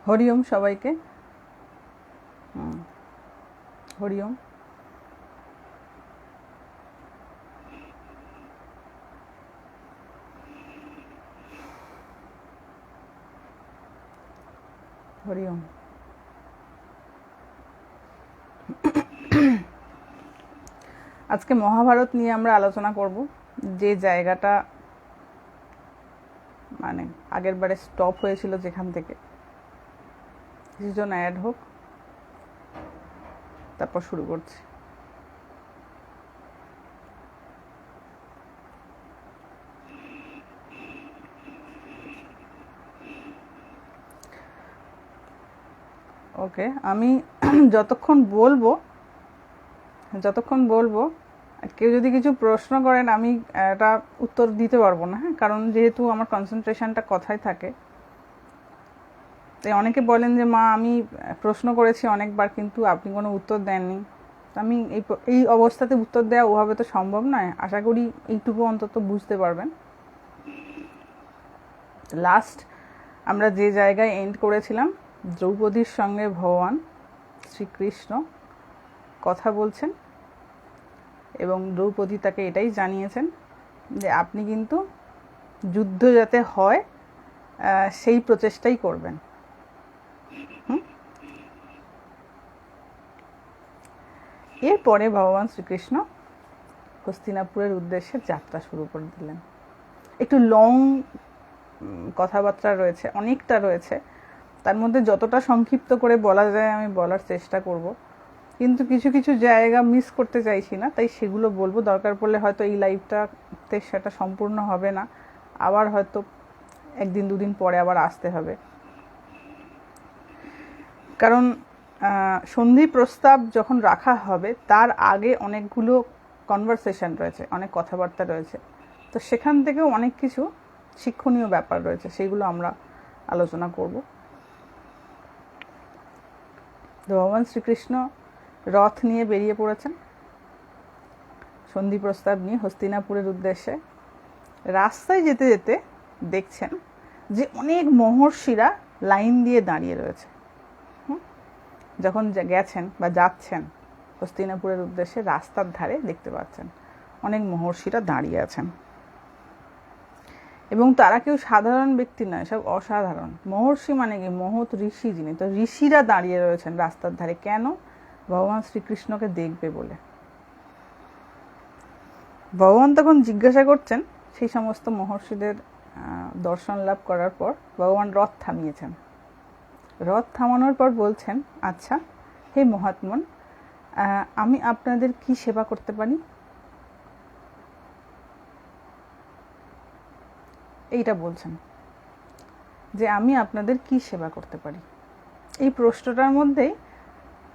হরি ওম সবাইকে। হরি ওম। হরি ওম। আজকে মহাভারত নিয়ে আমরা আলোচনা করব, যে জায়গাটা মানে আগের বারে স্টপ হয়েছিল, যেখান থেকে কিছুজন অ্যাড হোক, তারপর শুরু করছি। ওকে, আমি যতক্ষণ বলবো কেউ যদি কিছু প্রশ্ন করেন আমি এটা উত্তর দিতে পারবো না, হ্যাঁ, কারণ যেহেতু আমার কনসেন্ট্রেশনটা কথায় থাকে। তাই অনেকে বলেন যে মা আমি প্রশ্ন করেছি অনেকবার, কিন্তু আপনি কোনো উত্তর দেননি। আমি এই অবস্থাতে উত্তর দেওয়া ওভাবে তো সম্ভব নয়। আশা করি এইটুকু অন্তত বুঝতে পারবেন। লাস্ট আমরা যে জায়গায় এন্ড করেছিলাম, দ্রৌপদীর সঙ্গে ভগবান শ্রীকৃষ্ণ কথা বলছেন এবং দ্রৌপদী তাকে এটাই জানিয়েছেন যে আপনি কিন্তু যুদ্ধ যাতে হয় সেই প্রচেষ্টাই করবেন। এরপরে ভগবান শ্রীকৃষ্ণ হস্তিনাপুরের উদ্দেশ্যে যাত্রা শুরু করে দিলেন। একটু লং কথাবার্তা রয়েছে, অনেকটা রয়েছে, তার মধ্যে যতটা সংক্ষিপ্ত করে বলা যায় আমি বলার চেষ্টা করব, কিন্তু কিছু কিছু জায়গা মিস করতে চাইছি না, তাই সেগুলো বলবো। দরকার পড়লে হয়তো এই লাইভটাতে সেটা সম্পূর্ণ হবে না, আবার হয়তো একদিন দুদিন পরে আবার আসতে হবে, কারণ সন্ধি প্রস্তাব যখন রাখা হবে তার আগে অনেকগুলো কনভারসেশন রয়েছে, অনেক কথাবার্তা রয়েছে, তো সেখান থেকেও অনেক কিছু শিক্ষণীয় ব্যাপার রয়েছে, সেগুলো আমরা আলোচনা করব। ভগবান শ্রীকৃষ্ণ রথ নিয়ে বেরিয়ে পড়েছেন সন্ধি প্রস্তাব নিয়ে হস্তিনাপুরের উদ্দেশ্যে। রাস্তায় যেতে যেতে দেখছেন যে অনেক মহর্ষিরা লাইন দিয়ে দাঁড়িয়ে রয়েছে। যখন গেছেন বা যাচ্ছেন হস্তিনাপুরের উদ্দেশ্যে, রাস্তার ধারে দেখতে পাচ্ছেন অনেক মহর্ষিরা দাঁড়িয়ে আছেন, এবং তারা কেউ সাধারণ ব্যক্তি নয়, সব অসাধারণ। মহর্ষি মানে কি? মহৎ ঋষি যিনি, তো ঋষিরা দাঁড়িয়ে রয়েছেন রাস্তার ধারে। কেন? ভগবান শ্রীকৃষ্ণকে দেখবে বলে। ভগবান তখন জিজ্ঞাসা করছেন, সেই সমস্ত মহর্ষিদের দর্শন লাভ করার পর ভগবান রথ থামিয়েছেন। রথ থামানোর পর বলছেন, আচ্ছা হে মহাত্মন, আমি আপনাদের কি সেবা করতে পারি? এইটা বলছেন যে আমি আপনাদের কি সেবা করতে পারি। এই প্রশ্নটার মধ্যেই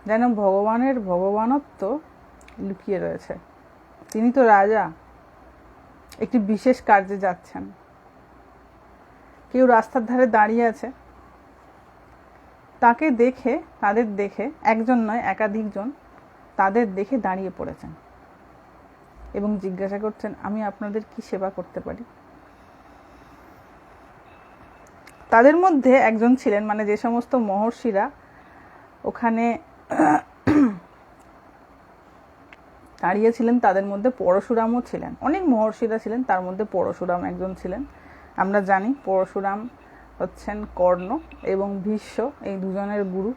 যেন ভগবানের ভগবানত্ব লুকিয়ে রয়েছে। তিনি তো রাজা, একটি বিশেষ কার্যে যাচ্ছেন। কেউ রাস্তার ধারে দাঁড়িয়ে আছে, তাকে দেখে, তাদের দেখে, একজন নয় একাধিকজন তাদের দেখে দাঁড়িয়ে পড়েছেন এবং জিজ্ঞাসা করছেন আমি আপনাদের কি সেবা করতে পারি। তাদের মধ্যে একজন ছিলেন, মানে যে সমস্ত মহর্ষিরা ওখানে দাঁড়িয়েছিলেন তাদের মধ্যে পরশুরামও ছিলেন। অনেক মহর্ষিরা ছিলেন, তার মধ্যে পরশুরাম একজন ছিলেন। আমরা জানি পরশুরাম হচ্ছেন কর্ণ এবং ভীষ্ম, এই দুজনের গুরু,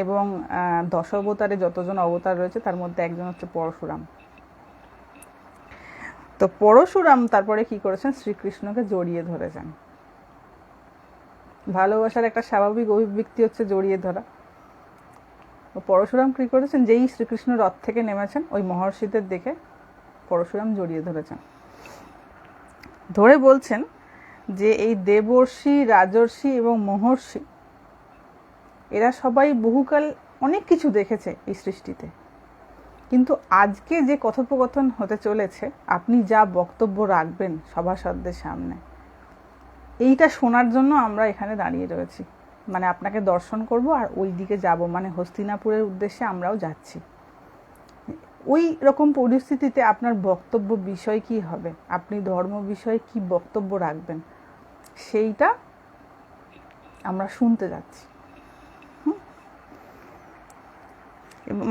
এবং 10 অবতারে যতজন অবতার রয়েছে তার মধ্যে একজন হচ্ছে পরশুরাম। তো পরশুরাম তারপরে কি করেছেন? শ্রীকৃষ্ণকে জড়িয়ে ধরেছেন। ভালোবাসার একটা স্বাভাবিক অভিব্যক্তি হচ্ছে জড়িয়ে ধরা। পরশুরাম কি করেছেন? যেই শ্রীকৃষ্ণ রথ থেকে নেমেছেন, ওই মহর্ষিদের দেখে পরশুরাম জড়িয়ে ধরেছেন। ধরে বলছেন যে এই দেবর্ষি, রাজর্ষি এবং মহর্ষি এরা সবাই বহুকাল অনেক কিছু দেখেছে এই সৃষ্টিতে, কিন্তু আজকে যে কথোপকথন হতে চলেছে, আপনি যা বক্তব্য রাখবেন সভাসদদের সামনে, এইটা শোনার জন্য আমরা এখানে দাঁড়িয়ে রয়েছি। মানে আপনাকে দর্শন করব আর ওই দিকে যাব, মানে হস্তিনাপুরের উদ্দেশ্যে আমরাও যাচ্ছি। ওই রকম পরিস্থিতিতে আপনার বক্তব্য বিষয় কি হবে, আপনি ধর্ম বিষয়ে কি বক্তব্য রাখবেন, সেইটা আমরা শুনতে যাচ্ছি।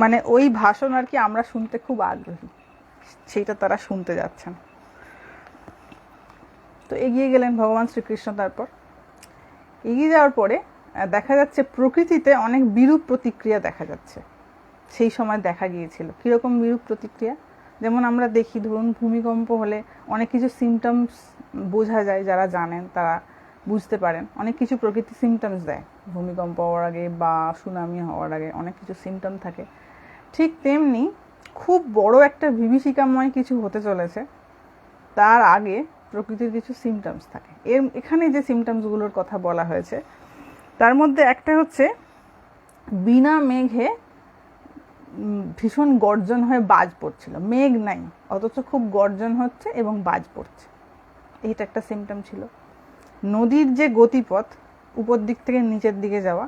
মানে ওই ভাষণ আর কি আমরা শুনতে খুব আগ্রহী, সেইটা তারা শুনতে যাচ্ছেন। তো এগিয়ে গেলেন ভগবান শ্রীকৃষ্ণ। তারপর এগিয়ে যাওয়ার পরে দেখা যাচ্ছে প্রকৃতিতে অনেক বিরূপ প্রতিক্রিয়া দেখা যাচ্ছে। সেই সময় দেখা গিয়েছিল কীরকম বিরূপ প্রতিক্রিয়া, যেমন আমরা দেখি ধরুন ভূমিকম্প হলে অনেক কিছু সিমটমস বোঝা যায়, যারা জানেন তারা বুঝতে পারেন, অনেক কিছু প্রকৃতি সিমটমস দেয় ভূমিকম্প হওয়ার আগে বা সুনামি হওয়ার আগে অনেক কিছু সিমটম থাকে। ঠিক তেমনি খুব বড় একটা বিভীষিকাময় কিছু হতে চলেছে তার আগে প্রকৃতির কিছু সিমটমস থাকে। এখানে যে সিমটমসগুলোর কথা বলা হয়েছে তার মধ্যে একটা হচ্ছে বিনা মেঘে ভীষণ গর্জন হয়ে বাজ পড়ছিল, মেঘ নাই অথচ খুব গর্জন হচ্ছে এবং বাজ পড়ছে, এইটা একটা সিমটম ছিল। নদীর যে গতিপথ উপর দিক থেকে নিচের দিকে যাওয়া,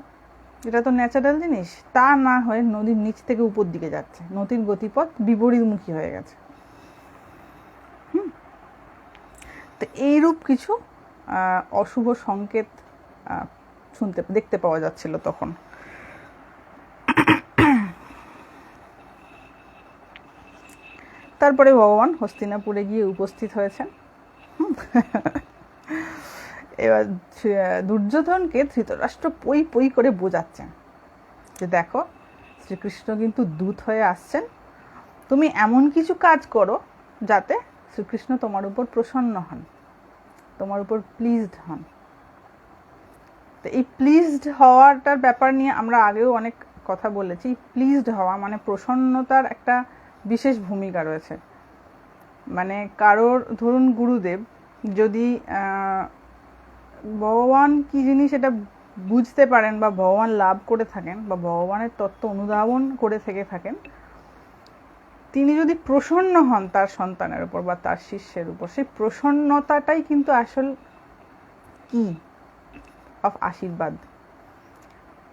এটা তো ন্যাচারাল জিনিস, তা না হয়ে নদীর নিচ থেকে উপর দিকে যাচ্ছে, নদীর গতিপথ বিপরীতমুখী হয়ে গেছে। তো এইরূপ কিছু অশুভ সংকেত দেখতে পাওয়া যাচ্ছিল তখন। তারপরে ভগবান হস্তিনাপুরে গিয়ে উপস্থিত হয়েছেন। এবার দুর্যোধনকে ধৃতরাষ্ট্র পই পই করে বোঝাচ্ছেন যে দেখো শ্রীকৃষ্ণ কিন্তু দূত হয়ে আসছেন, তুমি এমন কিছু কাজ করো যাতে শ্রীকৃষ্ণ তোমার উপর প্রসন্ন হন, তোমার উপর প্লিজড হন। তো এই প্লিজড হওয়াটার ব্যাপার নিয়ে আমরা আগেও অনেক কথা বলেছি। প্লিজড হওয়া মানে প্রসন্নতার একটা বিশেষ ভূমিকা রয়েছে। মানে কারোর ধরুন গুরুদেব যদি ভগবান কি জিনিস এটা বুঝতে পারেন বা ভগবান লাভ করে থাকেন বা ভগবানের তত্ত্ব অনুধাবন করে থেকে থাকেন, তিনি যদি প্রসন্ন হন তার সন্তানের উপর বা তার শিষ্যের উপর, সেই প্রসন্নতাটাই কিন্তু আসল কি অফ আশীর্বাদ।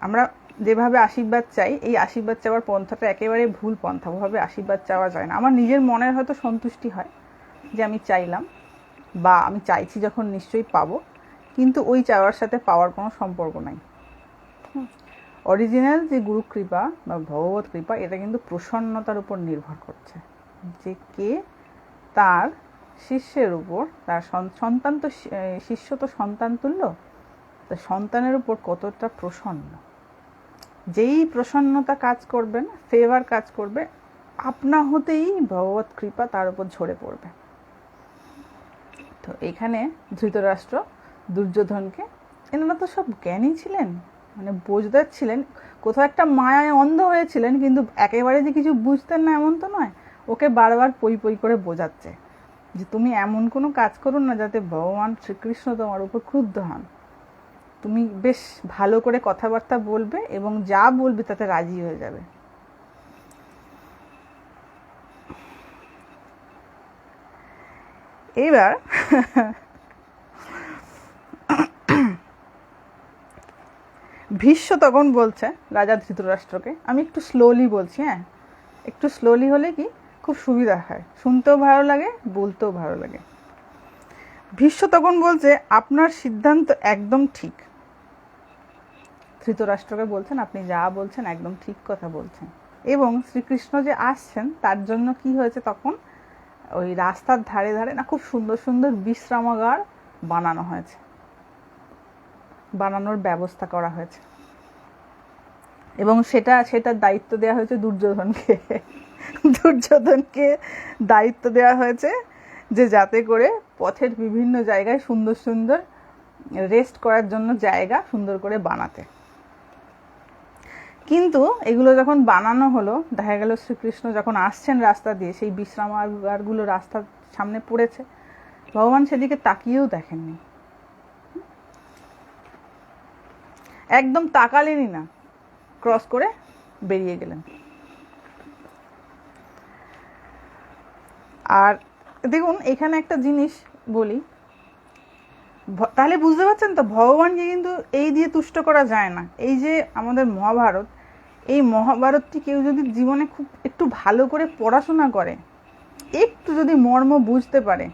আমরা যেভাবে আশীর্বাদ চাই, এই আশীর্বাদ চাওয়ার পন্থাটা একেবারে ভুল পন্থা, ওভাবে আশীর্বাদ চাওয়া যায় না। আমার নিজের মনের হয়তো সন্তুষ্টি হয় যে আমি চাইলাম বা আমি চাইছি যখন নিশ্চয়ই পাবো, কিন্তু ওই চাওয়ার সাথে পাওয়ার কোনো সম্পর্ক নাই। অরিজিনাল যে গুরু কৃপা বা ভগবত কৃপা, এটা কিন্তু প্রসন্নতার উপর নির্ভর করছে, যে কে তার শিষ্যের উপর, তার সন্তান তো শিষ্য তো সন্তান তুল্য, তা সন্তানের উপর কতটা প্রসন্ন। যেই প্রসন্নতা কাজ করবে না, ফেভার কাজ করবে, আপনা হতেই ভগবত কৃপা তার উপর ঝরে পড়বে। তো এখানে ধৃতরাষ্ট্র দুর্যোধনকে, এনারা তো সব জ্ঞানী ছিলেন, মানে বোঝদার ছিলেন, কোথাও একটা মায়ায় অন্ধ হয়েছিলেন, কিন্তু একেবারে যে কিছু বুঝতেন না এমন তো নয়। ওকে বারবার পই পই করে বোঝাচ্ছে যে তুমি এমন কোনো কাজ করো না যাতে ভগবান শ্রীকৃষ্ণ তোমার উপর ক্রুদ্ধ হন। তুমি বেশ ভালো করে কথাবার্তা বলবে এবং যা বলবে তাতে রাজি হয়ে যাবে। এবার ভীষ্ম তখন বলছে রাজা ধৃতরাষ্ট্রকে, আমি একটু স্লোলি বলছি, হ্যাঁ একটু স্লোলি হলে কি খুব সুবিধা হয়, শুনতেও ভালো লাগে বলতেও ভালো লাগে। ভীষ্ম তখন বলছে আপনার সিদ্ধান্ত একদম ঠিক। ধৃতরাষ্ট্রকে বলছেন আপনি যা বলছেন একদম ঠিক কথা বলছেন। এবং শ্রীকৃষ্ণ যে আসছেন তার জন্য কি হয়েছে, তখন ওই রাস্তার ধারে ধারে না খুব সুন্দর সুন্দর বিশ্রামাগার বানানো হয়েছে, বানানোর ব্যবস্থা করা হয়েছে, এবং সেটার দায়িত্ব দেওয়া হয়েছে দুর্যোধনকে। দুর্যোধনকে দায়িত্ব দেওয়া হয়েছে যে যাতে করে পথের বিভিন্ন জায়গায় সুন্দর সুন্দর রেস্ট করার জন্য জায়গা সুন্দর করে বানাতে। কিন্তু এগুলো যখন বানানো হলো, দেখা গেল শ্রীকৃষ্ণ যখন আসছেন রাস্তা দিয়ে, সেই বিশ্রামাগারগুলো রাস্তার সামনে পড়েছে, ভগবান সেদিকে তাকিয়েও দেখেননি, একদম তাকালেনই না, ক্রস করে বেরিয়ে গেলেন। আর দেখুন এখানে একটা জিনিস বলি, তাহলে বুঝতে পারছেন তো ভগবানকে কিন্তু এই দিয়ে তুষ্ট করা যায় না। এই যে আমাদের মহাভারত, এই মহাভারতটি কেউ যদি জীবনে খুব একটু ভালো করে পড়াশোনা করে, একটু যদি মর্ম বুঝতে পারে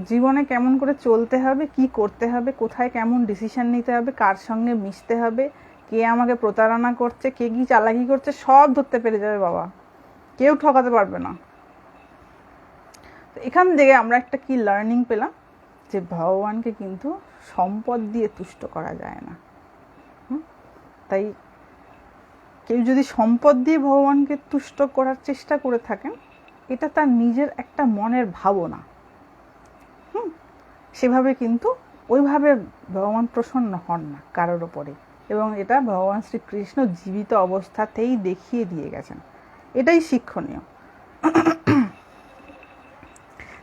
জীবনে কেমন করে চলতে হবে, কি করতে হবে, কোথায় কেমন ডিসিশন নিতে হবে, কার সঙ্গে মিশতে হবে, কে আমাকে প্রতারণা করছে, কে কি চালাকি করছে, সব ধরতে পেরে যাবে বাবা, কেউ ঠকাতে পারবে না। এখান থেকে আমরা একটা কি লার্নিং পেলাম, যে ভগবানকে কিন্তু সম্পদ দিয়ে তুষ্ট করা যায় না। তাই কেউ যদি সম্পদ দিয়ে ভগবানকে তুষ্ট করার চেষ্টা করে থাকেন, এটা তার নিজের একটা মনের ভাবনা। সেভাবে কিন্তু ওইভাবে ভগবান প্রসন্ন হন না কারোর ওপরে, এবং এটা ভগবান শ্রীকৃষ্ণ জীবিত অবস্থাতেই দেখিয়ে দিয়ে গেছেন। এটাই শিক্ষণীয়।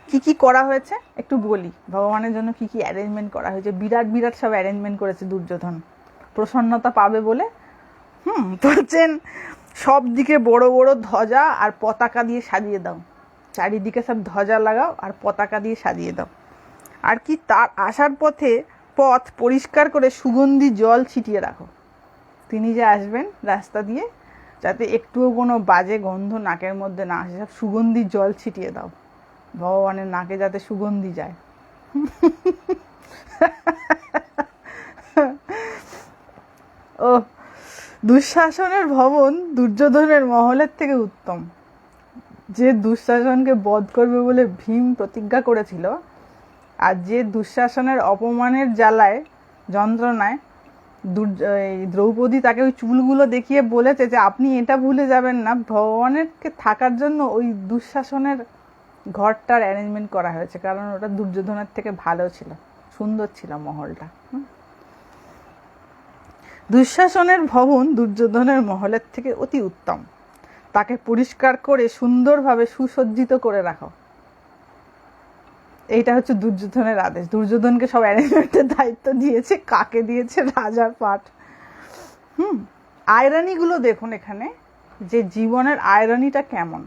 কি কি করা হয়েছে একটু বলি, ভগবানের জন্য কি কি অ্যারেঞ্জমেন্ট করা হয়েছে। বিরাট বিরাট সব অ্যারেঞ্জমেন্ট করেছে দুর্যোধন, প্রসন্নতা পাবে বলে। বলছেন সব দিকে বড় বড় ধ্বজা আর পতাকা দিয়ে সাজিয়ে দাও, চারিদিকে সব ধ্বজা লাগাও আর পতাকা দিয়ে সাজিয়ে দাও। আর কি, তার আসার পথ পরিষ্কার করে সুগন্ধি জল ছিটিয়ে রাখো। তিনি যে আসবেন রাস্তা দিয়ে, যাতে একটুও কোনো বাজে গন্ধ নাকের মধ্যে না আসে, সব সুগন্ধি জল ছিটিয়ে দাও, ভগবানের নাকে যাতে সুগন্ধি যায়। ও, দুঃশাসনের ভবন দুর্যোধনের মহলের থেকে উত্তম। যে দুঃশাসনকে বধ করবে বলে ভীম প্রতিজ্ঞা করেছিল, আর যে দুঃশাসনের অপমানের জ্বালায় যন্ত্রণায় দ্রৌপদী তাকে ওই চুলগুলো দেখিয়ে বলেছে যে আপনি এটা ভুলে যাবেন না, ভগবানেরকে থাকার জন্য ওই দুঃশাসনের ঘরটার অ্যারেঞ্জমেন্ট করা হয়েছে, কারণ ওটা দুর্যোধনের থেকে ভালো ছিল, সুন্দর ছিল মহলটা। দুঃশাসনের ভবন দুর্যোধনের মহলের থেকে অতি উত্তম, তাকে পরিষ্কার করে সুন্দরভাবে সুসজ্জিত করে রাখো। এইটা হচ্ছে দুর্যোধনের আদেশ। দুর্যোধনকে সব অ্যারেঞ্জমেন্টের দায়িত্ব দিয়েছে, কাকে দিয়েছে? রাজার পাঠ। আয়রনিগুলো দেখুন এখানে, যে জীবনের আয়রনিটা কেমন।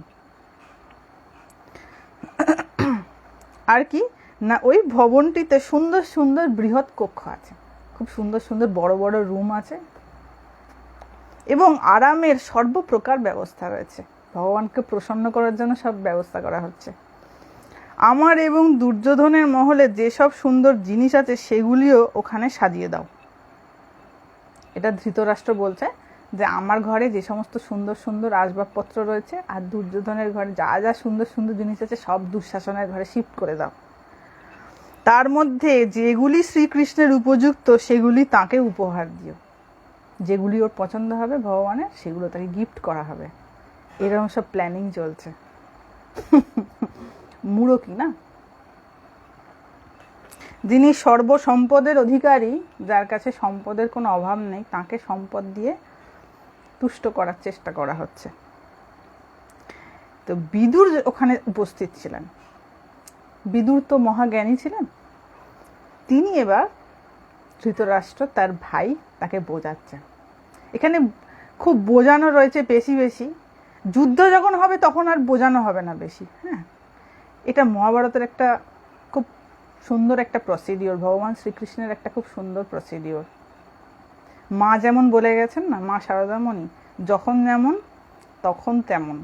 আর কি না, ওই ভবনটিতে সুন্দর সুন্দর বৃহৎ কক্ষ আছে, খুব সুন্দর সুন্দর বড় বড় রুম আছে, এবং আরামের সর্বপ্রকার ব্যবস্থা রয়েছে। ভগবানকে প্রসন্ন করার জন্য সব ব্যবস্থা করা হচ্ছে। আমার এবং দুর্যোধনের মহলে যেসব সুন্দর জিনিস আছে সেগুলিও ওখানে সাজিয়ে দাও। এটা ধৃতরাষ্ট্র বলছে যে আমার ঘরে যে সমস্ত সুন্দর সুন্দর আসবাবপত্র রয়েছে, আর দুর্যোধনের ঘরে যা যা সুন্দর সুন্দর জিনিস আছে সব দুঃশাসনের ঘরে শিফট করে দাও। তার মধ্যে যেগুলি শ্রীকৃষ্ণের উপযুক্ত সেগুলি তাকে উপহার দিও। যেগুলি ওর পছন্দ হবে ভগবানের, সেগুলো তাকে গিফট করা হবে। এরকম সব প্ল্যানিং চলছে। মূঢ় না, যিনি সর্বসম্পদের অধিকারী, যার কাছে সম্পদের কোনো অভাব নেই, তাকে সম্পদ দিয়ে তুষ্ট করার চেষ্টা করা হচ্ছে। তো বিদুর ওখানে উপস্থিত ছিলেন। বিদুর তো মহাজ্ঞানী ছিলেন। তিনি এবার ধৃতরাষ্ট্র তার ভাই তাকে বোঝাচ্ছেন। এখানে খুব বোঝানো রয়েছে বেশি বেশি। যুদ্ধ যখন হবে তখন আর বোঝানো হবে না বেশি। হ্যাঁ, এটা মহাভারতের একটা খুব সুন্দর একটা প্রসিডিওর, ভগবান শ্রীকৃষ্ণের একটা খুব সুন্দর প্রসিডিওর। মা যেমন বলে গেছেন না, মা শারদামণি, যখন যেমন তখন তেমন,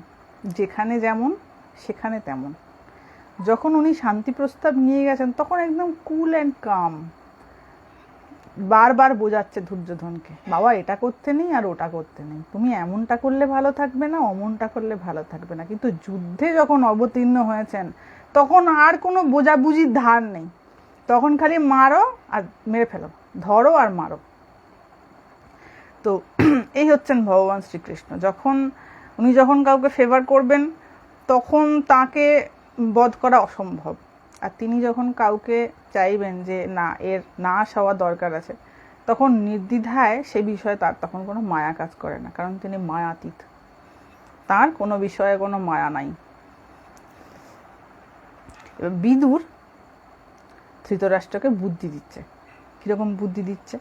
যেখানে যেমন সেখানে তেমন। যখন উনি শান্তি প্রস্তাব নিয়ে গেছেন তখন একদম কুল অ্যান্ড কাম, বারবার বোঝাচ্ছে দুর্যোধনকে, বাবা এটা করতে নেই আর ওটা করতে নেই, তুমি এমনটা করলে ভালো থাকবে না, অমনটা করলে ভালো থাকবে না। কিন্তু যুদ্ধে যখন অবতীর্ণ হয়েছেন তখন আর কোনো বোঝাবুঝির ধার নেই, তখন খালি মারো আর মেরে ফেলো, ধরো আর মারো। তো এই হচ্ছেন ভগবান শ্রীকৃষ্ণ। উনি যখন কাউকে ফেভার করবেন তখন তাকে বধ করা অসম্ভব, আর তিনি যখন কাউকে চাইবেন যে না এর নাশ হওয়া দরকার আছে, তখন নির্দ্বিধায় সে বিষয়ে তার তখন কোনো মায়া কাজ করে না, কারণ তিনি মায়াতীত, তার কোনো বিষয়ে কোনো মায়া নাই। এবার বিদুর ধৃতরাষ্ট্রকে বুদ্ধি দিচ্ছে। কীরকম বুদ্ধি দিচ্ছে?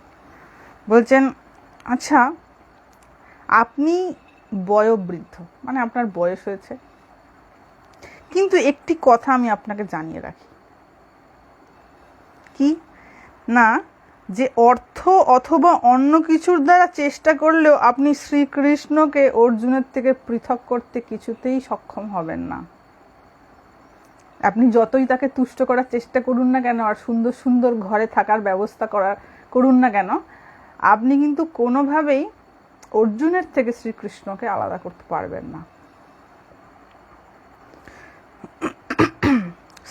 বলছেন, আচ্ছা আপনি বয়োবৃদ্ধ, মানে আপনার বয়স হয়েছে, কিন্তু একটি কথা আমি আপনাকে জানিয়ে রাখি। কি না, যে অর্থ অথবা অন্য কিছুর দ্বারা চেষ্টা করলেও আপনি শ্রীকৃষ্ণকে অর্জুনের থেকে পৃথক করতে কিছুতেই সক্ষম হবেন না। আপনি যতই তাকে তুষ্ট করার চেষ্টা করুন না কেন, আর সুন্দর সুন্দর ঘরে থাকার ব্যবস্থা করুন না কেন, আপনি কিন্তু কোনোভাবেই অর্জুনের থেকে শ্রীকৃষ্ণকে আলাদা করতে পারবেন না।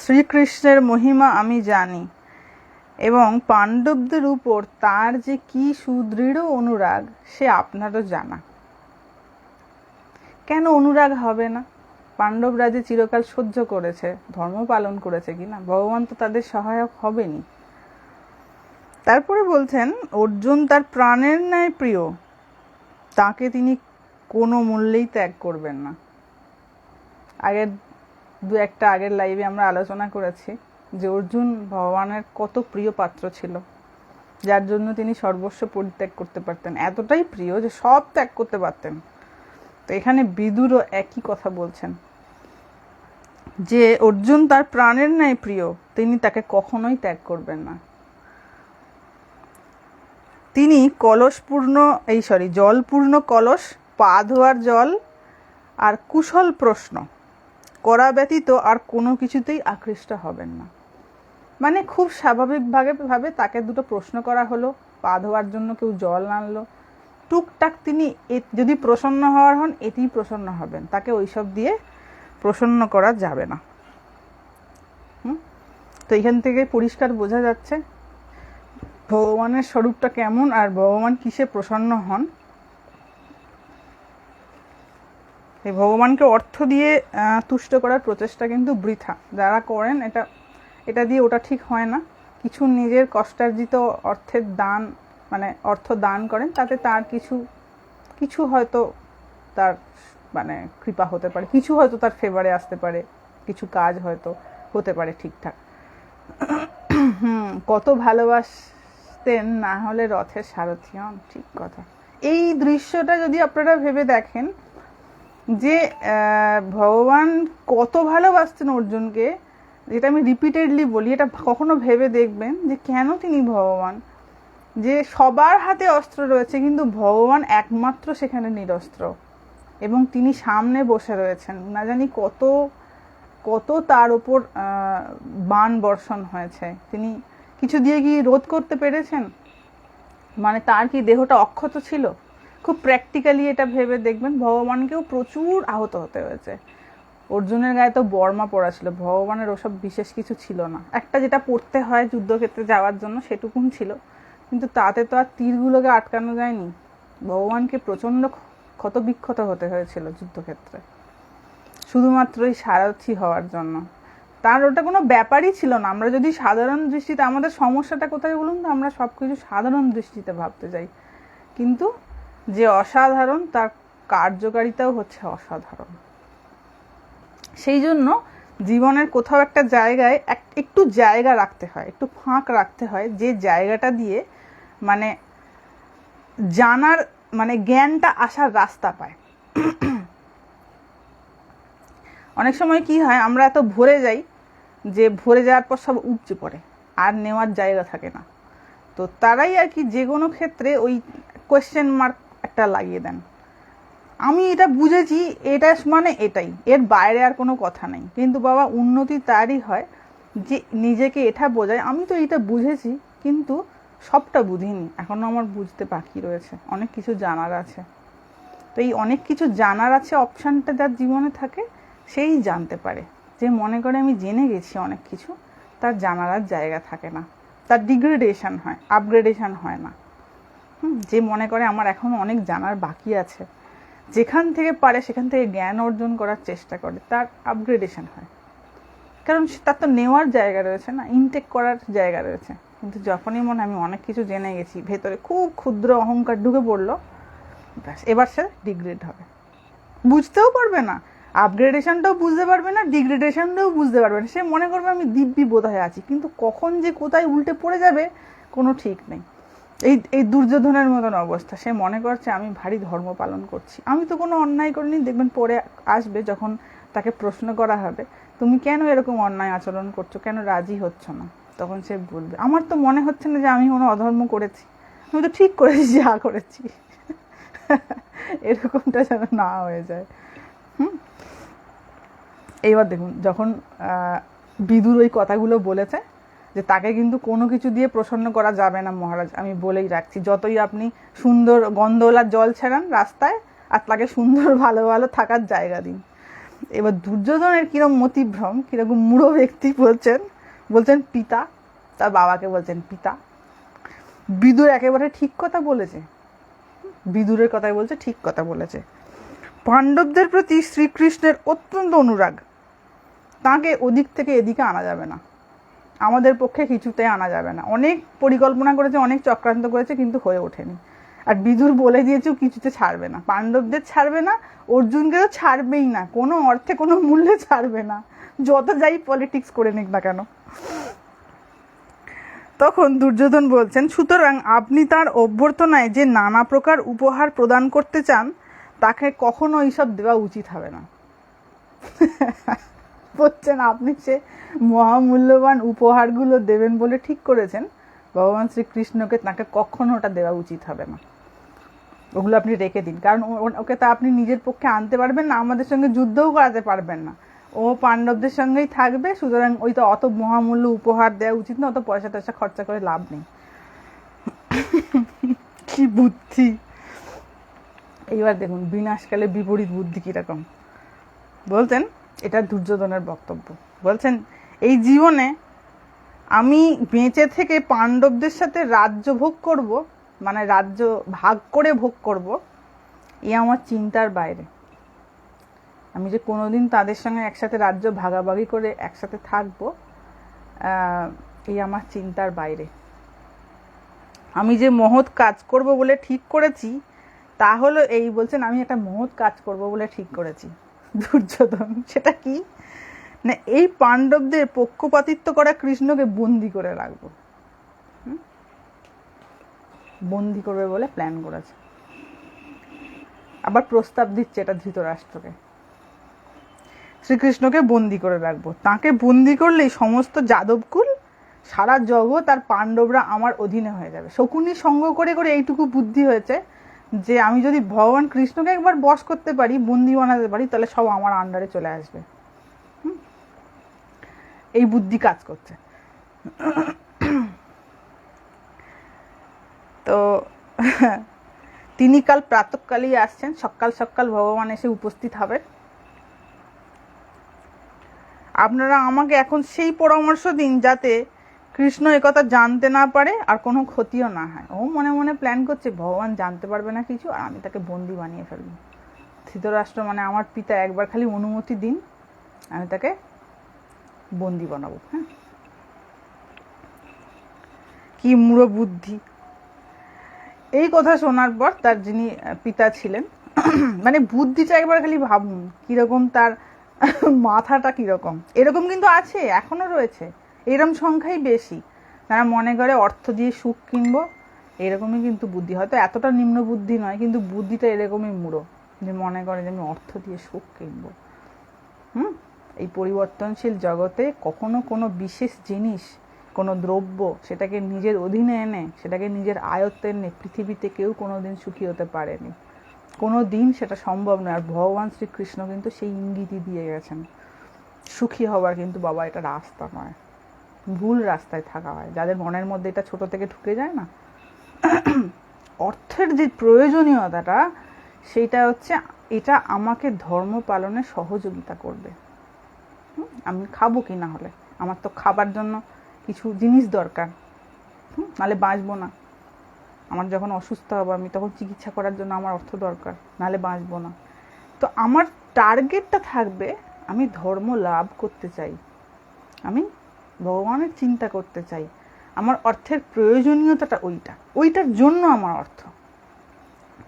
শ্রীকৃষ্ণের মহিমা আমি জানি, এবং পাণ্ডবদের উপর তার যে কি সুদৃঢ় অনুরাগ সে আপনারও জানা। কেন অনুরাগ হবে না? পাণ্ডবরা যে চিরকাল সহ্য করেছে, ধর্ম পালন করেছে কিনা, ভগবান তো তাদের সহায়ক হবেনি। তারপরে বলছেন অর্জুন তার প্রাণের ন্যায় প্রিয়, তাকে তিনি কোনো মূল্যেই ত্যাগ করবেন না। আগের লাইভে আমরা আলোচনা করেছি যে অর্জুন ভগবানের কত প্রিয় পাত্র ছিল, যার জন্য তিনি সর্বস্ব পরিত্যাগ করতে পারতেন, এতটাই প্রিয় যে সব ত্যাগ করতে পারতেন। তো এখানে বিদুরও একই কথা বলছেন যে অর্জুন তার প্রাণের ন্যায় প্রিয়, তিনি তাকে কখনোই ত্যাগ করবেন না। তিনি জলপূর্ণ কলস, পা ধোয়ার জল আর কুশল প্রশ্ন করা ব্যতীত আর কোনো কিছুতেই আকৃষ্ট হবেন না। মানে খুব স্বাভাবিকভাবে তাকে দুটো প্রশ্ন করা হলো, পা ধোয়ার জন্য কেউ জল আনলো, টুকটাক তিনি যদি প্রসন্ন হওয়ার হন এতেই প্রসন্ন হবেন, তাকে ওইসব দিয়ে প্রসন্ন করা যাবে না। তো এখান থেকে পরিষ্কার বোঝা যাচ্ছে ভগবানের স্বরূপটা কেমন আর ভগবান কিসে প্রসন্ন হন। এই ভগবানকে অর্থ দিয়ে তুষ্ট করার প্রচেষ্টা কিন্তু বৃথা। যারা করেন এটা দিয়ে ওটা ঠিক হয় না। কিছু নিজের কষ্টার্জিত অর্থের দান, মানে অর্থ দান করেন, তাতে তার কিছু হয়তো তার মানে কৃপা হতে পারে, কিছু হয়তো তার ফেভারে আসতে পারে, কিছু কাজ হয়তো হতে পারে ঠিকঠাক। কত ভালোবাসতেন না হলে রথের সারথি হন, ঠিক কথা। এই দৃশ্যটা যদি আপনারা ভেবে দেখেন যে ভগবান কত ভালোবাসতেন অর্জুনকে, যেটা আমি রিপিটেডলি বলি, এটা কখনো ভেবে দেখবেন যে কেন তিনি ভগবান, যে সবার হাতে অস্ত্র রয়েছে কিন্তু ভগবান একমাত্র সেখানে নিরস্ত্র, এবং তিনি সামনে বসে রয়েছেন। না জানি কত তার ওপর বাণ বর্ষণ হয়েছে, তিনি কিছু দিয়ে কি রোধ করতে পেরেছেন? মানে তার কি দেহটা অক্ষত ছিল? খুব প্র্যাকটিক্যালি এটা ভেবে দেখবেন ভগবানকেও প্রচুর আহত হতে হয়েছে। অর্জুনের গায়ে তো বর্মা পড়া ছিল, ভগবানের ওসব বিশেষ কিছু ছিল না। একটা যেটা পড়তে হয় যুদ্ধক্ষেত্রে যাওয়ার জন্য সেটুকুন ছিল, কিন্তু তাতে তো আর তীরগুলোকে আটকানো যায়নি। ভগবানকে প্রচণ্ড ক্ষতবিক্ষত হতে হয়েছিল যুদ্ধক্ষেত্রে, শুধুমাত্র এই সারথি হওয়ার জন্য। তার ওটা কোনো ব্যাপারই ছিল না। আমরা যদি সাধারণ দৃষ্টিতে, আমাদের সমস্যাটা কোথায় বলুন তো, আমরা সব কিছু সাধারণ দৃষ্টিতে ভাবতে যাই, কিন্তু যে অসাধারণ তার কার্যকারিতাও হচ্ছে অসাধারণ। সেই জন্য জীবনের কোথাও একটা জায়গায় একটু জায়গা রাখতে হয়, একটু ফাঁক রাখতে হয়, যে জায়গাটা দিয়ে মানে জানার, মানে জ্ঞানটা আসার রাস্তা পায়। অনেক সময় কি হয়, আমরা এত ভরে যাই যে ভরে যাওয়ার পর সব উপচে পড়ে, আর নেওয়ার জায়গা থাকে না। তো তারাই আর কি যে কোনো ক্ষেত্রে ওই কোয়েশ্চেন মার্ক একটা লাগিয়ে দেন। আমি এটা বুঝেছি, এটা মানে এটাই, এর বাইরে আর কোনো কথা নেই। কিন্তু বাবা, উন্নতি তারই হয় যে নিজেকে এটা বোঝায় আমি তো এটা বুঝেছি, কিন্তু সবটা বুঝিনি, এখনো আমার বুঝতে বাকি রয়েছে, অনেক কিছু জানার আছে। তো এই অনেক কিছু জানার আছে অপশানটা যার জীবনে থাকে, সেই জানতে পারে। যে মনে করে আমি জেনে গেছি অনেক কিছু, তার জানার আর জায়গা থাকে না, তার ডিগ্রেডেশন হয়, আপগ্রেডেশন হয় না। যে মনে করে আমার এখনো অনেক জানার বাকি আছে, যেখান থেকে পারে সেখান থেকে জ্ঞান অর্জন করার চেষ্টা করে, তার আপগ্রেডেশন হয়। কারণ তার তো নেওয়ার জায়গা রয়েছে না, ইনটেক করার জায়গা রয়েছে। কিন্তু যখনই মনে আমি অনেক কিছু জেনে গেছি, ভেতরে খুব ক্ষুদ্র অহংকার ঢুকে পড়লো, ব্যাস এবার সে ডিগ্রেড হবে, বুঝতেও পারবে না, আপগ্রেডেশনটাও বুঝতে পারবে না, ডিগ্রেডেশনটাও বুঝতে পারবে না। সে মনে করবে আমি দিব্যি বোধহয় আছি, কিন্তু কখন যে কোথায় উল্টে পড়ে যাবে কোনো ঠিক নেই। এই দুর্যোধনের মতন অবস্থা, সে মনে করছে আমি ভারী ধর্ম পালন করছি, আমি তো কোনো অন্যায় করিনি। দেখবেন পরে আসবে, যখন তাকে প্রশ্ন করা হবে তুমি কেন এরকম অন্যায় আচরণ করছো, কেন রাজি হচ্ছ না, তখন সে বলবে আমার তো মনে হচ্ছে না যে আমি কোনো অধর্ম করেছি, আমি তো ঠিক করেছি যা করেছি। এরকমটা যেন না হয়ে যায়। এইবার দেখুন, যখন বিদুর ওই কথাগুলো বলেছে যে তাকে কিন্তু কোনো কিছু দিয়ে প্রসন্ন করা যাবে না মহারাজ, আমি বলেই রাখছি। যতই আপনি সুন্দর গন্ধওয়ালা জল ছেড়ান রাস্তায়, আর তাকে সুন্দর ভালো ভালো থাকার জায়গা দিন। এবার দুর্যোধনের কিরকম মতিভ্রম, কিরকম মূঢ় ব্যক্তি বলছেন পিতা, তার বাবাকে বলছেন পিতা। বিদুর একেবারে ঠিক কথা বলেছে, বিদুরের কথাই বলছে, ঠিক কথা বলেছে। পাণ্ডবদের প্রতি শ্রীকৃষ্ণের অত্যন্ত অনুরাগ, তাকে ওদিক থেকে এদিকে আনা যাবে না, আমাদের পক্ষে কিছুতে আনা যাবে না। অনেক পরিকল্পনা করেছে, অনেক চক্রান্ত করেছে, কিন্তু হয়ে ওঠেনি। আর বিদুর বলে দিয়েছেও কিছুতে ছাড়বে না, পাণ্ডবদের ছাড়বে না, অর্জুনকেও ছাড়বেই না, কোনো অর্থে কোনো মূল্যে ছাড়বে না, যত যাই পলিটিক্স করে নিক না কেন। তখন দুর্যোধন বলছেন, সুতরাং আপনি তার অভ্যর্থনায় যে নানা প্রকার উপহার প্রদান করতে চান, তাকে কখনো এইসব দেওয়া উচিত হবে না। বলছেন আপনি সে মহামূল্যবান উপহারগুলো দেবেন বলে ঠিক করেছেন, ভগবান শ্রীকৃষ্ণকে তাকে কখনো ওটা দেওয়া উচিত হবে না, ওগুলো আপনি রেখে দিন। কারণ ওকে তা আপনি নিজের পক্ষে আনতে পারবেন না, আমাদের সঙ্গে যুদ্ধও করাতে পারবেন না, ও পাণ্ডবদের সঙ্গেই থাকবে, সুতরাং ওই তো অত মহামূল্য উপহার দেওয়া উচিত না, অত পয়সা টয়সা খরচা করে লাভ নেই। কি বুদ্ধি! এইবার দেখুন বিনাশকালে বিপরীত বুদ্ধি কিরকম। বলতেন, এটা দুর্যোধনের বক্তব্য, বলছেন এই জীবনে আমি বেঁচে থেকে পাণ্ডবদের সাথে রাজ্য ভোগ করব, মানে রাজ্য ভাগ করে ভোগ করব, এ আমার চিন্তার বাইরে। আমি যে কোনোদিন তাদের সঙ্গে একসাথে রাজ্য ভাগাভাগি করে একসাথে থাকবো, এই আমার চিন্তার বাইরে। আমি যে মহৎ কাজ করব বলে ঠিক করেছি, তা হলো এই, বলছেন আমি একটা মহৎ কাজ করব বলে ঠিক করেছি। দুর্যোধন, সেটা কি না, এই পাণ্ডবদের পক্ষপাতিত্ব করা কৃষ্ণকে বন্দি করে রাখবো, বন্দি করবে বলে প্ল্যান করেছে। আবার প্রস্তাব দিচ্ছে এটা ধৃতরাষ্ট্রকে, শ্রীকৃষ্ণকে বন্দি করে রাখবো, তাকে বন্দি করলেই সমস্ত যাদবকুল, সারা জগৎ আর পাণ্ডবরা আমার অধীনে হয়ে যাবে। শকুনি সঙ্গ করে করে এইটুকু বুদ্ধি হয়েছে যে আমি যদি ভগবান কৃষ্ণকে একবার বশ করতে পারি, বন্দি বানাতে পারি, তাহলে সব আমার আন্ডারে চলে আসবে। এই বুদ্ধি কাজ করছে। তো তিনি কাল প্রাতঃকালেই আসছেন, সকাল সকাল ভগবান এসে উপস্থিত হবেন। আপনারা আমাকে এখন সেই পরামর্শ দিন যাতে কৃষ্ণ একথা জানতে না পারে আর কোনো ক্ষতিও না হয়। ও মনে মনে প্ল্যান করছে ভগবান জানতে পারবে না কিছু, আর আমি তাকে বন্দি বানিয়ে ফেলবো। ধৃতরাষ্ট্র মানে আমার পিতা, একবার খালি অনুমতি দিন, আমি তাকে বন্দি বানাবো। হ্যাঁ, কি মূঢ় বুদ্ধি! এই কথা শোনার পর তার যিনি পিতা ছিলেন, মানে বুদ্ধিটা একবার খালি ভাবুন কিরকম, তার মাথাটা কিরকম। এরকম কিন্তু আছে, এখনো রয়েছে, এরকম সংখ্যাই বেশি। তারা মনে করে অর্থ দিয়ে সুখ কিনবো, এরকমই কিন্তু বুদ্ধি। হয়তো এতটা নিম্ন বুদ্ধি নয়, কিন্তু বুদ্ধিটা এরকমই মূঢ়, যে মনে করে যে আমি অর্থ দিয়ে সুখ কিনবো। এই পরিবর্তনশীল জগতে কখনো কোনো বিশেষ জিনিস, কোনো দ্রব্য, সেটাকে নিজের অধীনে এনে, সেটাকে নিজের আয়ত্তে এনে পৃথিবীতে কেউ কোনোদিন সুখী হতে পারেনি, কোনো দিন সেটা সম্ভব নয়। আর ভগবান শ্রীকৃষ্ণ কিন্তু সেই ইঙ্গিতই দিয়ে গেছেন, সুখী হবার কিন্তু বাবা এটা রাস্তা নয়, ভুল রাস্তায় থাকা হয়। যাদের মনের মধ্যে এটা ছোট থেকে ঢুকে যায় না, অর্থের যে প্রয়োজনীয়তাটা, সেইটা হচ্ছে এটা আমাকে ধর্ম পালনে সহযোগিতা করবে। আমি খাবো কি না হলে, আমার তো খাবার জন্য কিছু জিনিস দরকার, নাহলে বাঁচবো না। আমার যখন অসুস্থ হবো, আমি তখন চিকিৎসা করার জন্য আমার অর্থ দরকার, নাহলে বাঁচবো না। তো আমার টার্গেটটা থাকবে, আমি ধর্ম লাভ করতে চাই, আমি ভগবানের চিন্তা করতে চাই, আমার অর্থের প্রয়োজনীয়তাটা ওইটার জন্য আমার অর্থ।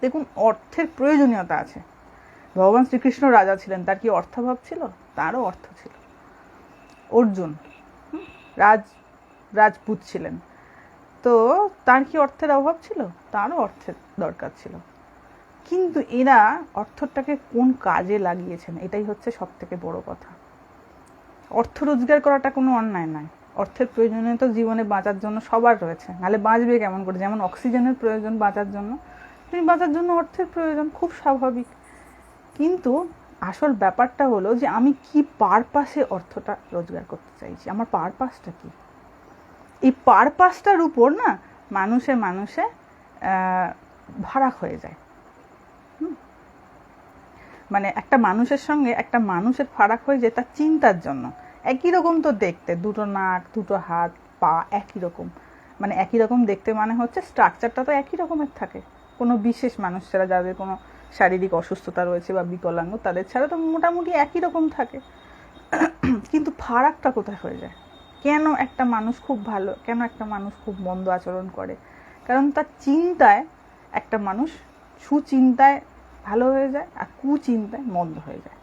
দেখুন, অর্থের প্রয়োজনীয়তা আছে। ভগবান শ্রীকৃষ্ণ রাজা ছিলেন, তার কি অর্থাভাব ছিল? তারও অর্থ ছিল। অর্জুন রাজপুত ছিলেন, তো তার কি অর্থের অভাব ছিল? তারও অর্থের দরকার ছিল। কিন্তু এরা অর্থটাকে কোন কাজে লাগিয়েছেন, এটাই হচ্ছে সব থেকে বড় কথা। অর্থ রোজগার করাটা কোনো অন্যায় নয়, অর্থের প্রয়োজনীয়তা জীবনে বাঁচার জন্য সবার রয়েছে, নাহলে বাঁচবে কেমন করে? যেমন অক্সিজেনের প্রয়োজন বাঁচার জন্য, তুমি বাঁচার জন্য অর্থের প্রয়োজন, খুব স্বাভাবিক। কিন্তু আসল ব্যাপারটা হলো যে আমি কি পারপাসে অর্থটা রোজগার করতে চাইছি, আমার পারপাসটা কি। এই পারপাসটার উপর না মানুষে মানুষে ভাড়া হয়ে যায়। মানে একটা মানুষের সঙ্গে একটা মানুষের ফারাক হয়ে যায় তার চিন্তার জন্য। একই রকম তো দেখতে, দুটো নাক, দুটো হাত, পা একই রকম, মানে একই রকম দেখতে মানে হচ্ছে স্ট্রাকচারটা তো একই রকমের থাকে। কোনো বিশেষ মানুষ ছাড়া, যাদের কোনো শারীরিক অসুস্থতা রয়েছে বা বিকলাঙ্গ, তাদের ছাড়া তো মোটামুটি একই রকম থাকে। কিন্তু ফারাকটা কোথায় হয়ে যায়? কেন একটা মানুষ খুব ভালো, কেন একটা মানুষ খুব মন্দ আচরণ করে? কারণ তার চিন্তায় একটা মানুষ সুচিন্তায় ভালো হয়ে যায় আর কুচিন্তায় মন্দ হয়ে যায়।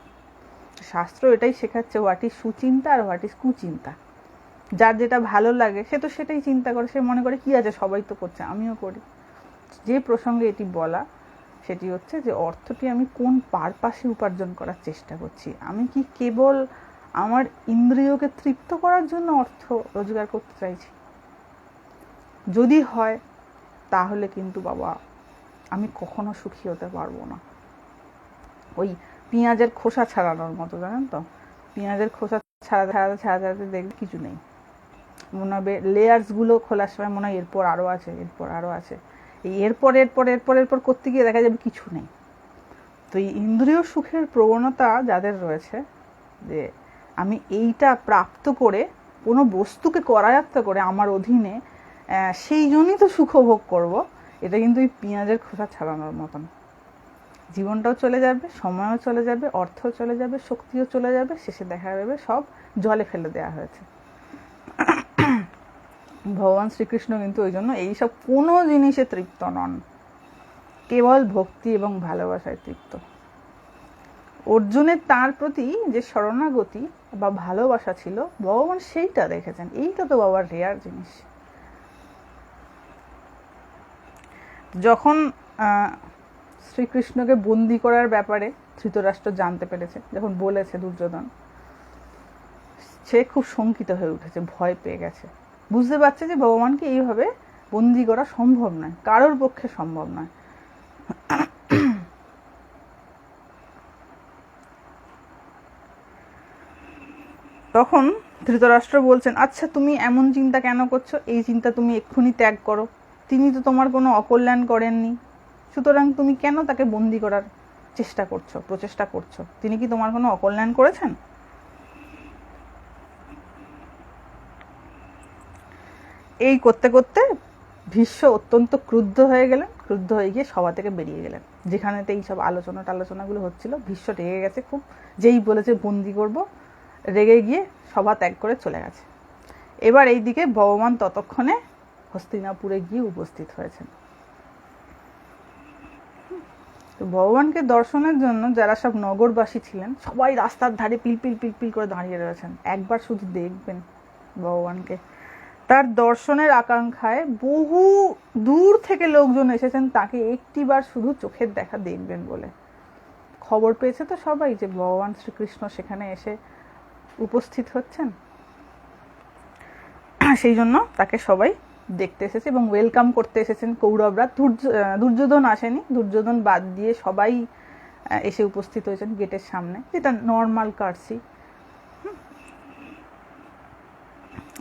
শাস্ত্র এটাই শেখাচ্ছে, হোয়াট ইজ সুচিন্তা আর হোয়াট ইজ কুচিন্তা। যার যেটা ভালো লাগে সে তো সেটাই চিন্তা করে, সে মনে করে কি আছে, সবাই তো করছে, আমিও করি। যে প্রসঙ্গে এটি বলা সেটি হচ্ছে যে অর্থটি আমি কোন পারপাসে উপার্জন করার চেষ্টা করছি। আমি কি কেবল আমার ইন্দ্রিয়কে তৃপ্ত করার জন্য অর্থ রোজগার করতে চাইছি? যদি হয় তাহলে কিন্তু বাবা আমি কখনো সুখী হতে পারবো না। ওই পেঁয়াজের খোসা ছাড়ানোর মতো, জানেন তো, পেঁয়াজের খোসা ছাড়াতে দেখবে কিছু নেই, মনে হবে লেয়ার্সগুলো খোলার সময় মনে হয় এরপর আরও আছে, এরপর আরও আছে, এই এরপর করতে গিয়ে দেখা যাবে কিছু নেই। তো এই ইন্দ্রিয় সুখের প্রবণতা যাদের রয়েছে, যে আমি এইটা প্রাপ্ত করে কোনো বস্তুকে করায়ত্ত করে আমার অধীনে সেই জন্যই তো সুখ ভোগ করবো, এটা কিন্তু এই পেঁয়াজের খোসা ছাড়ানোর মতন। জীবনটাও চলে যাবে, সময়ও চলে যাবে, অর্থও চলে যাবে, শক্তিও চলে যাবে, শেষে দেখা যাবে সব জলে ফেলে দেওয়া হয়েছে। ভগবান শ্রীকৃষ্ণ কিন্তু ওই জন্য এইসব কোনো জিনিসে তৃপ্ত নন, কেবল ভক্তি এবং ভালোবাসায় তৃপ্ত। অর্জুনের তার প্রতি যে শরণাগতি বা ভালোবাসা ছিল, ভগবান সেইটা দেখেছেন। এইটা তো বাবার রেয়ার জিনিস। যখন শ্রীকৃষ্ণকে বন্দি করার ব্যাপারে ধৃতরাষ্ট্র জানতে পেরেছে, যখন বলেছে দুর্যোধন, সে খুব শঙ্কিত হয়ে উঠেছে, ভয় পেয়ে গেছে, বুঝতে পারছে যে ভগবানকে এইভাবে বন্দি করা সম্ভব নয়, কারোর পক্ষে সম্ভব নয়। তখন ধৃতরাষ্ট্র বলছেন, আচ্ছা তুমি এমন চিন্তা কেন করছো? এই চিন্তা তুমি এক্ষুনি ত্যাগ করো। তিনি তো তোমার কোনো অকল্যাণ করেননি, সুতরাং তুমি কেন তাকে বন্দি করার প্রচেষ্টা করছো? তিনি কি তোমার কোনো অকল্যাণ করেছেন? এই করতে করতে ভীষ্ম অত্যন্ত ক্রুদ্ধ হয়ে গেলেন, ক্রুদ্ধ হয়ে গিয়ে সভা থেকে বেরিয়ে গেলেন। যেখানেতে এইসব আলোচনাগুলো হচ্ছিল, ভীষ্ম রেগে গেছে খুব, যেই বলেছে বন্দি করব, রেগে গিয়ে সভা ত্যাগ করে চলে গেছে। এবার এইদিকে ভগবান ততক্ষণে হস্তিনাপুরে গিয়ে উপস্থিত হয়েছেন। তো ভগবানকে দর্শনের জন্য যারা সব নগরবাসী ছিলেন, সবাই রাস্তার ধারে পিলপিল করে দাঁড়িয়ে রয়েছেন। একবার শুধু দেখবেন ভগবানকে, তার দর্শনের আকাঙ্ক্ষায় বহু দূর থেকে লোকজন এসেছেন তাকে একটিবার শুধু চোখের দেখা দেখবেন বলে। খবর পেয়েছে তো সবাই যে ভগবান শ্রীকৃষ্ণ সেখানে এসে উপস্থিত হচ্ছেন, সেই জন্য তাকে সবাই দেখতে এসেছে এবং ওয়েলকাম করতে এসেছেন কৌরবরা। দুর্যোধন আসেনি, দুর্যোধন বাদ দিয়ে সবাই এসে উপস্থিত হয়েছেন গেটের সামনে, যেটা নর্মাল কার্সি।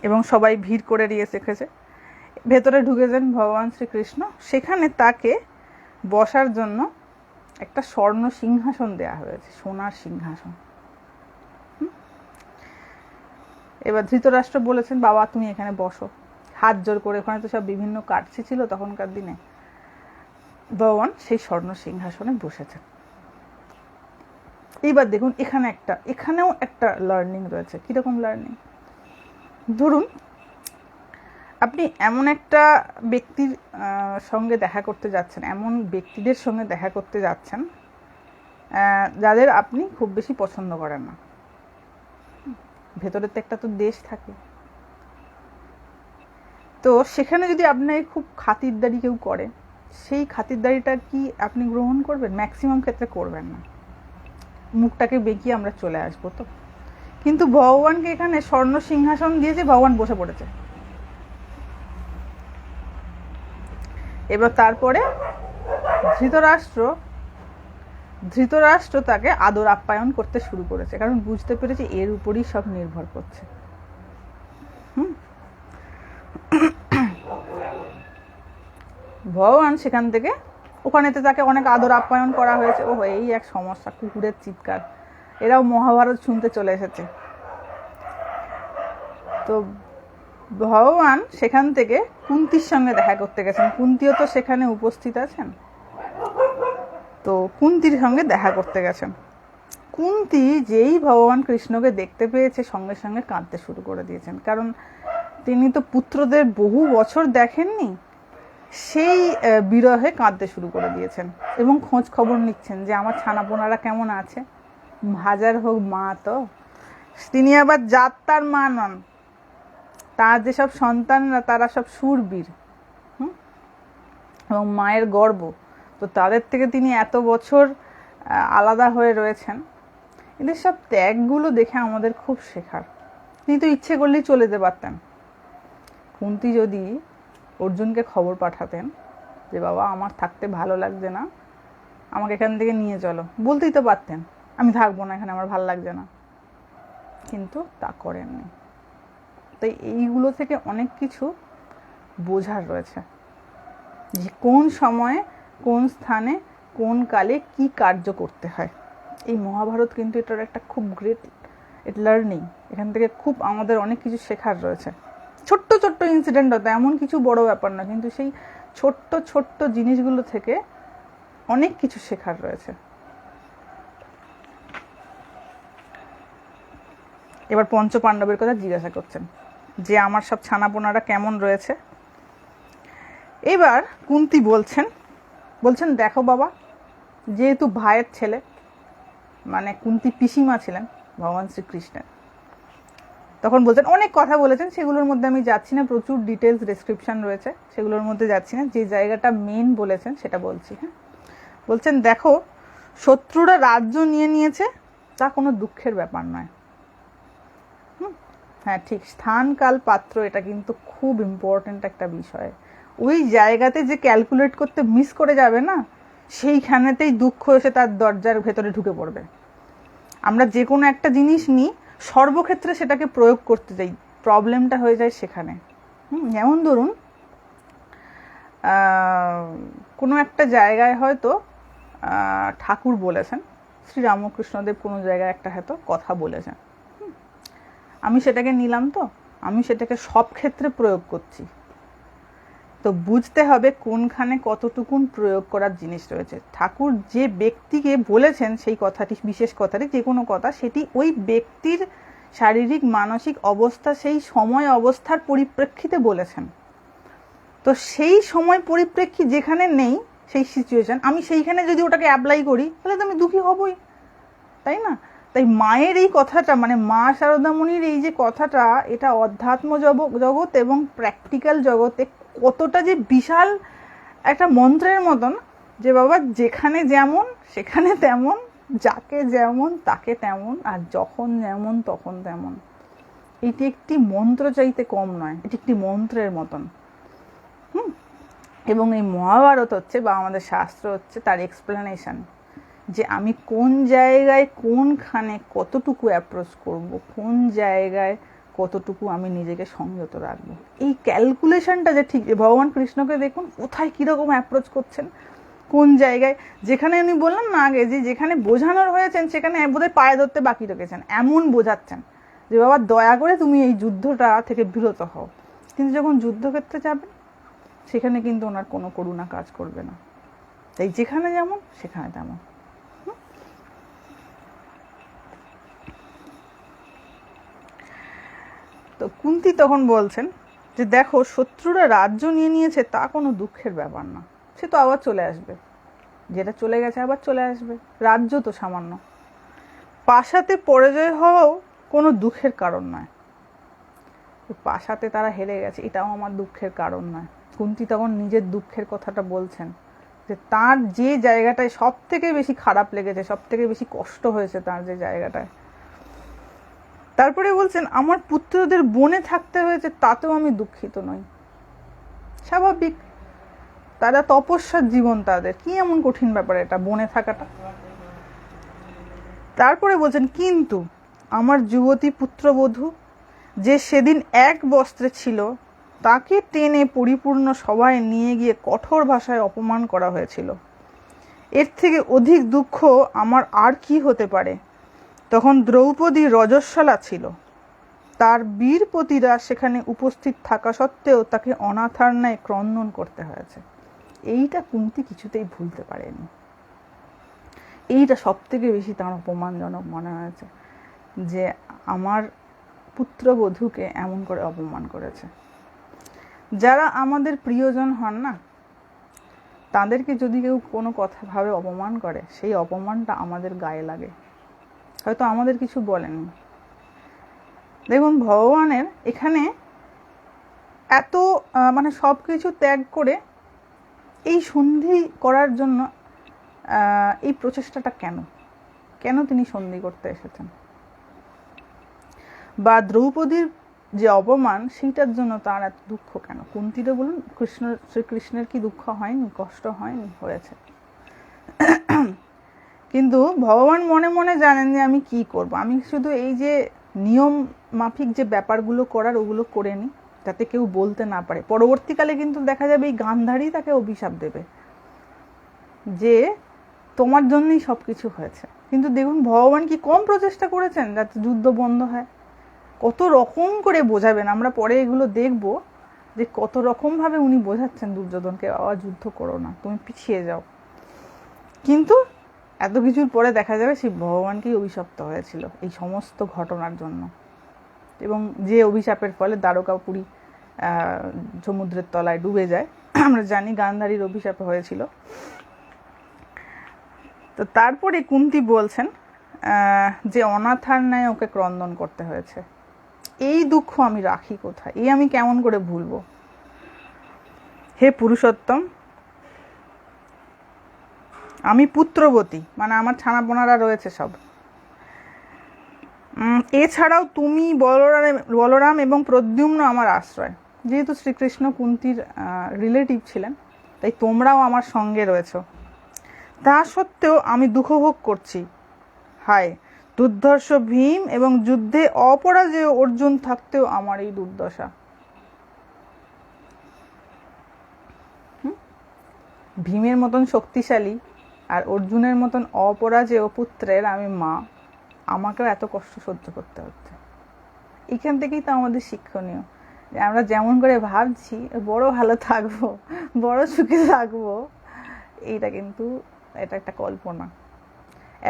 এবং সবাই ভিড় করে দিয়ে রেখেছে। ভেতরে ঢুকেছেন ভগবান শ্রীকৃষ্ণ, সেখানে তাকে বসার জন্য একটা স্বর্ণ সিংহাসন দেয়া হয়েছে, সোনার সিংহাসন। এবার ধৃতরাষ্ট্র বলেছেন, বাবা তুমি এখানে বসো, হাত জোর করে। ওখানে তো সব বিভিন্ন কাটছি ছিল তখনকার দিনে। ভগবান সেই স্বর্ণ সিংহাসনে বসেছেন। এইবার দেখুন এখানেও একটা লার্নিং রয়েছে। কিরকম লার্নিং? ধরুন আপনি এমন একটা ব্যক্তির সঙ্গে দেখা করতে যাচ্ছেন, এমন ব্যক্তিদের সঙ্গে দেখা করতে যাচ্ছেন যাদের আপনি খুব বেশি পছন্দ করেন না। ভেতরে তো একটা তো দেশ থাকে। তো সেখানে যদি আপনাকে খুব খাতিরদারি কেউ করে, সেই খাতিরদারিটা কি আপনি গ্রহণ করবেন? ম্যাক্সিমাম ক্ষেত্রে করবেন না, মুখটাকে বেঁকিয়ে আমরা চলে আসবো। তো কিন্তু ভগবানকে এখানে স্বর্ণ সিংহাসন দিয়েছে, ভগবান বসে পড়েছে। এবার তারপরে ধৃতরাষ্ট্র ধৃতরাষ্ট্র তাকে আদর আপ্যায়ন করতে শুরু করেছে, কারণ বুঝতে পেরেছে এর উপরই সব নির্ভর করছে। ভগবান সেখান থেকে ওখানেতে তাকে অনেক আদর আপ্যায়ন করা হয়েছে। ও এই এক সমস্যা, কুকুরের চিৎকার, এরাও মহাভারত শুনতে চলে এসেছে। তো ভগবান সেখান থেকে কুন্তির সঙ্গে দেখা করতে গেছেন, কুন্তিও তো সেখানে উপস্থিত আছেন। তো কুন্তির সঙ্গে দেখা করতে গেছেন। কুন্তি যেই ভগবান কৃষ্ণকে দেখতে পেয়েছে সঙ্গে সঙ্গে কাঁদতে শুরু করে দিয়েছেন, কারণ তিনি তো পুত্রদের বহু বছর দেখেননি, সেই বিরহে কাঁদতে শুরু করে দিয়েছেন এবং খোঁজ খবর নিচ্ছেন যে আমার ছানাপোনারা কেমন আছে। হাজার হোক মা তো, তিনি আবার জাত তার মা নন, তার যেসব সন্তানরা তারা সব শূরবীর এবং মায়ের গর্ব, তো তাদের থেকে তিনি এত বছর আলাদা হয়ে রয়েছেন। এদের সব ত্যাগগুলো দেখে আমাদের খুব শেখার। তিনি তো ইচ্ছে করলেই চলে যেতে পারতেন। কুন্তি যদি অর্জুনকে খবর পাঠাতেন যে বাবা আমার থাকতে ভালো লাগছে না, আমাকে এখান থেকে নিয়ে চলো, বলতেই তো পারতেন আমি থাকবো না এখানে, আমার ভালো লাগছে না, কিন্তু তা করেননি। তাই এইগুলো থেকে অনেক কিছু বোঝার রয়েছে, যে কোন সময়ে কোন স্থানে কোন কালে কি কার্য করতে হয়। এই মহাভারত কিন্তু এটার একটা খুব গ্রেট লার্নিং। এখান থেকে খুব আমাদের অনেক কিছু শেখার রয়েছে। ছোট্ট ছোট্ট ইনসিডেন্ট হতো, এমন কিছু বড় ব্যাপার না, কিন্তু সেই ছোট্ট ছোট্ট জিনিসগুলো থেকে অনেক কিছু শেখার রয়েছে। এবার পঞ্চ পাণ্ডবের কথা জিজ্ঞাসা করছেন যে আমার সব ছানাপোনারা কেমন রয়েছে। এবার কুন্তি বলছেন দেখো বাবা, যেহেতু ভাইয়ের ছেলে, মানে কুন্তি পিসিমা ছিলেন ভগবান শ্রীকৃষ্ণের, তখন বলছেন অনেক কথা বলেছেন, সেগুলোর মধ্যে আমি যাচ্ছি না, প্রচুর ডিটেলস ডেসক্রিপশন রয়েছে, সেগুলোর মধ্যে যাচ্ছি না, যে জায়গাটা মেন বলেছেন সেটা বলছি। হ্যাঁ, বলছেন দেখো শত্রুরা রাজ্য নিয়ে নিয়েছে, তা কোনো দুঃখের ব্যাপার নয়। হ্যাঁ ঠিক, স্থান কাল পাত্র এটা কিন্তু খুব ইম্পর্টেন্ট একটা বিষয়। ওই জায়গাতে যে ক্যালকুলেট করতে মিস করে যাবে না, সেইখানেতেই দুঃখ এসে তার দরজার ভেতরে ঢুকে পড়বে। আমরা যে কোনো একটা জিনিস নিই, সর্বক্ষেত্রে সেটাকে প্রয়োগ করতে যাই, প্রবলেমটা হয়ে যায় সেখানে। যেমন ধরুন কোনো একটা জায়গায় হয়তো ঠাকুর বলেছেন, শ্রীরামকৃষ্ণদেব কোনো জায়গায় একটা হয়তো কথা বলেছেন, আমি সেটাকে নিলাম, তো আমি সেটাকে সব ক্ষেত্রে প্রয়োগ করছি। তো বুঝতে হবে কোনখানে কতটুকুন প্রয়োগ করার জিনিস রয়েছে। ঠাকুর যে ব্যক্তিকে বলেছেন সেই কথাটি, বিশেষ কথাটি, যে কোনো কথা, সেটি ওই ব্যক্তির শারীরিক মানসিক অবস্থা, সেই সময় অবস্থার পরিপ্রেক্ষিতে বলেছেন। তো সেই সময় পরিপ্রেক্ষিত যেখানে নেই, সেই সিচুয়েশন, আমি সেইখানে যদি ওটাকে অ্যাপ্লাই করি তাহলে তো আমি দুঃখী হবই, তাই না? তাই মায়ের এই কথাটা, মানে মা শারদামণির এই যে কথাটা, এটা অধ্যাত্ম জগৎ এবং প্র্যাকটিক্যাল জগতে কতটা যে বিশাল একটা মন্ত্রের মতন, যে বাবা যেখানে যেমন সেখানে তেমন, যাকে যেমন তাকে তেমন, আর যখন যেমন তখন তেমন। এটি একটি মন্ত্র চাইতে কম নয়, এটি একটি মন্ত্রের মতন। এবং এই মহাভারত হচ্ছে, বা আমাদের শাস্ত্র হচ্ছে তার এক্সপ্লেনেশন, যে আমি কোন জায়গায় কোনখানে কতটুকু অ্যাপ্রোচ করব, কোন জায়গায় কতটুকু আমি নিজেকে সংযত রাখবো। এই ক্যালকুলেশনটা যে ঠিক, ভগবান কৃষ্ণকে দেখুন কোথায় কীরকম অ্যাপ্রোচ করছেন, কোন জায়গায়, যেখানে উনি বললাম না আগে, যে যেখানে বোঝানোর হয়েছেন সেখানে বোধহয় পায়ে ধরতে বাকি রেখেছেন, এমন বোঝাচ্ছেন যে বাবা দয়া করে তুমি এই যুদ্ধটা থেকে বিরত হও। কিন্তু যখন যুদ্ধক্ষেত্রে যাবেন সেখানে কিন্তু ওনার কোনো করুণা কাজ করবে না। তাই যেখানে যেমন সেখানে তেমন। তো কুন্তি তখন বলছেন যে দেখো শত্রুরা রাজ্য নিয়ে নিয়েছে, তা কোনো দুঃখের ব্যাপার না, সে তো আবার চলে আসবে, যেটা চলে গেছে আবার চলে আসবে, রাজ্য তো সামান্য। পাশাতে পরাজয় হওয়াও কোনো দুঃখের কারণ নয়, পাশাতে তারা হেরে গেছে এটাও আমার দুঃখের কারণ নয়। কুন্তি তখন নিজের দুঃখের কথাটা বলছেন, যে তার যে জায়গাটায় সব থেকে বেশি খারাপ লেগেছে, সব থেকে বেশি কষ্ট হয়েছে তার যে জায়গাটায়। তারপরে বলছেন আমার পুত্রদের বনে থাকতে হয়েছে, তাতেও আমি দুঃখিত নই। স্বাভাবিক, তারা তপস্যার জীবন, তাদের কি এমন কঠিন ব্যাপার এটা বনে থাকাটা। তারপরে বলছেন, কিন্তু আমার যুবতী পুত্রবধূ যে সেদিন এক বস্ত্রে ছিল, তাকে টেনে পরিপূর্ণ সভায় নিয়ে গিয়ে কঠোর ভাষায় অপমান করা হয়েছিল। এর থেকে অধিক দুঃখ আমার আর কি হতে পারে? তখন দ্রৌপদী রজস্বলা ছিল। তার বীরপতিরা সেখানে উপস্থিত থাকা সত্ত্বেও তাকে অনাথার ন্যায় ক্রন্দন করতে হয়েছে। এইটা কুন্তী কিছুতেই ভুলতে পারেনি। এইটা সব থেকে বেশি তার অপমানজনক মনে হয়েছে, যে আমার পুত্রবধূকে এমন করে অপমান করেছে। যারা আমাদের প্রিয়জন হন না, তাদেরকে যদি কেউ কোনো কথা ভাবে অপমান করে, সেই অপমানটা আমাদের গায়ে লাগে। হয়তো আমাদের কিছু বলেনি। দেখুন, ভগবানের এখানে এত মানে সব কিছু ত্যাগ করে এই সন্ধি করার জন্য এই প্রচেষ্টাটা কেন কেন তিনি সন্ধি করতে এসেছেন? বা দ্রৌপদীর যে অপমান, সেইটার জন্য তার এত দুঃখ কেন? কুন্তীরও বলুন, শ্রীকৃষ্ণের কি দুঃখ হয়নি, কষ্ট হয়নি? হয়েছে। কিন্তু ভগবান মনে মনে জানেন যে আমি কি করব। আমি শুধু এই যে নিয়ম মাফিক যে ব্যাপারগুলো করার, ওগুলো করে নিই, যাতে কেউ বলতে না পারে। পরবর্তীকালে কিন্তু দেখা যাবে এই গান্ধারী তাকে অভিশাপ দেবে যে তোমার জন্যই সব কিছু হয়েছে। কিন্তু দেখুন, ভগবান কি কম প্রচেষ্টা করেছেন যাতে যুদ্ধ বন্ধ হয়। কত রকম করে বোঝাবেন, আমরা পরে এগুলো দেখব যে কত রকমভাবে উনি বোঝাচ্ছেন দুর্যোধনকে, আবার যুদ্ধ করো না, তুমি পিছিয়ে যাও। কিন্তু এত কিছুর পরে দেখা যাবে সেই ভগবানকেই অভিশপ্ত হয়েছিল এই সমস্ত ঘটনার জন্য। এবং যে অভিশাপের ফলে দ্বারকাপুরী সমুদ্রের তলায় ডুবে যায়, আমরা জানি গান্ধারীর অভিশাপ হয়েছিল। তো তারপরে কুন্তী বলছেন যে অনাথার ন্যায় ওকে ক্রন্দন করতে হয়েছে। এই দুঃখ আমি রাখি কোথায়? এই আমি কেমন করে ভুলবো? হে পুরুষোত্তম, আমি পুত্রবতী, মানে আমার ছানাপোনারা রয়েছে সব। এছাড়াও তুমি বলরাম এবং প্রদ্যুম্ন আমার আশ্রয়। যেহেতু শ্রীকৃষ্ণ কুন্তীর রিলেটিভ ছিলেন, তাই তোমরাও আমার সঙ্গে রয়েছ। তা সত্ত্বেও আমি দুঃখভোগ করছি। হায়, দুর্ধর্ষ ভীম এবং যুদ্ধে অপরাজেয় অর্জুন থাকতেও আমার এই দুর্দশা। ভীমের মতন শক্তিশালী আর অর্জুনের মতন অপরাজেয় পুত্রের আমি মা, আমাকেও এত কষ্ট সহ্য করতে হচ্ছে। এখান থেকেই তো আমাদের শিক্ষণীয়, যে আমরা যেমন করে ভাবছি বড় ভালো থাকবো, বড় সুখে থাকবো, এইটা কিন্তু এটা একটা কল্পনা।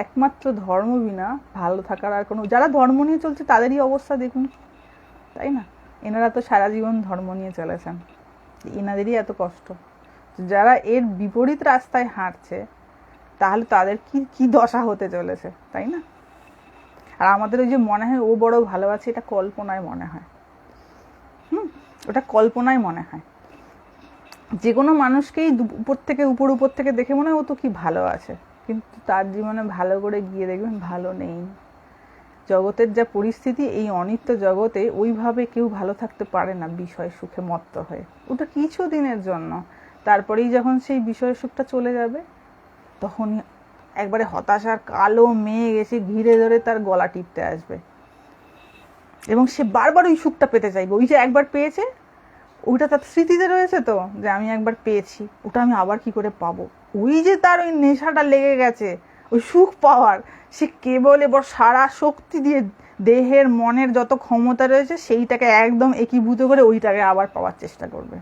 একমাত্র ধর্ম বিনা ভালো থাকার আর কোনো, যারা ধর্ম নিয়ে চলছে তাদেরই অবস্থা দেখুন, তাই না? এনারা তো সারা জীবন ধর্ম নিয়ে চলেছেন, এনাদেরই এত কষ্ট। যারা এর বিপরীত রাস্তায় হাঁটছে, তাহলে তাদের কি কি দশা হতে চলেছে, তাই না? আর আমাদের ওই যে মনে হয় ও বড় ভালো আছে, এটা কল্পনায় মনে হয়। ওটা কল্পনায় মনে হয়। যে কোনো মানুষকেই উপর থেকে দেখে মনে হয় ও তো কি ভালো আছে, কিন্তু তার জীবনে ভালো করে গিয়ে দেখবেন ভালো নেই। জগতের যা পরিস্থিতি, এই অনিত্য জগতে ওইভাবে কেউ ভালো থাকতে পারে না বিষয় সুখে মত্ত হয়ে। ওটা কিছু দিনের জন্য, তারপরেই যখন সেই বিষয় সুখটা চলে যাবে, তখনই একবারে হতাশার কালো মেঘ এসে ঘিরে ধরে তার গলা টিপতে আসবে, এবং সে বারবার ওই সুখটা পেতে চাইবে। ওই যে একবার পেয়েছে, ওইটা তার স্মৃতিতে রয়েছে, তো যে আমি একবার পেয়েছি, ওটা আমি আবার কি করে পাবো। ওই যে তার ওই নেশাটা লেগে গেছে ওই সুখ পাওয়ার, সে কেবল এবার সারা শক্তি দিয়ে দেহের মনের যত ক্ষমতা রয়েছে সেইটাকে একদম একীভূত করে ওইটাকে আবার পাওয়ার চেষ্টা করবে।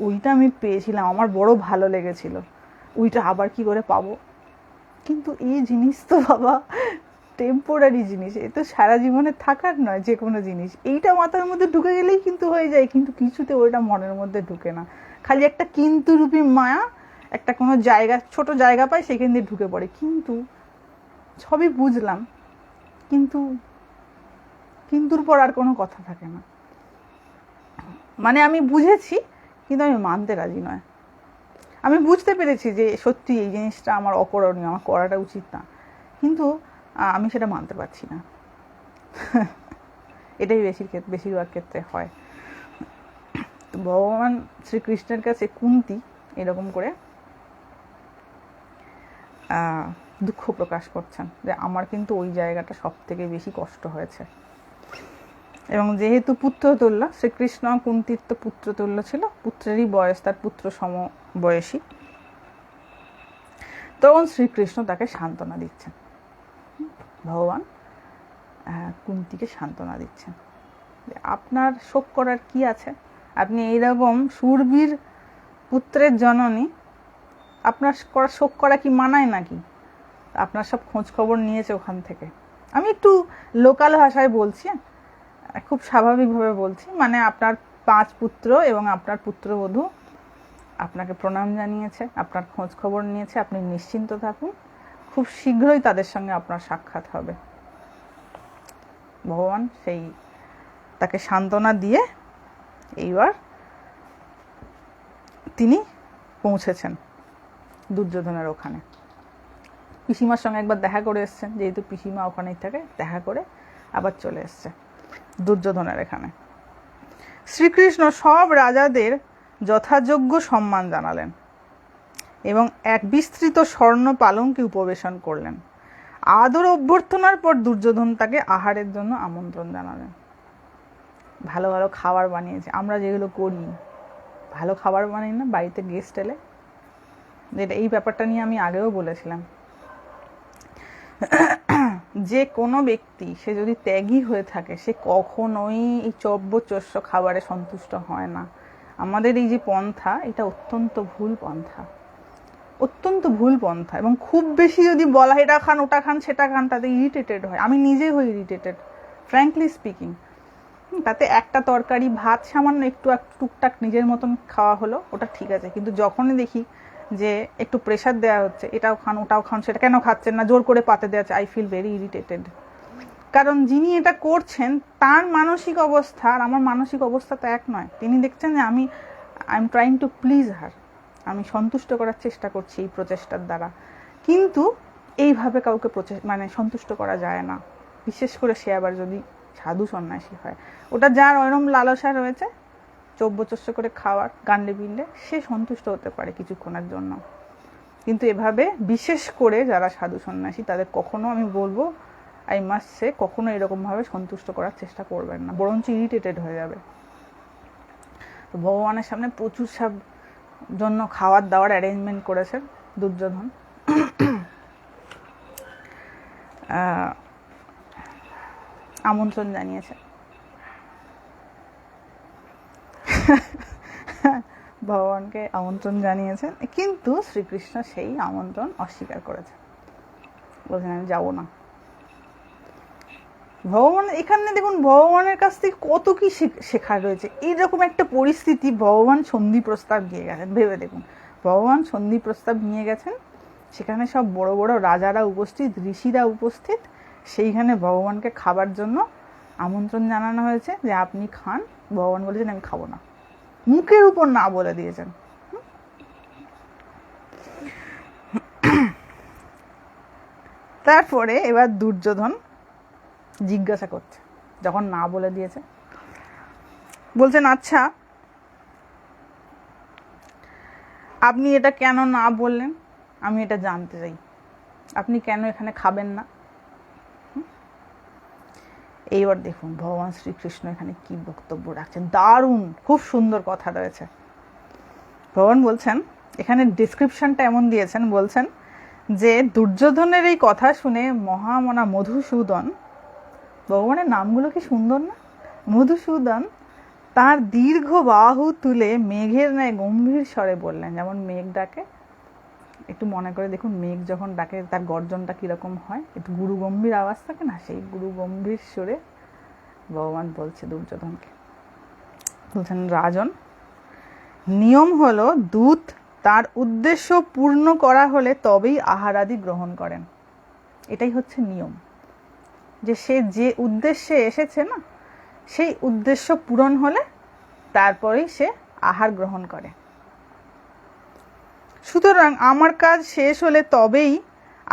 ওইটা আমি পেয়েছিলাম, আমার বড় ভালো লেগেছিল, ওইটা আবার কি করে পাবো। কিন্তু এই জিনিস তো বাবা টেম্পোরারি জিনিস, এ তো সারা জীবনে থাকার নয় যে কোনো জিনিস। এইটা মাথার মধ্যে ঢুকে গেলেই কিন্তু হয়ে যায়, কিন্তু কিছুতে ওইটা মনের মধ্যে ঢুকে না। খালি একটা কিন্তু রূপী মায়া, একটা কোনো জায়গা, ছোট জায়গা পায়, সেখান দিয়ে ঢুকে পড়ে। কিন্তু সবই বুঝলাম, কিন্তু কিন্তুর পর আর কোনো কথা থাকে না। মানে আমি বুঝেছি, কিন্তু আমি মানতে রাজি নয়। আমি বুঝতে পেরেছি যে সত্যি এই জিনিসটা আমার অকরণীয়, আমার করাটা উচিত না, কিন্তু আমি সেটা মানতে পারছি না। এটাই বেশিরভাগ ক্ষেত্রে হয়। তো ভগবান শ্রীকৃষ্ণের কাছে কুন্তী এরকম করে দুঃখ প্রকাশ করছেন যে আমার কিন্তু ওই জায়গাটা সব থেকে বেশি কষ্ট হয়েছে। এবং যেহেতু পুত্রতুল্য, শ্রীকৃষ্ণ কুন্তির তো পুত্রতুল্য ছিল, পুত্রেরই বয়স, তার পুত্র সম বয়সী, তখন শ্রীকৃষ্ণ তাকে সান্ত্বনা দিচ্ছেন, ভগবান কুন্তিকে সান্ত্বনা দিচ্ছেন আপনার শোক করার কি আছে, আপনি এইরকম শূরবীর পুত্রের জননী, আপনার শোক করা কি মানায় নাকি? আপনার সব খোঁজ খবর নিয়েছে ওখান থেকে। আমি একটু লোকাল ভাষায় বলছি, খুব স্বাভাবিকভাবে বলছি, মানে আপনার 5 পুত্র এবং আপনার পুত্রবধূ আপনাকে প্রণাম জানিয়েছে, আপনার খোঁজ খবর নিয়েছে, আপনি নিশ্চিন্ত থাকুন, খুব শীঘ্রই তাদের সঙ্গে আপনার সাক্ষাৎ হবে। ভগবান সেই তাকে সান্ত্বনা দিয়ে এইবার তিনি পৌঁছেছেন দুর্যোধনের ওখানে। পিসিমার সঙ্গে একবার দেখা করে এসছেন, যেহেতু পিসিমা ওখানেই থাকে, দেখা করে আবার চলে এসছে দুর্যোধনের এখানে। শ্রীকৃষ্ণ সব রাজাদের যথাযোগ্য সম্মান জানালেন এবং এক বিস্তৃত স্বর্ণ পালঙ্কে উপবেশন করলেন। আদর অভ্যর্থনার পর দুর্যোধন তাকে আহারের জন্য আমন্ত্রণ জানালেন। ভালো ভালো খাবার বানিয়েছে, আমরা যেগুলো করি, ভালো খাবার বানাই না বাড়িতে গেস্ট এলে, যেটা এই ব্যাপারটা নিয়ে আমি আগেও বলেছিলাম, যে কোনো ব্যক্তি সে যদি ত্যাগী হয়ে থাকে সে কখনোই এই চব্যচস্য খাবারে সন্তুষ্ট হয় না। আমাদের এই যে পন্থা, এটা অত্যন্ত ভুল পন্থা, অত্যন্ত ভুল পন্থা। এবং খুব বেশি যদি বলা এটা খান ওটা খান সেটা খান, তাতে ইরিটেটেড হয়। আমি নিজে হই ইরিটেটেড, ফ্র্যাঙ্কলি স্পিকিং। তাতে একটা তরকারি ভাত সামান্য একটু টুকটাক নিজের মতন খাওয়া হলো, ওটা ঠিক আছে। কিন্তু যখনই দেখি যে একটু প্রেশার দেওয়া হচ্ছে, এটাও খান ওটাও খান, সেটা কেন খাচ্ছেন না, জোর করে পাতে দেওয়া হচ্ছে, আই ফিল ভেরি ইরিটেটেড। কারণ যিনি এটা করছেন তার মানসিক অবস্থা আর আমার মানসিক অবস্থা তো এক নয়। তিনি দেখছেন যে I am trying to please her, আমি সন্তুষ্ট করার চেষ্টা করছি এই প্রচেষ্টার দ্বারা। কিন্তু এইভাবে কাউকে মানে সন্তুষ্ট করা যায় না, বিশেষ করে সে আবার যদি সাধু সন্ন্যাসী হয়। ওটা যার ওইরকম লালসা রয়েছে চব্যচস্য করে খাওয়ার গান্ডে বিন্ডে, সে সন্তুষ্ট হতে পারে কিছুক্ষণের জন্য। কিন্তু এভাবে বিশেষ করে যারা সাধু সন্ন্যাসী তাদের কখনো আমি বলবো, আই মাস্ট সে, কখনো এরকমভাবে সন্তুষ্ট করার চেষ্টা করবেন না, বরঞ্চ ইরিটেটেড হয়ে যাবে। তো ভগবানের সামনে প্রচুর সব জন্য খাওয়ার দাওয়ার অ্যারেঞ্জমেন্ট করেছেন দুর্যোধন। আমন্ত্রণ জানিয়েছে, ভগবানকে আমন্ত্রণ জানিয়েছেন, কিন্তু শ্রীকৃষ্ণ সেই আমন্ত্রণ অস্বীকার করেছে, বলছেন আমি যাব না। ভগবান এখানে দেখুন, ভগবানের কাছ থেকে কত কি শেখার রয়েছে। এইরকম একটা পরিস্থিতি ভগবান সন্ধি প্রস্তাব দিয়ে গেছেন, ভেবে দেখুন, ভগবান সন্ধি প্রস্তাব নিয়ে গেছেন, সেখানে সব বড় বড় রাজারা উপস্থিত, ঋষিরা উপস্থিত, সেইখানে ভগবানকে খাবার জন্য আমন্ত্রণ জানানো হয়েছে যে আপনি খান। ভগবান বলেছেন আমি খাবো না, মুখের উপর না বলে দিয়েছেন। তারপরে এবার দুর্যোধন জিজ্ঞাসা করছে, যখন না বলে দিয়েছে, বলছেন আচ্ছা আপনি এটা কেন না বললেন, আমি এটা জানতে চাই, আপনি কেন এখানে খাবেন না। এইবার দেখুন ভগবান শ্রীকৃষ্ণ এখানে কি বক্তব্য রাখছেন, দারুণ, খুব সুন্দর কথা রয়েছে। ভগবান বলছেন, এখানে ডিসক্রিপশনটা এমন দিয়েছেন, বলছেন যে দুর্যোধনের এই কথা শুনে মহামনা মধুসূদন, ভগবানের নামগুলো কি সুন্দর না, মধুসূদন তার দীর্ঘ বাহু তুলে মেঘের ন্যায় গম্ভীর স্বরে বললেন। যেমন মেঘ ডাকে, একটু মনে করে দেখুন মেঘ যখন ডাকে তার গর্জনটা কিরকম হয়, একটু গুরু গম্ভীর আওয়াজ থাকে না, সেই গুরু গম্ভীর সুরে ভগবান বলছে দুর্যোধনকে, বলছেন রাজন, নিয়ম হলো দূত তার উদ্দেশ্য পূর্ণ করা হলে তবেই আহারাদি গ্রহণ করেন। এটাই হচ্ছে নিয়ম, যে সে যে উদ্দেশ্যে এসেছে না, সেই উদ্দেশ্য পূরণ হলে তারপরেই সে আহার গ্রহণ করে। সুতরাং আমার কাজ শেষ হলে তবেই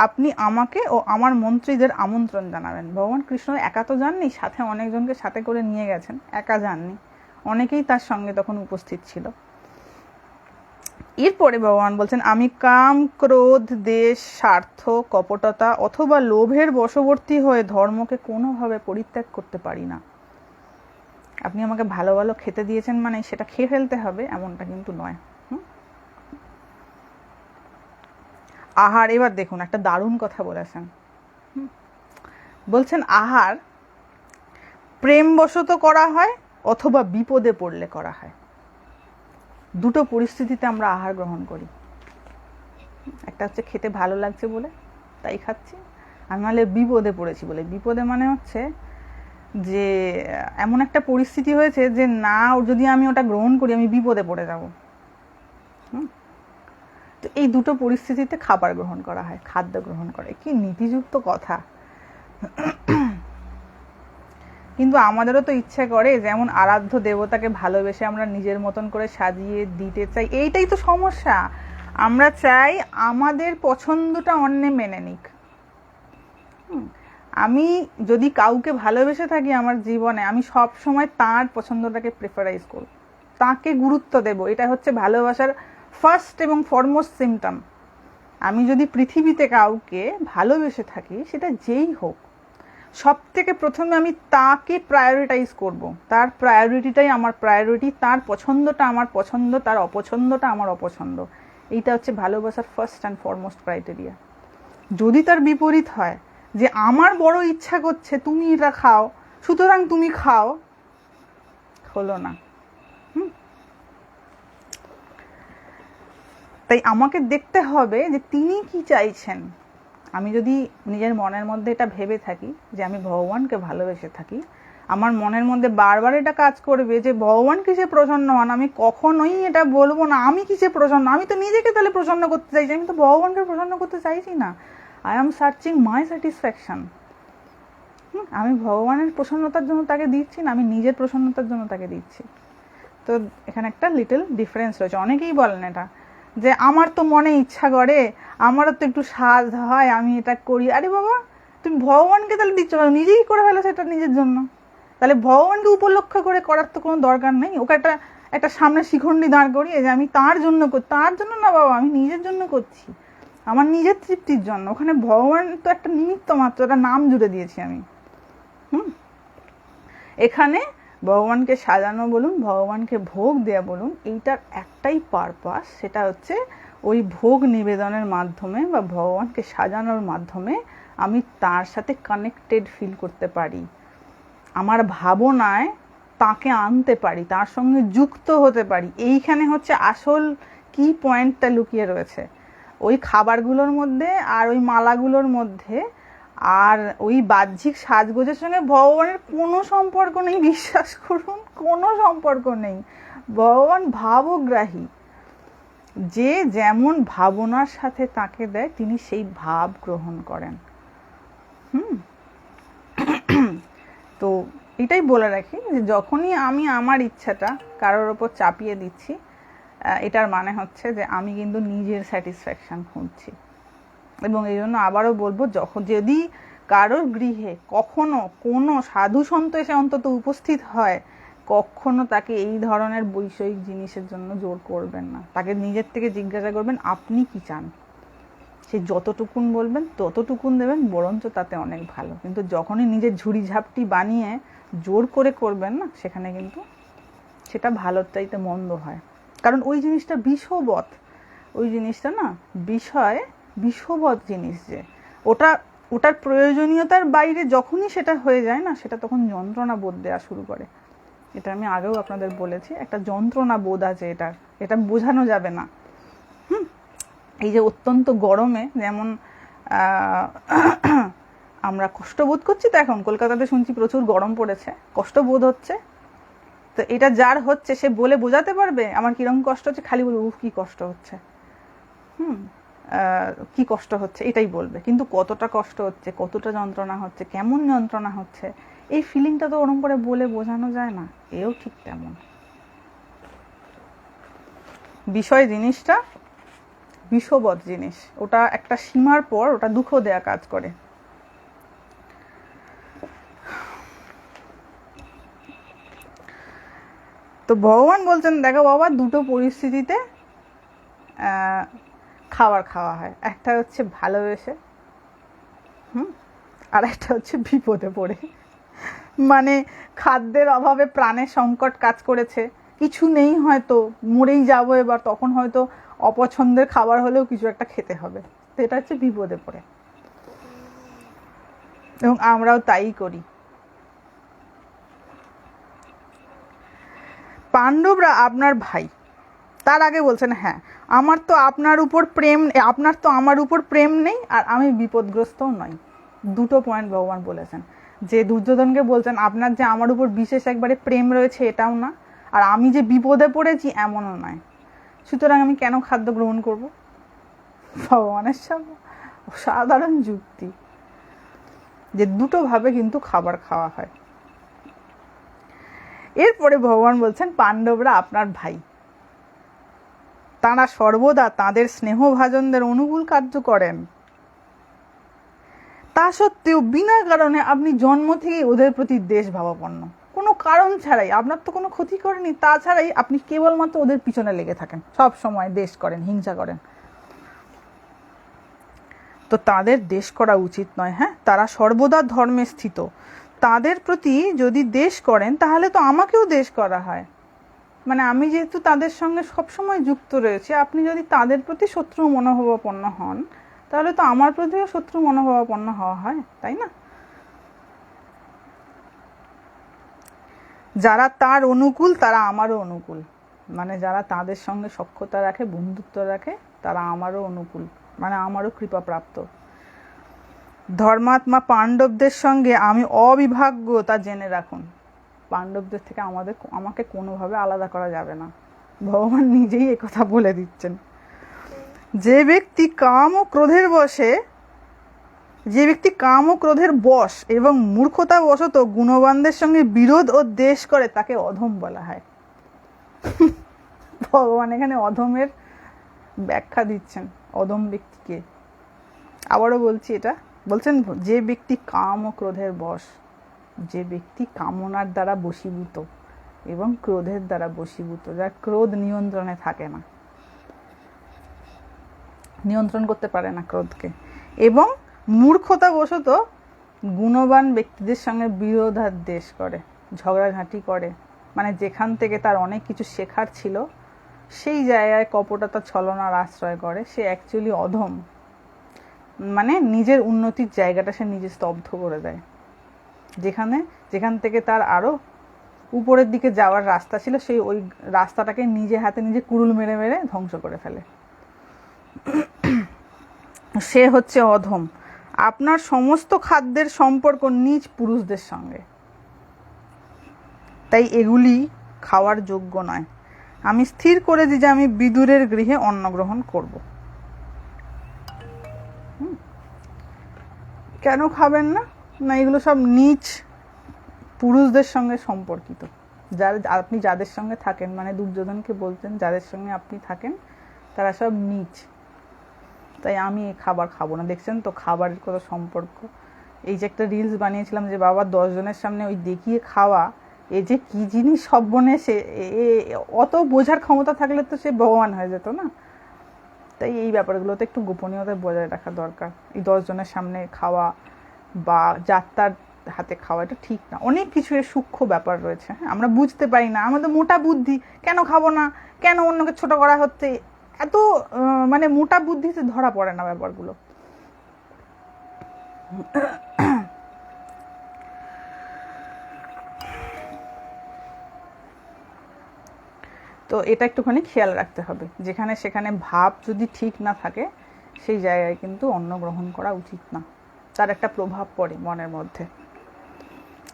আপনি আমাকে ও আমার মন্ত্রীদের আমন্ত্রণ জানাবেন। ভগবান কৃষ্ণ একা তো যাননি, সাথে অনেকজনকে সাথে করে নিয়ে গেছেন, একা যাননি, অনেকেই তার সঙ্গে তখন উপস্থিত ছিল। এরপরে ভগবান বলছেন, আমি কাম, ক্রোধ, দেশ, স্বার্থ, কপটতা অথবা লোভের বশবর্তী হয়ে ধর্মকে কোনোভাবে পরিত্যাগ করতে পারি না। আপনি আমাকে ভালো ভালো খেতে দিয়েছেন মানে সেটা খেয়ে ফেলতে হবে এমনটা কিন্তু নয়। আহার, এবার দেখুন একটা দারুণ কথা বলেছেন। বলছেন আহার প্রেমবশত করা হয় অথবা বিপদে পড়লে করা হয়। দুটো পরিস্থিতিতে আমরা আহার গ্রহণ করি। একটা হচ্ছে খেতে ভালো লাগছে বলে তাই খাচ্ছি, আর নাহলে বিপদে পড়েছি বলে। বিপদে মানে হচ্ছে যে এমন একটা পরিস্থিতি হয়েছে যে না, যদি আমি ওটা গ্রহণ করি আমি বিপদে পড়ে যাব। তো এই দুটো পরিস্থিতিতে খাবার গ্রহণ করা হয়, খাদ্য গ্রহণ করা। কি নীতিযুক্ত কথা। কিন্তু আমাদেরও তো ইচ্ছে করে যেমন আরাধ্য দেবতাকে ভালোবেসে আমরা নিজের মতন করে সাজিয়ে দিতে চাই। এইটাই তো সমস্যা। আমরা চাই আমাদের পছন্দটা অন্যে মেনে নিক। আমি যদি কাউকে ভালোবেসে থাকি আমার জীবনে, আমি সব সময় তার পছন্দটাকে প্রেফারাইজ করব, তাকে গুরুত্ব দেব। এটা হচ্ছে ভালোবাসার ফার্স্ট এবং ফরমোস্ট সিমটম। আমি যদি পৃথিবীতে কাউকে ভালোবেসে থাকি, সেটা যেই হোক, সব থেকে প্রথমে আমি তাকে প্রায়োরিটাইজ করব। তার প্রায়োরিটিটাই আমার প্রায়োরিটি, তার পছন্দটা আমার পছন্দ, তার অপছন্দটা আমার অপছন্দ। এইটা হচ্ছে ভালোবাসার ফার্স্ট অ্যান্ড ফরমোস্ট ক্রাইটেরিয়া। যদি তার বিপরীত হয় যে আমার বড় ইচ্ছা করছে তুমি এটা খাও, সুতরাং তুমি খাও, হলো না। তাই আমাকে দেখতে হবে যে তিনি কি চাইছেন। আমি যদি নিজের মনের মধ্যে এটা ভেবে থাকি যে আমি ভগবানকে ভালোবেসে থাকি, আমার মনের মধ্যে বারবার এটা কাজ করবে যে ভগবান কিসে প্রসন্ন হন। আমি কখনোই এটা বলবো না আমি কিসে প্রসন্ন, আমি তো নিজেকে তাহলে প্রসন্ন করতে চাইছি, আমি তো ভগবানকে প্রসন্ন করতে চাইছি না। I am searching my satisfaction. আমি ভগবানের প্রসন্নতার জন্য তাকে দিচ্ছি না, আমি নিজের প্রসন্নতার জন্য তাকে দিচ্ছি। তো এখানে একটা লিটল ডিফারেন্স রয়েছে। অনেকেই বলেন এটা যে আমার তো মনে ইচ্ছা করে, আমারও তো একটু সাজ হয়, আমি এটা করি। আরে বাবা, তুমি ভগবানকে তাহলে দিচ্ছ, নিজেই করে ফেলো সেটা নিজের জন্য। তাহলে ভগবানকে উপলক্ষ করে করার তো কোনো দরকার নেই। ওকে একটা একটা সামনে শিখণ্ডি দাঁড় করিয়ে যে আমি তার জন্য করি। তার জন্য না বাবা, আমি নিজের জন্য করছি, আমার নিজের তৃপ্তির জন্য। ওখানে ভগবান তো একটা নিমিত্ত মাত্র, একটা নাম জুড়ে দিয়েছি আমি। এখানে ভগবানকে সাজানো বলুন, ভগবানকে ভোগ দেয়া বলুন, এইটার একটাই পারপাস, সেটা হচ্ছে ওই ভোগ নিবেদনের মাধ্যমে বা ভগবানকে সাজানোর মাধ্যমে আমি তার সাথে কানেক্টেড ফিল করতে পারি, আমার ভাবনায় তাকে আনতে পারি, তার সঙ্গে যুক্ত হতে পারি। এইখানে হচ্ছে আসল কি পয়েন্টটা লুকিয়ে রয়েছে। ওই খাবারগুলোর মধ্যে আর ওই মালাগুলোর মধ্যে আর ওই বাহ্যিক সাজগোজের সঙ্গে ভগবানের কোনো সম্পর্ক নেই। বিশ্বাস করুন, কোনো সম্পর্ক নেই। ভগবান ভাবগ্রাহী। যে যেমন ভাবনার সাথে তাকে দেয় তিনি সেই ভাব গ্রহণ করেন। তো এটাই বলে রাখি যে যখনই আমি আমার ইচ্ছাটা কারোর ওপর চাপিয়ে দিচ্ছি, এটার মানে হচ্ছে যে আমি কিন্তু নিজের স্যাটিসফ্যাকশন খুঁজছি। এবং এই জন্য আবারও বলবো, যদি কারোর গৃহে কখনো কোনো সাধু সন্ত এসে অন্তত উপস্থিত হয়, কখনো তাকে এই ধরনের বৈষয়িক জিনিসের জন্য জোর করবেন না। তাকে নিজের থেকে জিজ্ঞাসা করবেন আপনি কি চান, সে যতটুকুন বলবেন ততটুকুন দেবেন, বরঞ্চ তাতে অনেক ভালো। কিন্তু যখনই নিজের ঝুড়ি ঝাপটি বানিয়ে জোর করে করবেন না, সেখানে কিন্তু সেটা ভালোর চাইতে মন্দ হয়। কারণ ওই জিনিসটা বিষবৎ, ওই জিনিসটা না বিষবৎ জিনিস। যে ওটার প্রয়োজনীয়তার বাইরে যখনই সেটা হয়ে যায় না, সেটা তখন যন্ত্রণা বোধ দেওয়া শুরু করে। এটা আমি আগেও আপনাদের বলেছি, একটা যন্ত্রণা বোধ আছে এটা বোঝানো যাবে না। এই যে অত্যন্ত গরমে যেমন আমরা কষ্ট বোধ করছি, তো এখন কলকাতাতে শুনছি প্রচুর গরম পড়েছে, কষ্ট বোধ হচ্ছে। তো এটা যার হচ্ছে সে বলে বোঝাতে পারবে আমার কিরকম কষ্ট হচ্ছে? খালি বলবে উফ কি কষ্ট হচ্ছে, কি কষ্ট হচ্ছে এটাই বলবে। কিন্তু কতটা কষ্ট হচ্ছে, কতটা যন্ত্রণা হচ্ছে, কেমন যন্ত্রণা হচ্ছে, এই ফিলিংটা তো ওরম করে বলে বোঝানো যায় না। এও ঠিক তেমন। বিষয় জিনিসটা বিষবৎ জিনিস, ওটা একটা সীমার পর ওটা দুঃখ দেয়া কাজ করে। তো ভগবান বলছেন দেখো বাবা, দুটো পরিস্থিতিতে খাবার খাওয়া হয়, একটা হচ্ছে ভালোবেসে, আর একটা হচ্ছে বিপদে পড়ে। মানে খাদ্যের অভাবে প্রাণের সংকট কাজ করেছে, কিছু নেই, হয়তো মরেই যাবো এবার, তখন হয়তো অপছন্দের খাবার হলেও কিছু একটা খেতে হবে, তো এটা হচ্ছে বিপদে পড়ে। এবং আমরাও তাই করি। পাণ্ডবরা আপনার ভাই, তার আগে বলছেন হ্যাঁ আমার তো আপনার উপর প্রেম, আপনার তো আমার উপর প্রেম নেই, আর আমি বিপদগ্রস্তও নই। দুটো পয়েন্ট ভগবান বলেছেন, যে দুর্যোধনকে বলছেন আপনার যে আমার উপর বিশেষ একবারে প্রেম রয়েছে এটাও না, আর আমি যে বিপদে পড়েছি এমনও নয়, সুতরাং আমি কেন খাদ্য গ্রহণ করব? ভগবানের সব সাধারণ যুক্তি, যে দুটো ভাবে কিন্তু খাবার খাওয়া হয়। এরপরে ভগবান বলছেন পাণ্ডবরা আপনার ভাই, তাঁরা সর্বদা তাদের স্নেহভাজনদের অনুকূল কার্য করেন, তা সত্ত্বেও বিনা কারণে আপনি জন্ম থেকেই ওদের প্রতি দেশ ভাবাপন্ন, কোনো কারণ ছাড়াই, আপনার তো কোনো ক্ষতি করেনি, তাছাড়াই আপনি কেবলমাত্র ওদের পিছনে লেগে থাকেন, সব সময় দেশ করেন, হিংসা করেন। তো তাদের দেশ করা উচিত নয়। হ্যাঁ, তারা সর্বদা ধর্মে স্থিত, তাদের প্রতি যদি দেশ করেন তাহলে তো আমাকেও দেশ করা হয়। মানে আমি যেহেতু তাদের সঙ্গে সবসময় যুক্ত রয়েছে, আপনি যদি তাদের প্রতি শত্রু মনোভাবাপন্ন হন তাহলে তো আমার প্রতিও শত্রু মনোভাবাপন্ন হওয়া হয়, তাই না? যারা তার অনুকূল তারা আমারও অনুকূল, মানে যারা তাদের সঙ্গে সখ্যতা রাখে, বন্ধুত্ব রাখে, তারা আমারও অনুকূল, মানে আমারও কৃপাপ্রাপ্ত। ধর্মাত্মা পাণ্ডবদের সঙ্গে আমি অবিভাজ্য তা জেনে রাখুন। পাণ্ডবদের থেকে আমাকে কোনোভাবে আলাদা করা যাবে না, ভগবান নিজেই একথা বলে দিচ্ছেন। যে ব্যক্তি কাম ও ক্রোধের বশ এবং মূর্খতা বশত গুণবানদের সঙ্গে বিরোধ ও দ্বেষ করে তাকে অধম বলা হয়। ভগবান এখানে অধমের ব্যাখ্যা দিচ্ছেন, অধম ব্যক্তিকে। আবারও বলছি, এটা বলছেন যে ব্যক্তি কাম ও ক্রোধের বশ, যে ব্যক্তি কামনার দ্বারা বশীভূত এবং ক্রোধের দ্বারা বশীভূত, যার ক্রোধ নিয়ন্ত্রণে থাকে না, নিয়ন্ত্রণ করতে পারে না ক্রোধকে, এবং মূর্খতাবশত গুণবান ব্যক্তিদের সঙ্গে বিরোধাদ্বেষ করে, ঝগড়াঝাঁটি করে, মানে যেখান থেকে তার অনেক কিছু শেখার ছিল সেই জায়গায় কপটতা ছলনার আশ্রয় করে, সে অ্যাকচুয়ালি অধম। মানে নিজের উন্নতির জায়গাটা সে নিজে স্তব্ধ করে দেয়, যেখান থেকে তার আরো উপরের দিকে যাওয়ার রাস্তা ছিল, সেই ওই রাস্তাটাকে নিজে হাতে নিজে কুড়ুল মেরে মেরে ধ্বংস করে ফেলে। সে হচ্ছে অধম। আপনার সমস্ত খাদ্যের সম্পর্ক নিজ পুরুষদের সঙ্গে, তাই এগুলি খাওয়ার যোগ্য নয়। আমি স্থির করেছি যে আমি বিদুরের গৃহে অন্ন গ্রহণ করব। কেন খাবেন না? না, এগুলো সব নিজ পুরুষদের সঙ্গে সম্পর্কিত। আপনি যাদের সঙ্গে থাকেন, মানে দুর্যোধনকে বলতেন যাদের সঙ্গে আপনি থাকেন তারা সব নিজ, তাই আমি এই খাবার খাবো না। দেখছেন তো খাবারের কত সম্পর্ক। এই যে একটা রিলস বানিয়েছিলাম যে বাবা 10 জনের সামনে ওই দেখিয়ে খাওয়া, এ যে কি জিনিস সব বনে, সে অত বোঝার ক্ষমতা থাকলে তো সে ভগবান হয়ে যেত না। তাই এই ব্যাপারগুলোতে একটু গোপনীয়তা বজায় রাখা দরকার। এই 10 জনের সামনে খাওয়া বা যাত্রার হাতে খাওয়া, এটা ঠিক না। অনেক কিছু এর সূক্ষ্ম ব্যাপার রয়েছে, হ্যাঁ, আমরা বুঝতে পারি না, আমাদের মোটা বুদ্ধি। কেন খাবো না, কেন অন্যকে ছোট করা হচ্ছে, এত মানে মোটা বুদ্ধিতে ধরা পড়ে না ব্যাপারগুলো। তো এটা একটুখানি খেয়াল রাখতে হবে, যেখানে সেখানে ভাব যদি ঠিক না থাকে সেই জায়গায় কিন্তু অন্ন গ্রহণ করা উচিত না, তার একটা প্রভাব পড়ে মনের মধ্যে।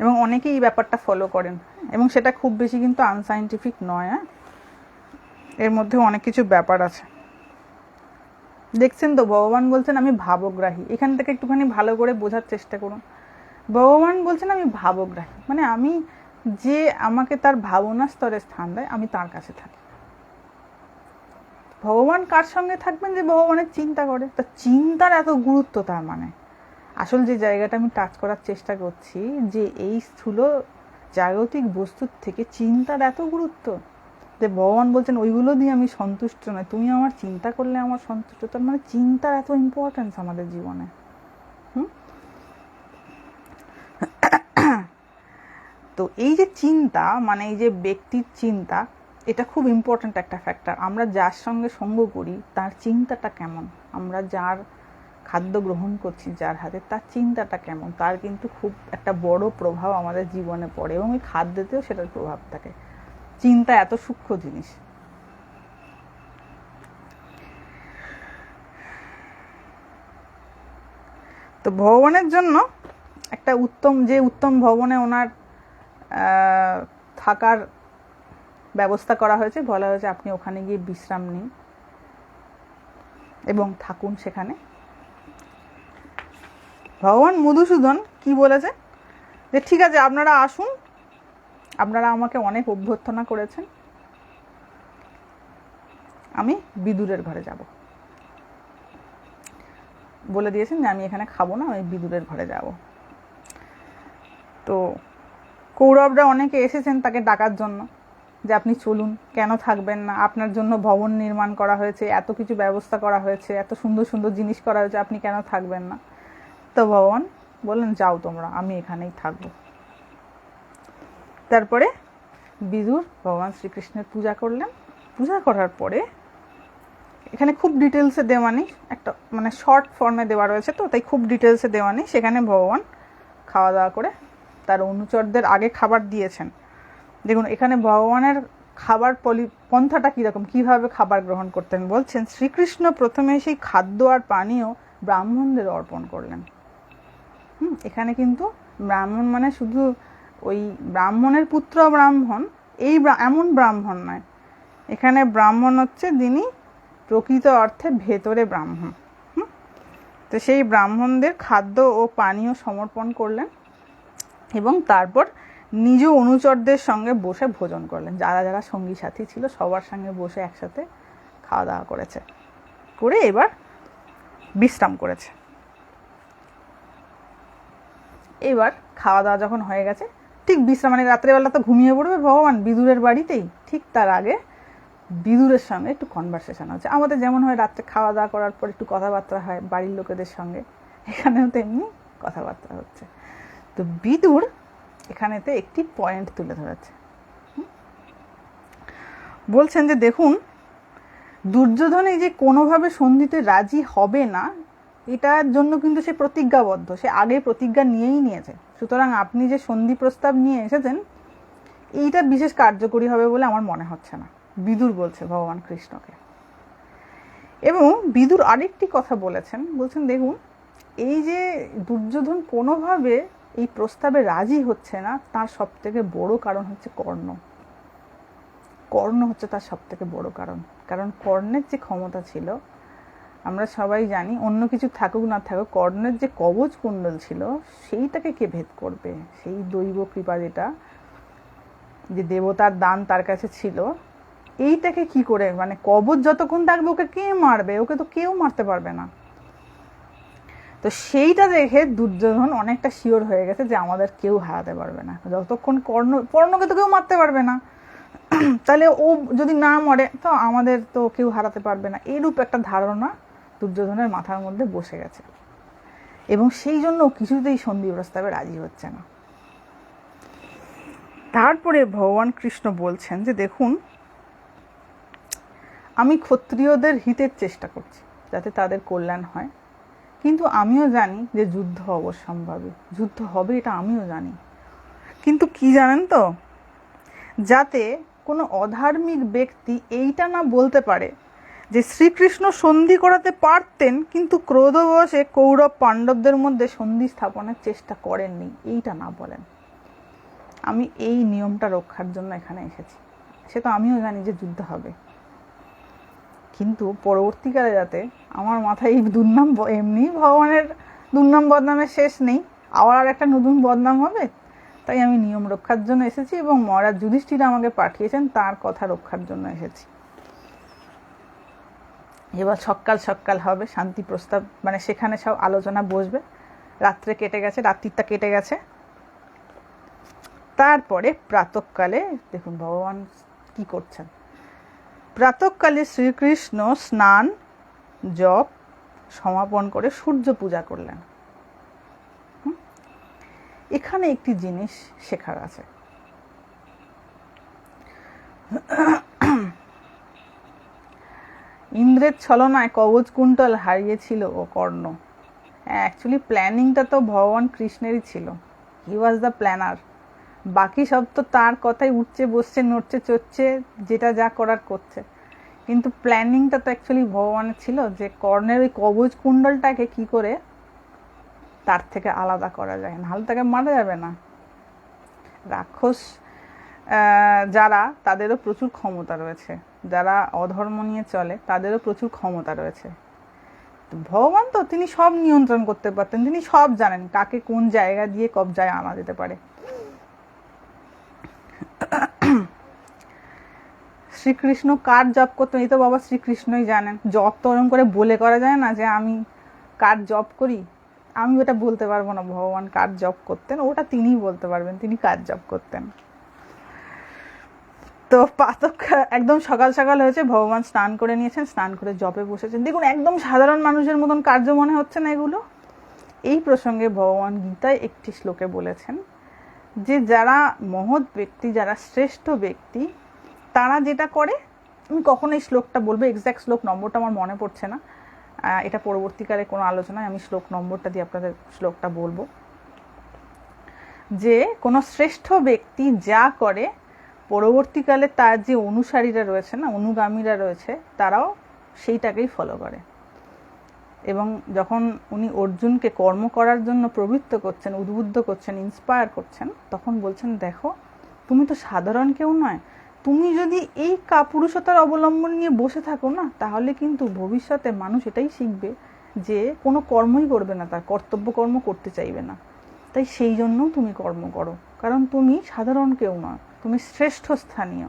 এবং অনেকেই এই ব্যাপারটা ফলো করেন, এবং সেটা খুব বেশি কিন্তু আনসাইন্টিফিক নয়। হ্যাঁ, এর মধ্যে অনেক কিছু ব্যাপার আছে। দেখছেন তো ভগবান বলছেন আমি ভাবগ্রাহী। এখান থেকে একটুখানি ভালো করে বোঝার চেষ্টা করুন। ভগবান বলছেন আমি ভাবগ্রাহী, মানে আমি যে আমাকে তার ভাবনা স্তরে স্থান দেয় আমি তার কাছে থাকি। ভগবান কার সঙ্গে থাকবেন? যে ভগবানের চিন্তা করে। তা চিন্তার এত গুরুত্ব, তার মানে আসল যে জায়গাটা আমি টাচ করার চেষ্টা করছি, যে এই স্থূল জাগতিক বস্তুর থেকে চিন্তার এত গুরুত্ব। যে ভগবান বলছেন ওইগুলো দিয়ে আমি সন্তুষ্ট নয়, তুমি আমার চিন্তা করলে আমার সন্তুষ্ট। তার মানে চিন্তার এত ইম্পর্টেন্স আমাদের জীবনে। তো এই যে চিন্তা, মানে এই যে ব্যক্তির চিন্তা, এটা খুব ইম্পর্ট্যান্ট একটা ফ্যাক্টর। আমরা যার সঙ্গে সঙ্গ করি তার চিন্তাটা কেমন, আমরা যার খাদ্য গ্রহণ করছি যার হাতে, তার চিন্তাটা কেমন, তার কিন্তু খুব একটা বড় প্রভাব আমাদের জীবনে পড়ে, এবং ওই খাদ্যতেও সেটার প্রভাব থাকে। চিন্তা এত সূক্ষ্ম জিনিস। তো ভগবানের জন্য একটা উত্তম ভবনে ওনার থাকার ব্যবস্থা করা হয়েছে, বলা হয়েছে আপনি ওখানে গিয়ে বিশ্রাম নিন এবং থাকুন সেখানে। ভগবান মধুসূদন কি বলেছে, যে ঠিক আছে আপনারা আসুন, আপনারা আমাকে অনেক অভ্যর্থনা করেছেন, আমি বিদুরের ঘরে যাব। বলে দিয়েছেন যে আমি এখানে খাবো না, আমি বিদুরের ঘরে যাব। তো কৌরবরা অনেকে এসেছেন তাকে ডাকার জন্য, যে আপনি চলুন, কেন থাকবেন না, আপনার জন্য ভবন নির্মাণ করা হয়েছে, এত কিছু ব্যবস্থা করা হয়েছে, এত সুন্দর সুন্দর জিনিস করা হয়েছে, আপনি কেন থাকবেন না। তো ভগবান বললেন যাও তোমরা, আমি এখানেই থাকবো। তারপরে বিদুর ভগবান শ্রীকৃষ্ণের পূজা করলেন। পূজা করার পরে, এখানে খুব ডিটেলসে দেওয়া নেই, একটা মানে শর্ট ফর্মে দেওয়া রয়েছে, তো তাই খুব ডিটেলসে দেওয়া নেই। সেখানে ভগবান খাওয়া দাওয়া করে তার অনুচরদের আগে খাবার দিয়েছেন। দেখুন এখানে ভগবানের খাবার পন্থাটা কীরকম, কীভাবে খাবার গ্রহণ করতেন বলছেন। শ্রীকৃষ্ণ প্রথমে সেই খাদ্য আর পানীয় ব্রাহ্মণদের অর্পণ করলেন। এখানে কিন্তু ব্রাহ্মণ মানে শুধু ওই ব্রাহ্মণের পুত্র ব্রাহ্মণ, এমন ব্রাহ্মণ নয়। এখানে ব্রাহ্মণ হচ্ছে যিনি প্রকৃত অর্থে ভেতরে ব্রাহ্মণ। তো সেই ব্রাহ্মণদের খাদ্য ও পানীয় সমর্পণ করলেন এবং তারপর নিজ অনুচরদের সঙ্গে বসে ভোজন করলেন। যারা যারা সঙ্গী সাথী ছিল সবার সঙ্গে বসে একসাথে খাওয়া দাওয়া করেছে, করে এবার বিশ্রাম করেছে। এবার খাওয়া দাওয়া যখন হয়ে গেছে, ঠিক বিশ্রাম মানে রাত্রেবেলা তো ঘুমিয়ে পড়বে ভগবান বিদুরের বাড়িতেই, ঠিক তার আগে বিদুরের সঙ্গে একটু কনভারসেশন হচ্ছে। আমাদের যেমন হয় রাত্রে খাওয়া দাওয়া করার পর একটু কথাবার্তা হয় বাড়ির লোকেদের সঙ্গে, এখানেও তেমনি কথাবার্তা হচ্ছে। তো বিদুর এখানেতে একটি পয়েন্ট তুলে ধরেছে, বলছেন যে দেখুন দুর্যোধন এই যে কোনোভাবে সন্ধিতে রাজি হবে না, এটার জন্য কিন্তু সে প্রতিজ্ঞাবদ্ধ, সে আগে প্রতিজ্ঞা নিয়েই নিয়েছে। সুতরাং আপনি যে সন্ধি প্রস্তাব নিয়ে এসেছেন এইটা বিশেষ কার্যকরী হবে বলে আমার মনে হচ্ছে না, বিদুর বলছে ভগবান কৃষ্ণকে। এবং বিদুর আরেকটি কথা বলেছেন, বলছেন দেখুন এই যে দুর্যোধন কোনোভাবে এই প্রস্তাবে রাজি হচ্ছে না, তার সব থেকে বড় কারণ হচ্ছে কর্ণ। কর্ণ হচ্ছে তার সব থেকে বড় কারণ। কারণ কর্ণের যে ক্ষমতা ছিল আমরা সবাই জানি, অন্য কিছু থাকুক না থাকুক, কর্ণের যে কবচ কুণ্ডল ছিল সেইটাকে কে ভেদ করবে। সেই দৈব কৃপা যেটা, যে দেবতার দান তার কাছে ছিল, এইটাকে কি করে, মানে কবচ যতক্ষণ থাকবে ওকে কে মারবে, ওকে তো কেউ মারতে পারবে না। তো সেইটা দেখে দুর্যোধন অনেকটা শিওর হয়ে গেছে যে আমাদের কেউ হারাতে পারবে না, যতক্ষণ কর্ণকে তো কেউ মারতে পারবে না, তাহলে ও যদি না মরে তো আমাদের তো কেউ হারাতে পারবে না, এরূপ একটা ধারণা দুর্যোধনের মাথার মধ্যে বসে গেছে। এবং সেই জন্য কিছুতেই সন্ধি প্রস্তাবে রাজি হচ্ছে না। তারপরে ভগবান কৃষ্ণ বলছেন যে দেখুন আমি ক্ষত্রিয়দের হিতের চেষ্টা করছি যাতে তাদের কল্যাণ হয়, কিন্তু আমিও জানি যে যুদ্ধ অবশ্যম্ভাবী, যুদ্ধ হবে এটা আমিও জানি। কিন্তু কি জানেন তো, যাতে কোনো অধার্মিক ব্যক্তি এইটা না বলতে পারে যে শ্রীকৃষ্ণ সন্ধি করাতে পারতেন কিন্তু ক্রোধবশে কৌরব পাণ্ডবদের মধ্যে সন্ধি স্থাপনের চেষ্টা করেননি, এইটা না বলেন। আমি এই নিয়মটা রক্ষার জন্য এখানে এসেছি। সে তো আমিও জানি যে যুদ্ধ হবে, কিন্তু পরবর্তীকালে যাতে আমার মাথায় এই দুর্নাম, এমনি ভগবানের দুর্নাম বদনামের শেষ নেই, আবার একটা নতুন বদনাম হবে, তাই আমি নিয়ম রক্ষার জন্য এসেছি এবং মহারাজ যুধিষ্ঠির আমাকে পাঠিয়েছেন তার কথা রক্ষার জন্য এসেছি। এবার সকাল হবে শান্তি প্রস্তাব, মানে সেখানে সব আলোচনা বসবে। রাত্রে কেটে গেছে, রাত্রিটা কেটে গেছে। তারপরে প্রাতঃকালে দেখুন ভগবান কি করছেন, প্রাতঃকালে শ্রীকৃষ্ণ স্নান জপ সমাপন করে সূর্য পূজা করলেন। এখানে একটি জিনিস শেখার আছে। ইন্দ্রের ছলনায় কবচ কুণ্ডল হারিয়েছিল ও কর্ণ। অ্যাকচুয়ালি প্ল্যানিংটা তো ভগবান কৃষ্ণেরই ছিল। হি ওয়াজ দ্য প্ল্যানার। বাকি সব তো তার কথাই উঠছে বসছে নড়ছে চড়ছে, যেটা যা করার করছে। কিন্তু প্ল্যানিংটা তো অ্যাকচুয়ালি ভগবানের ছিল, যে কর্ণের ওই কবচ কুণ্ডলটাকে কি করে তার থেকে আলাদা করা যায়, নাহলে তাকে মারা যাবে না। রাক্ষস যারা, তাদেরও প্রচুর ক্ষমতা রয়েছে, যারা অধর্ম নিয়ে চলে তাদেরও প্রচুর ক্ষমতা রয়েছে। ভগবান তো তিনি সব নিয়ন্ত্রণ করতে পারতেন, তিনি সব জানেন কাকে কোন জায়গা দিয়ে কবজায় আনা যেতে পারে। শ্রীকৃষ্ণ কার জপ করতেন এই তো বাবা শ্রীকৃষ্ণই জানেন। জপ তো ওরকম করে বলে করা যায় না যে আমি কার জপ করি, আমি ওটা বলতে পারবো না ভগবান কার জপ করতেন, ওটা তিনিই বলতে পারবেন তিনি কার জপ করতেন। তো একদম সকাল সকাল হয়েছে, ভগবান স্নান করে নিয়েছেন, স্নান করে জপে বসেছেন। দেখুন একদম সাধারণ মানুষের মতন কার্য মনে হচ্ছে না এগুলো। এই প্রসঙ্গে ভগবান গীতায় একটি শ্লোকে বলেছেন যে যারা মহৎ ব্যক্তি, যারা শ্রেষ্ঠ ব্যক্তি, তারা যেটা করে, আমি কখন এই শ্লোকটা বলবো, এক্স্যাক্ট শ্লোক নম্বরটা আমার মনে পড়ছে না, এটা পরবর্তীকালে কোনো আলোচনায় আমি শ্লোক নম্বরটা দিয়ে আপনাদের শ্লোকটা বলবো, যে কোনো শ্রেষ্ঠ ব্যক্তি যা করে পরবর্তীকালে তার যে অনুসারীরা রয়েছে না, অনুগামীরা রয়েছে, তারাও সেইটাকেই ফলো করে। এবং যখন উনি অর্জুনকে কর্ম করার জন্য প্রবৃত্ত করছেন, উদ্বুদ্ধ করছেন, ইন্সপায়ার করছেন, তখন বলছেন দেখো তুমি তো সাধারণ কেউ নয়, তুমি যদি এই কাপুরুষতার অবলম্বন নিয়ে বসে থাকো না, তাহলে কিন্তু ভবিষ্যতে মানুষ এটাই শিখবে যে কোনো কর্মই করবে না, তার কর্তব্য কর্ম করতে চাইবে না। তাই সেই জন্য তুমি কর্ম করো, কারণ তুমি সাধারণ কেউ নয়, তুমি শ্রেষ্ঠ স্থানীয়।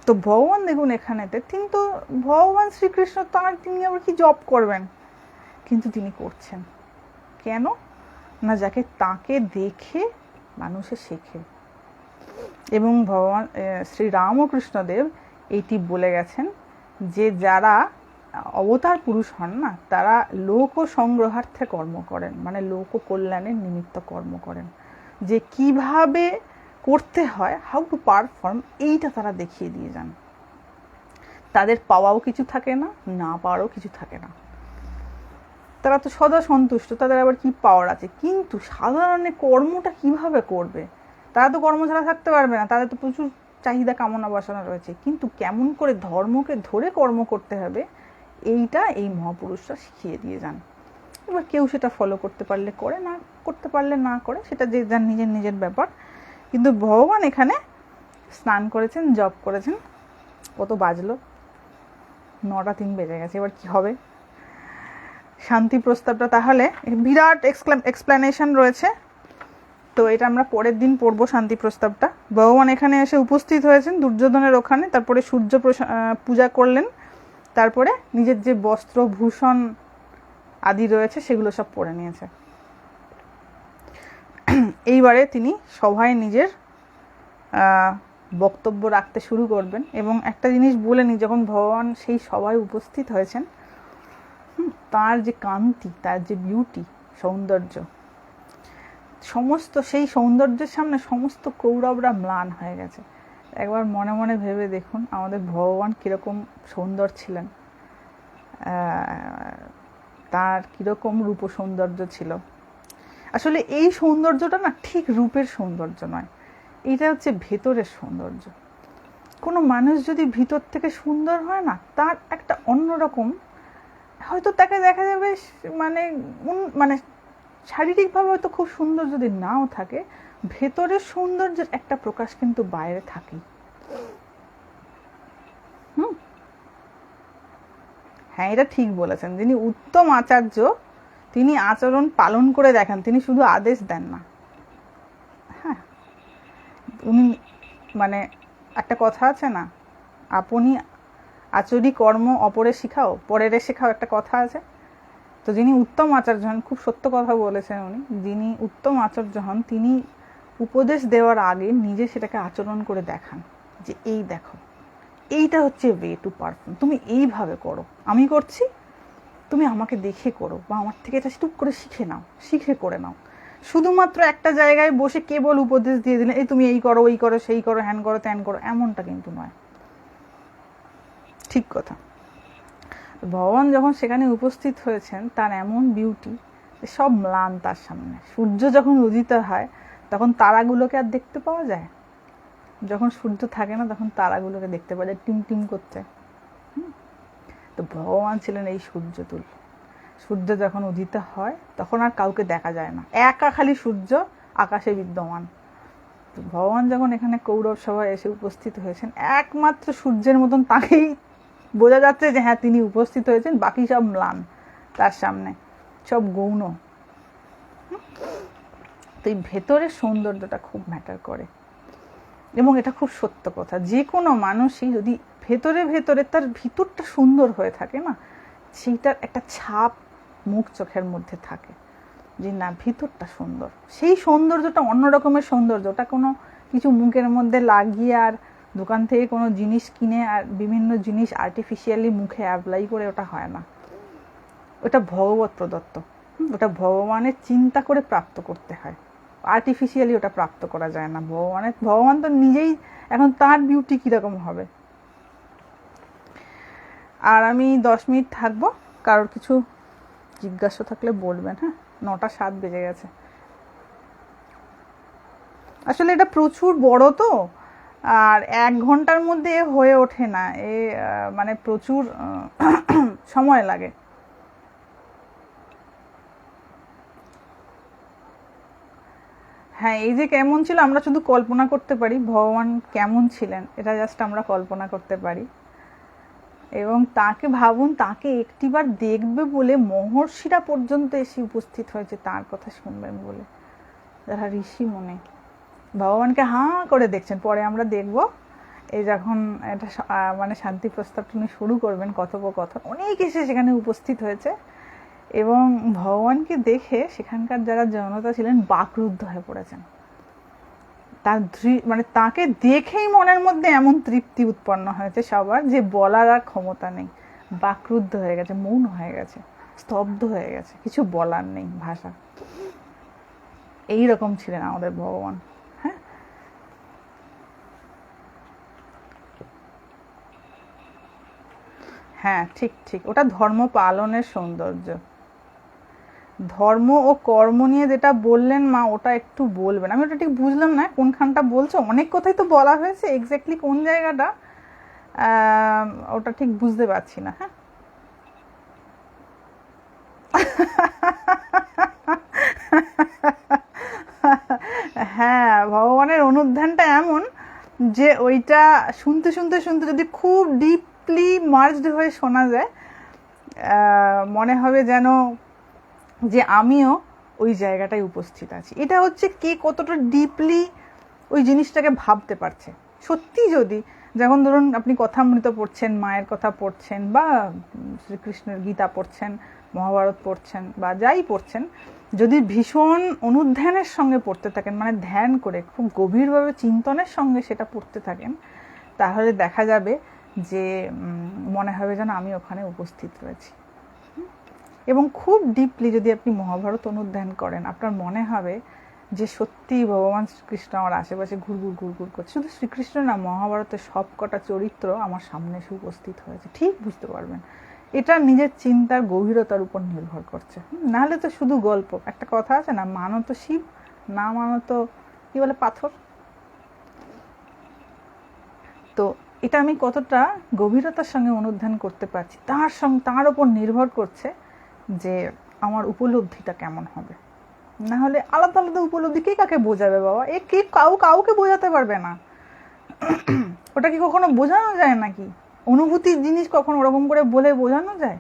তো ভগবান দেখুন এখানেতে, তিনি তো ভগবান শ্রীকৃষ্ণ, তাঁর তিনি আবার কি জব করবেন, কিন্তু তিনি করছেন কেন না, যাকে তাকে দেখে মানুষে শেখে। এবং ভগবান শ্রী রামকৃষ্ণদেব এইটি বলে গেছেন যে যারা অবতার পুরুষ হন না, তারা লোক সংগ্রহার্থে কর্ম করেন, মানে লোক কল্যাণের নিমিত্ত কর্ম করেন, যে কিভাবে করতে হয়, হাউ টু পারফর্ম, এইটা তারা দেখিয়ে দিয়ে যান। তাদের পাওয়াও কিছু থাকে না, না পাওয়ারও কিছু থাকে না, তারা তো সদা সন্তুষ্ট, তাদের আবার কি পাওয়ার আছে। কিন্তু সাধারণে কর্মটা কিভাবে করবে, তারা তো কর্ম ছাড়া থাকতে পারবে না, তাদের তো প্রচুর চাহিদা কামনা বাসনা রয়েছে, কিন্তু কেমন করে ধর্মকে ধরে কর্ম করতে হবে এইটা এই মহাপুরুষরা শিখিয়ে দিয়ে যান। এবার কেউ সেটা ফলো করতে পারলে করে, না করতে পারলে না করে, সেটা যে যার নিজের নিজের ব্যাপার। কিন্তু ভগবান এখানে স্নান করেছেন, জপ করেছেন। কত বাজলো, 9:03 বেজে গেছে। এবার কি হবে? শান্তি প্রস্তাবটা তাহলে বিরাট এক্সপ্লেনেশন রয়েছে, তো এটা আমরা পরের দিন পড়বো শান্তি প্রস্তাবটা। ভগবান এখানে এসে উপস্থিত হয়েছেন দুর্যোধনের ওখানে, তারপরে সূর্য পূজা করলেন, তারপরে নিজের যে বস্ত্র ভূষণ আদি রয়েছে সেগুলো সব পরে নিয়েছে। এইবারে তিনি সভায় নিজের বক্তব্য রাখতে শুরু করবেন। এবং একটা জিনিস বলে নি, যখন ভগবান সেই সভায় উপস্থিত হয়েছেন, তার যে কান্তি, তার যে বিউটি, সৌন্দর্য, সমস্ত সেই সৌন্দর্যের সামনে সমস্ত কৌরবরা ম্লান হয়ে গেছে। একবার মনে মনে ভেবে দেখুন আমাদের ভগবান কীরকম সুন্দর ছিলেন, তার কীরকম রূপ সৌন্দর্য ছিল। আসলে এই সৌন্দর্যটা না ঠিক রূপের সৌন্দর্য নয়, এটা হচ্ছে ভেতরের সৌন্দর্য। কোনো মানুষ যদি ভিতর থেকে সুন্দর হয় না, তার একটা অন্যরকম, হয়তো তাকে দেখা যাবে মানে শারীরিকভাবে হয়তো খুব সুন্দর যদি নাও থাকে, ভেতরের সৌন্দর্যের একটা প্রকাশ কিন্তু বাইরে থাকেই। হ্যাঁ, এটা ঠিক বলেছেন। যিনি উত্তম আচার্য, তিনি আচরণ পালন করে দেখান, তিনি শুধু আদেশ দেন না। হ্যাঁ, উনি মানে একটা কথা আছে না, আপনি আচরি কর্ম অপরে শিখাও, পরেরে শেখাও, একটা কথা আছে। তো যিনি উত্তম আচার্য হন, খুব সত্য কথা বলেছেন উনি, যিনি উত্তম আচার্য হন তিনি উপদেশ দেওয়ার আগে নিজে সেটাকে আচরণ করে দেখান, যে এই দেখো এইটা হচ্ছে ওয়ে টু পারফর্ম। তুমি এইভাবে করো, আমি করছি, তুমি আমাকে দেখে করো, বা আমার থেকে এটা টুক করে শিখে নাও, শিখে করে নাও। শুধুমাত্র একটা জায়গায় বসে কেবল উপদেশ দিয়ে দিলে এই তুমি এই করো, ওই করো, সেই করো, হ্যান করো, ত্যান করো, এমনটা কিন্তু নয়। ঠিক কথা। ভগবান যখন সেখানে উপস্থিত হয়েছেন, তার এমন বিউটি, সব ম্লান তার সামনে। সূর্য যখন উদিত হয় তখন তারাগুলোকে আর দেখতে পাওয়া যায়? যখন সূর্য থাকে না তখন তারাগুলোকে দেখতে পাওয়া যায় টিম টিম করতে। তো ভগবান ছিলেন এই সূর্যতুল। সূর্য যখন উদিত হয় তখন আর কাউকে দেখা যায় না, একা খালি সূর্য আকাশে বিদ্যমান। তো ভগবান যখন এখানে কৌরব সভায় এসে উপস্থিত হয়েছেন, একমাত্র সূর্যের মতন তাকেই বোঝা যাচ্ছে যে হ্যাঁ তিনি উপস্থিত হয়েছেন, বাকি সব ম্লান তার সামনে, সব গৌণ। তো এই ভেতরের সৌন্দর্যটা খুব ম্যাটার করে, এবং এটা খুব সত্য কথা। যে কোনো মানুষই যদি ভেতরে ভেতরে তার ভিতরটা সুন্দর হয়ে থাকে না, সেইটার একটা ছাপ মুখ চোখের মধ্যে থাকে যে না ভিতরটা সুন্দর। সেই সৌন্দর্যটা অন্য রকমের সৌন্দর্য, ওটা কোনো কিছু মুখের মধ্যে লাগিয়ে আর দোকান থেকে কোনো জিনিস কিনে আর বিভিন্ন জিনিস আর্টিফিশিয়ালি মুখে অ্যাপ্লাই করে ওটা হয় না। ওটা ভগবত প্রদত্ত, ওটা ভগবানের চিন্তা করে প্রাপ্ত করতে হয়। আর্টিফিশিয়ালি ওটা প্রাপ্ত করা যায় না। ভগবান তো নিজেই, এখন তার বিউটি কীরকম হবে। আর আমি 10 মিনিট থাকবো, কারোর কিছু জিজ্ঞাসা থাকলে বলবেন। হ্যাঁ, 9:07 বেজে গেছে। আসলে এটা প্রচুর বড় তো, আর 1 ঘন্টার মধ্যে হয়ে ওঠে না, মানে প্রচুর সময় লাগে। হ্যাঁ, এই যে কেমন ছিল আমরা শুধু কল্পনা করতে পারি, ভগবান কেমন ছিলেন এটা জাস্ট আমরা কল্পনা করতে পারি। এবং তাকে ভাবুন, তাকে একটিবার দেখবে বলে মহর্ষিরা পর্যন্ত এসে উপস্থিত হয়েছে তার কথা শুনবেন বলে, যারা ঋষি মনে ভগবানকে হাঁ করে দেখছেন। পরে আমরা দেখব, এই যখন এটা মানে শান্তি প্রস্তাবটা উনি শুরু করবেন কথোপকথন, অনেক এসে সেখানে উপস্থিত হয়েছে, এবং ভগবানকে দেখে সেখানকার যারা জনতা ছিলেন বাকরুদ্ধ হয়ে পড়েছেন। তার মানে তাকে দেখেই মনের মধ্যে এমন তৃপ্তি উৎপন্ন হয়েছে সবার, যে বলার আর ক্ষমতা নেই। বাকরুদ্ধ হয়ে গেছে, মৌন হয়ে গেছে, স্তব্ধ হয়ে গেছে, কিছু বলার নেই ভাষা। এই রকম ছিলেন আমাদের ভগবান। হ্যাঁ, হ্যাঁ, ঠিক ঠিক, ওটা ধর্ম পালনের সৌন্দর্য। ধর্ম ও কর্ম নিয়ে যেটা বললেন মা, ওটা একটু বলবেন। আমি ওটা ঠিক বুঝলাম না কোনখানটা বলছো, অনেক কথাই তো বলা হয়েছে, এক্স্যাক্টলি কোন জায়গাটা ওটা ঠিক বুঝতে পারছি না। হ্যাঁ, হ্যাঁ, ভগবানের অনুধ্যানটা এমন যে ওইটা শুনতে শুনতে শুনতে যদি খুব ডিপলি মার্জড হয়ে শোনা যায়, মনে হবে যেন যে আমিও ওই জায়গাটায় উপস্থিত আছি। এটা হচ্ছে কে কতটা ডিপলি ওই জিনিসটাকে ভাবতে পারছে। সত্যি যদি, যখন ধরুন আপনি কথামৃত পড়ছেন, মায়ের কথা পড়ছেন, বা শ্রীকৃষ্ণের গীতা পড়ছেন, মহাভারত পড়ছেন, বা যাই পড়ছেন, যদি ভীষণ অনুধ্যানের সঙ্গে পড়তে থাকেন, মানে ধ্যান করে খুব গভীরভাবে চিন্তনের সঙ্গে সেটা পড়তে থাকেন, তাহলে দেখা যাবে যে মনে হবে যেন আমি ওখানে উপস্থিত রয়েছি। এবং খুব ডিপলি যদি আপনি মহাভারত অনুধ্যান করেন, আপনার মনে হবে যে সত্যিই ভগবান শ্রীকৃষ্ণ আমার আশেপাশে ঘুরঘুর ঘুরঘুর করছে। শুধু শ্রীকৃষ্ণ না, মহাভারতের সব কটা চরিত্র আমার সামনে এসে উপস্থিত হয়েছে, ঠিক বুঝতে পারবেন। এটা নিজের চিন্তার গভীরতার উপর নির্ভর করছে। নাহলে তো শুধু গল্প। একটা কথা আছে না, মানো তো শিব, না মানো তো কি বলে পাথর। তো এটা আমি কতটা গভীরতার সঙ্গে অনুধ্যান করতে পারছি, তার উপর নির্ভর করছে যে আমার উপলব্ধিটা কেমন হবে। না হলে আলাদা আলাদা উপলব্ধি কে কাকে বোঝাবে বাবা, এ কে কাউকে বোঝাতে পারবে না। ওটা কি কখনো বোঝানো যায় নাকি? অনুভূতির জিনিস কখনো ওরকম করে বলে বোঝানো যায়?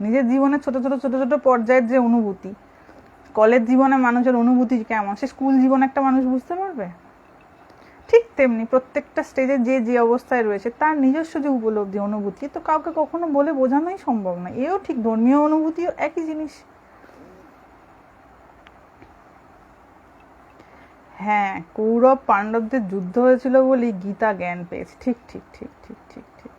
নিজের জীবনে ছোট ছোট ছোট ছোট পর্যায়ের যে অনুভূতি, কলেজ জীবনে মানুষের অনুভূতি কেমন, সে স্কুল জীবনে একটা মানুষ বুঝতে পারবে? ঠিক তেমনি প্রত্যেকটা স্টেজে যে যে অবস্থায় রয়েছে তার নিজস্ব যে উপলব্ধি, অনুভূতি, তো কাউকে কখনো বলে বোঝানোই সম্ভব না। এও ঠিক, ধর্মীয় অনুভূতিও একই জিনিস। হ্যাঁ, কৌরব পাণ্ডবদের যুদ্ধ হয়েছিল বলেই গীতা জ্ঞান পেয়েছে। ঠিক ঠিক ঠিক ঠিক ঠিক ঠিক।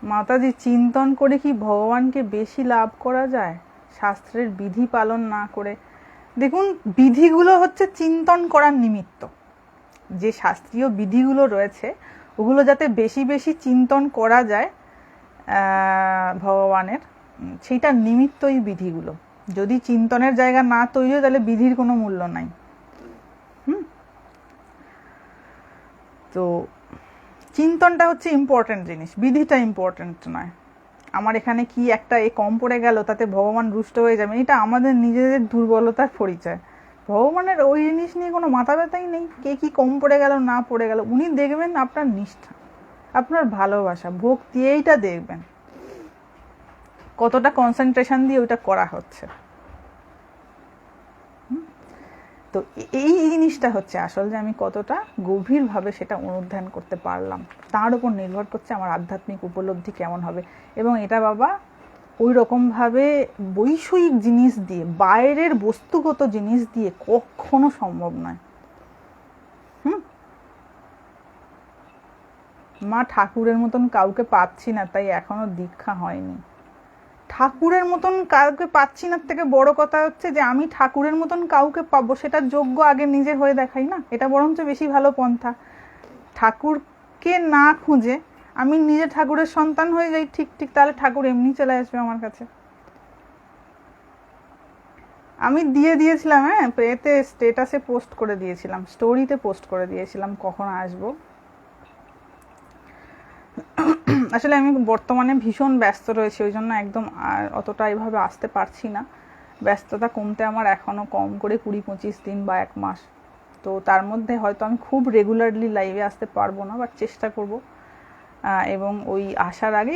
মাতাজি, চিন্তন করে কি ভগবানকে বেশি লাভ করা যায় শাস্ত্রের বিধি পালন না করে? দেখুন, বিধিগুলো হচ্ছে চিন্তন করার নিমিত্ত। যে শাস্ত্রীয় বিধিগুলো রয়েছে ওগুলো যাতে বেশি বেশি চিন্তন করা যায় ভগবানের, সেইটার নিমিত্তই বিধিগুলো। যদি চিন্তনের জায়গা না তৈরি হয় তাহলে বিধির কোনো মূল্য নাই। তো চিন্তনটা হচ্ছে ইম্পর্টেন্ট জিনিস, বিধিটা ইম্পর্টেন্ট নয়। আমার এখানে কি একটা কম পড়ে গেল তাতে ভগবান রুষ্ট হয়ে যাবে, এটা আমাদের নিজেদের দুর্বলতার পরিচয়। ভগবানের ওই জিনিস নিয়ে কোনো মাথা ব্যথাই নেই, কে কি কম পড়ে গেল না পড়ে গেল। উনি দেখবেন আপনার নিষ্ঠা, আপনার ভালোবাসা, ভক্তি, এইটা দেখবেন কতটা কনসেন্ট্রেশন দিয়ে ওইটা করা হচ্ছে। তো এই জিনিসটা হচ্ছে আসল, যে আমি কতটা গভীরভাবে সেটা অনুধ্যান করতে পারলাম, তার উপর নির্ভর করছে আমার আধ্যাত্মিক উপলব্ধি কেমন হবে। এবং এটা বাবা ওই রকমভাবে বৈষয়িক জিনিস দিয়ে, বাইরের বস্তুগত জিনিস দিয়ে কখনো সম্ভব নয়। মা, ঠাকুরের মতন কাউকে পাচ্ছি না তাই এখনো দীক্ষা হয়নি। ঠাকুরের মতন কাউকে পাচ্ছি না থেকে বড় কথা হচ্ছে যে আমি ঠাকুরের মতন কাউকে পাবো, সেটা যোগ্য আগে নিজে হয়ে দেখাই না, এটা বরঞ্চ বেশি ভালো পন্থা। ঠাকুরকে না খুঁজে আমি নিজে ঠাকুরের সন্তান হয়ে যাই, ঠিক ঠিক, তাহলে ঠাকুর এমনি চলে আসবে আমার কাছে। আমি দিয়েছিলাম, হ্যাঁ, এতে স্টেটাসে পোস্ট করে দিয়েছিলাম, স্টোরিতে পোস্ট করে দিয়েছিলাম কখন আসবো। আসলে আমি বর্তমানে ভীষণ ব্যস্ত রয়েছি, ওই জন্য একদম অতটা এইভাবে আসতে পারছি না। ব্যস্ততা কমতে আমার এখনও কম করে 20-25 দিন বা 1 মাস। তো তার মধ্যে হয়তো আমি খুব রেগুলারলি লাইভে আসতে পারবো না, বাট চেষ্টা করব। এবং ওই আসার আগে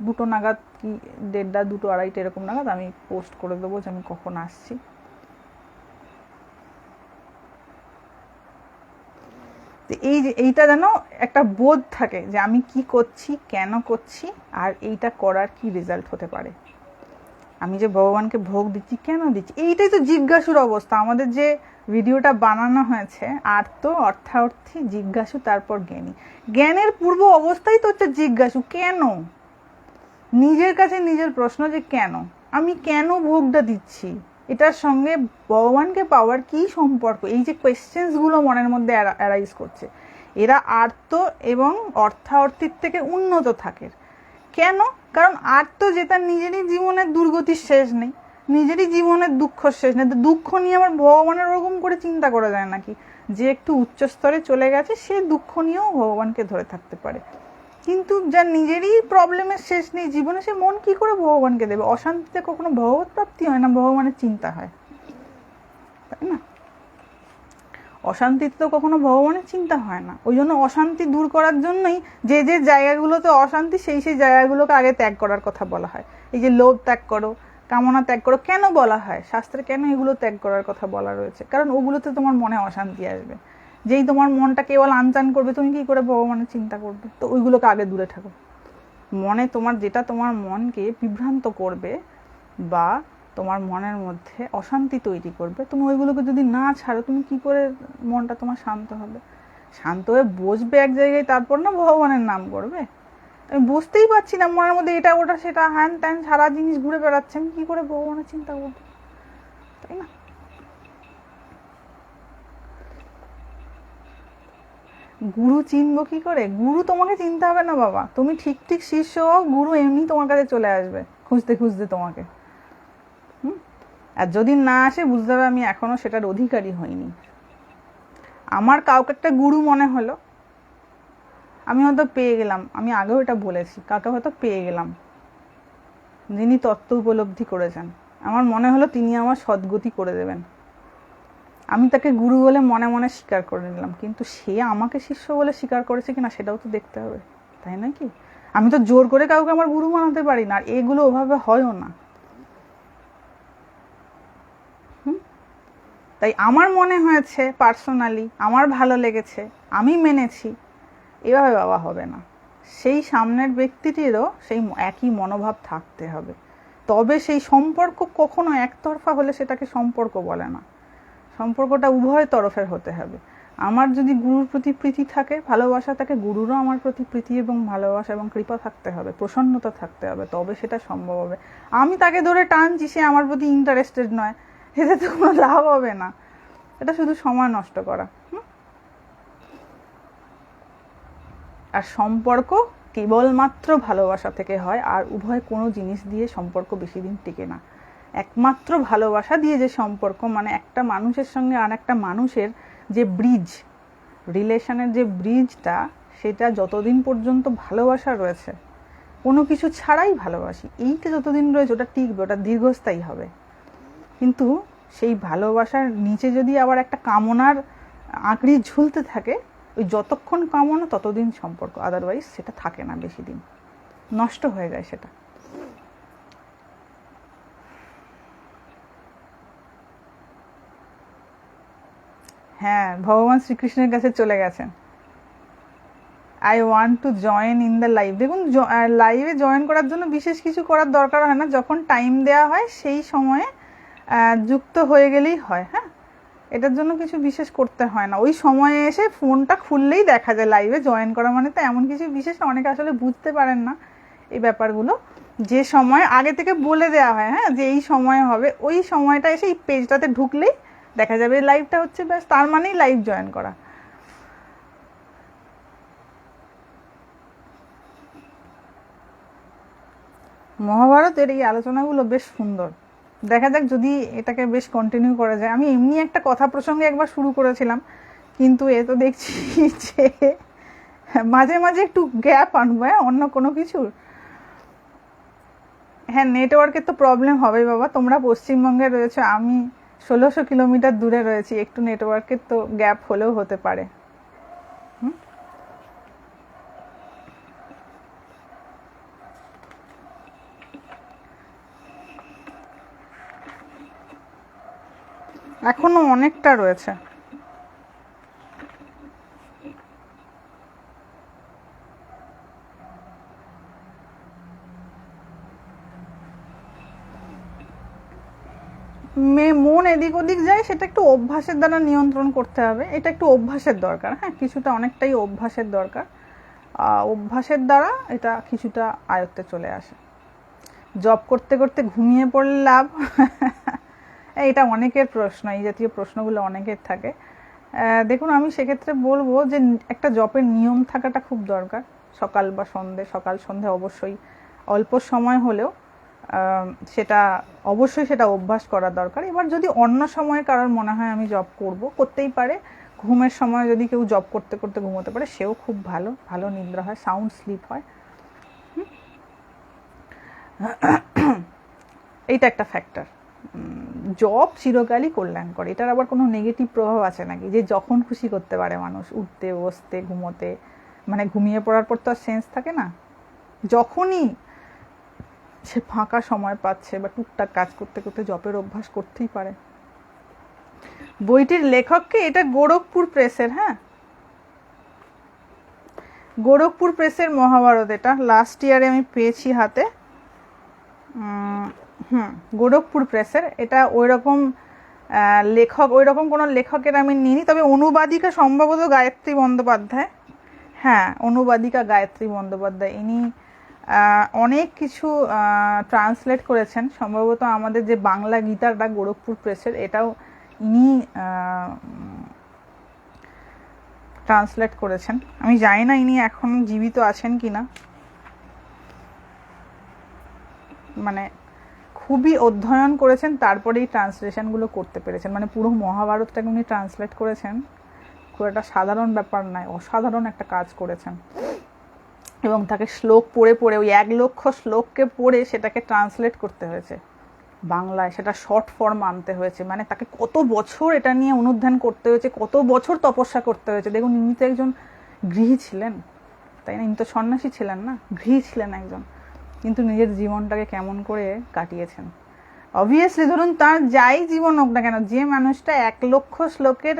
দুটো নাগাদ কি 1:30, 2, 2:30 এরকম নাগাদ আমি পোস্ট করে দেবো যে আমি কখন আসছি। এইটা যেন একটা বোধ থাকে যে আমি কি করছি, কেন করছি, আর এইটা করার কি রেজাল্ট হতে পারে। আমি যে ভগবানকে ভোগ দিচ্ছি, কেন দিচ্ছি, এইটাই তো জিজ্ঞাসুর অবস্থা। আমাদের যে ভিডিওটা বানানো হয়েছে, আর্ত, অর্থার্থী, জিজ্ঞাসু, তারপর জ্ঞানী। জ্ঞানের পূর্ব অবস্থাই তো হচ্ছে জিজ্ঞাসু, কেন। নিজের কাছে নিজের প্রশ্ন যে কেন, আমি কেন ভোগটা দিচ্ছি, এটার সঙ্গে ভগবানকে পাওয়ার কি সম্পর্ক। এই যে কোয়েশ্চেন্সগুলো মনের মধ্যে অ্যারাইজ করছে, এরা আর্ত এবং অর্থার্থীর থেকে উন্নত থাকে। কেন? কারণ আর্ত যে তার নিজেরই জীবনের দুর্গতির শেষ নেই, নিজেরই জীবনের দুঃখ শেষ নেই, তো দুঃখ নিয়ে আবার ভগবানের ওরকম করে চিন্তা করা যায় নাকি? যে একটু উচ্চ স্তরে চলে গেছে সে দুঃখ নিয়েও ভগবানকে ধরে থাকতে পারে, কিন্তু যার নিজেরই প্রবলেমের শেষ নেই জীবনে, সে মন কি করে ভগবানকে দেবে? অশান্তিতে কখনো ভগবত প্রাপ্তি হয় না, ভগবানের চিন্তা হয়, তাই না? অশান্তিতে তো কখনো ভগবানের চিন্তা হয় না। ওই জন্য অশান্তি দূর করার জন্যই যে যে জায়গাগুলোতে অশান্তি, সেই সেই জায়গাগুলোকে আগে ত্যাগ করার কথা বলা হয়। এই যে লোভ ত্যাগ করো, কামনা ত্যাগ করো, কেন বলা হয় শাস্ত্রে? কেন এগুলো ত্যাগ করার কথা বলা রয়েছে? কারণ ওগুলোতে তোমার মনে অশান্তি আসবে। যেই তোমার মনটা কেবল আনচান করবে, তুমি কি করে ভগবানের চিন্তা করবে? তো ওইগুলোকে আগে দূরে থাকো। মনে তোমার যেটা তোমার মনকে বিভ্রান্ত করবে বা তোমার মনের মধ্যে অশান্তি তৈরি করবে, তুমি ওইগুলোকে যদি না ছাড়ো, তুমি কি করে মনটা তোমার শান্ত হবে? শান্ত হয়ে বসবে এক জায়গায়, তারপর না ভগবানের নাম করবে। আমি বুঝতেই পারছি না, মনের মধ্যে এটা ওটা সেটা হ্যান ত্যান সারা জিনিস ঘুরে বেড়াচ্ছে, আমি কি করে ভগবানের চিন্তা করবো, তাই না? গুরু চিনবো কি করে? গুরু তোমাকে চিনতে হবে না বাবা, তুমি ঠিক ঠিক শিষ্য হও, গুরু এমনি তোমার কাছে চলে আসবে খুঁজতে খুঁজতে তোমাকে। আর যদি না আসে, বুঝতে হবে আমি এখনো সেটার অধিকারী হইনি। আমার কাউকে একটা গুরু মনে হলো, আমি হয়তো পেয়ে গেলাম, আমি আগেও এটা বলেছি, কাউকে হয়তো পেয়ে গেলাম যিনি তত্ত্ব উপলব্ধি করেছেন, আমার মনে হলো তিনি আমার সদ্গতি করে দেবেন, আমি তাকে গুরু বলে মনে মনে স্বীকার করে নিলাম, কিন্তু সে আমাকে শিষ্য বলে স্বীকার করেছে কিনা সেটাও তো দেখতে হবে, তাই নয় কি? আমি তো জোর করে কাউকে আমার গুরু বানাতে পারি না, আর এগুলো ওভাবে হয়ও না। তাই আমার মনে হয়েছে পার্সোনালি, আমার ভালো লেগেছে, আমি মেনেছি, এভাবে বাবা হবে না। সেই সামনের ব্যক্তিটিরও সেই একই মনোভাব থাকতে হবে, তবে সেই সম্পর্ক কখনো একতরফা হলে সেটাকে সম্পর্ক বলে না। সম্পর্কটা উভয় তরফের হতে হবে। আমার যদি গুরুর প্রতি প্রীতি থাকে, ভালোবাসা থাকে, গুরুরও আমার প্রতি প্রীতি এবং ভালোবাসা এবং কৃপা থাকতে হবে, প্রসন্নতা থাকতে হবে, তবে সেটা সম্ভব হবে। আমি তাকে ধরে টানছি, সে আমার প্রতি ইন্টারেস্টেড নয়, এতে তো কোনো লাভ হবে না, এটা শুধু সময় নষ্ট করা। আর সম্পর্ক কেবলমাত্র ভালোবাসা থেকে হয়, আর উভয় কোনো জিনিস দিয়ে সম্পর্ক বেশি দিন টিকে না। একমাত্র ভালোবাসা দিয়ে যে সম্পর্ক, মানে একটা মানুষের সঙ্গে আর একটা মানুষের যে ব্রিজ, রিলেশনের যে ব্রিজটা, সেটা যতদিন পর্যন্ত ভালোবাসা রয়েছে, কোনো কিছু ছাড়াই ভালোবাসি, এইটা যতদিন রয়েছে ওটা টিকবে, ওটা দীর্ঘস্থায়ী হবে। কিন্তু সেই ভালোবাসার নিচে যদি আবার একটা কামনার আঁকড়ি ঝুলতে থাকে, ওই যতক্ষণ কামনা ততদিন সম্পর্ক, আদারওয়াইজ সেটা থাকে না বেশি দিন, নষ্ট হয়ে যায় সেটা। হ্যাঁ, ভগবান শ্রীকৃষ্ণের কাছে চলে গেছেন। I want to join in the live. দেখুন, লাইভে জয়েন করার জন্য বিশেষ কিছু করার দরকার হয় না, যখন টাইম দেওয়া হয় সেই সময়ে যুক্ত হয়ে গেলেই হয়। হ্যাঁ, এটার জন্য কিছু বিশেষ করতে হয় না, ওই সময়ে এসে ফোনটা খুললেই দেখা যায় লাইভে জয়েন করা, মানে তো এমন কিছু বিশেষ, অনেকে আসলে বুঝতে পারেন না এই ব্যাপারগুলো, যে সময় আগে থেকে বলে দেওয়া হয়, হ্যাঁ, যে এই সময় হবে, ওই সময়টা এসে এই পেজটাতে ঢুকলেই দেখা যাবে লাইভটা হচ্ছে, ব্যাস, তার মানেই লাইভ জয়েন করা। মহাভারতের এই আলোচনাগুলো বেশ সুন্দর, দেখা যাক যদি এটাকে বেশ কন্টিনিউ করা যায়। আমি এমনি একটা কথা প্রসঙ্গে একবার শুরু করেছিলাম, কিন্তু এ তো দেখছি যে মাঝে মাঝে একটু গ্যাপ আনবো, হ্যাঁ, অন্য কোনো কিছুর। হ্যাঁ, নেটওয়ার্কের তো প্রবলেম হবেই বাবা, তোমরা পশ্চিমবঙ্গে রয়েছে, আমি 1600 কিলোমিটার দূরে রয়েছি, একটু নেটওয়ার্কের তো গ্যাপ হলেও হতে পারে। এখনো অনেকটা রয়েছে। মন এদিক ওদিক যায়, সেটা একটু অভ্যাসের দ্বারা নিয়ন্ত্রণ করতে হবে, এটা একটু অভ্যাসের দরকার। হ্যাঁ, কিছুটা, অনেকটাই অভ্যাসের দরকার, অভ্যাসের দ্বারা এটা কিছুটা আয়ত্তে চলে আসে। জব করতে করতে ঘুমিয়ে পড়লে লাভ? এটা অনেকের প্রশ্ন, এই জাতীয় প্রশ্নগুলো অনেকের থাকে। দেখুন, আমি সেক্ষেত্রে বলবো যে একটা জবের নিয়ম থাকাটা খুব দরকার। সকাল বা সন্ধে, সকাল সন্ধে অবশ্যই, অল্প সময় হলেও সেটা অবশ্যই সেটা অভ্যাস করা দরকার। এবার যদি অন্য সময়ে কারোর মনে হয় আমি জব করব, করতেই পারে। ঘুমের সময় যদি কেউ জব করতে করতে ঘুমোতে পারে, সেও খুব ভালো, ভালো নিদ্রা হয়, সাউন্ড স্লিপ হয়। এইটা একটা ফ্যাক্টর। জব চিরকালই কল্যাণ করে, এটার আবার কোনো নেগেটিভ প্রভাব আছে নাকি যে যখন খুশি করতে পারে মানুষ, উঠতে, বসতে, ঘুমোতে, মানে ঘুমিয়ে পড়ার পর তো আর সেন্স থাকে না, যখনই সে ফাঁকা সময় পাচ্ছে বা টুকটাক কাজ করতে করতে জবের অভ্যাস করতেই পারে। বইটির লেখককে, এটা গোরখপুর প্রেসের, হ্যাঁ, গোরখপুর প্রেসের মহাভারত, এটা লাস্ট ইয়ারে আমি পেয়েছি হাতে। গোরখপুর প্রেসের এটা। ওই রকম লেখক, ওই রকম কোনো লেখকের আমি নিইনি, তবে অনুবাদিকা সম্ভবত গায়ত্রী বন্দ্যোপাধ্যায়। হ্যাঁ, অনুবাদিকা গায়ত্রী বন্দ্যোপাধ্যায়, ইনি অনেক কিছু ট্রান্সলেট করেছেন, সম্ভবত আমাদের যে বাংলা গীতাটা গোরখপুর প্রেসের, এটাও ইনি ট্রান্সলেট করেছেন। আমি জানি না ইনি এখন জীবিত আছেন কিনা, মানে খুবই অধ্যয়ন করেছেন, তারপরেই ট্রান্সলেশনগুলো করতে পেরেছেন, মানে পুরো মহাভারতটাকে উনি ট্রান্সলেট করেছেন, খুব একটা সাধারণ ব্যাপার নয়, অসাধারণ একটা কাজ করেছেন। এবং তাকে শ্লোক পড়ে পড়ে, ওই 1 লক্ষ শ্লোককে পড়ে সেটাকে ট্রান্সলেট করতে হয়েছে বাংলায়, সেটা শর্ট ফর্ম আনতে হয়েছে, মানে তাকে কত বছর এটা নিয়ে অনুধ্যান করতে হয়েছে, কত বছর তপস্যা করতে হয়েছে। দেখুন, ইনি তো একজন গৃহী ছিলেন, তাই না? ইনি তো সন্ন্যাসী ছিলেন না, গৃহী ছিলেন একজন, কিন্তু নিজের জীবনটাকে কেমন করে কাটিয়েছেন। অবভিয়াসলি ধরুন, তার যাই জীবন হোক না কেন, যে মানুষটা 1 লক্ষ শ্লোকের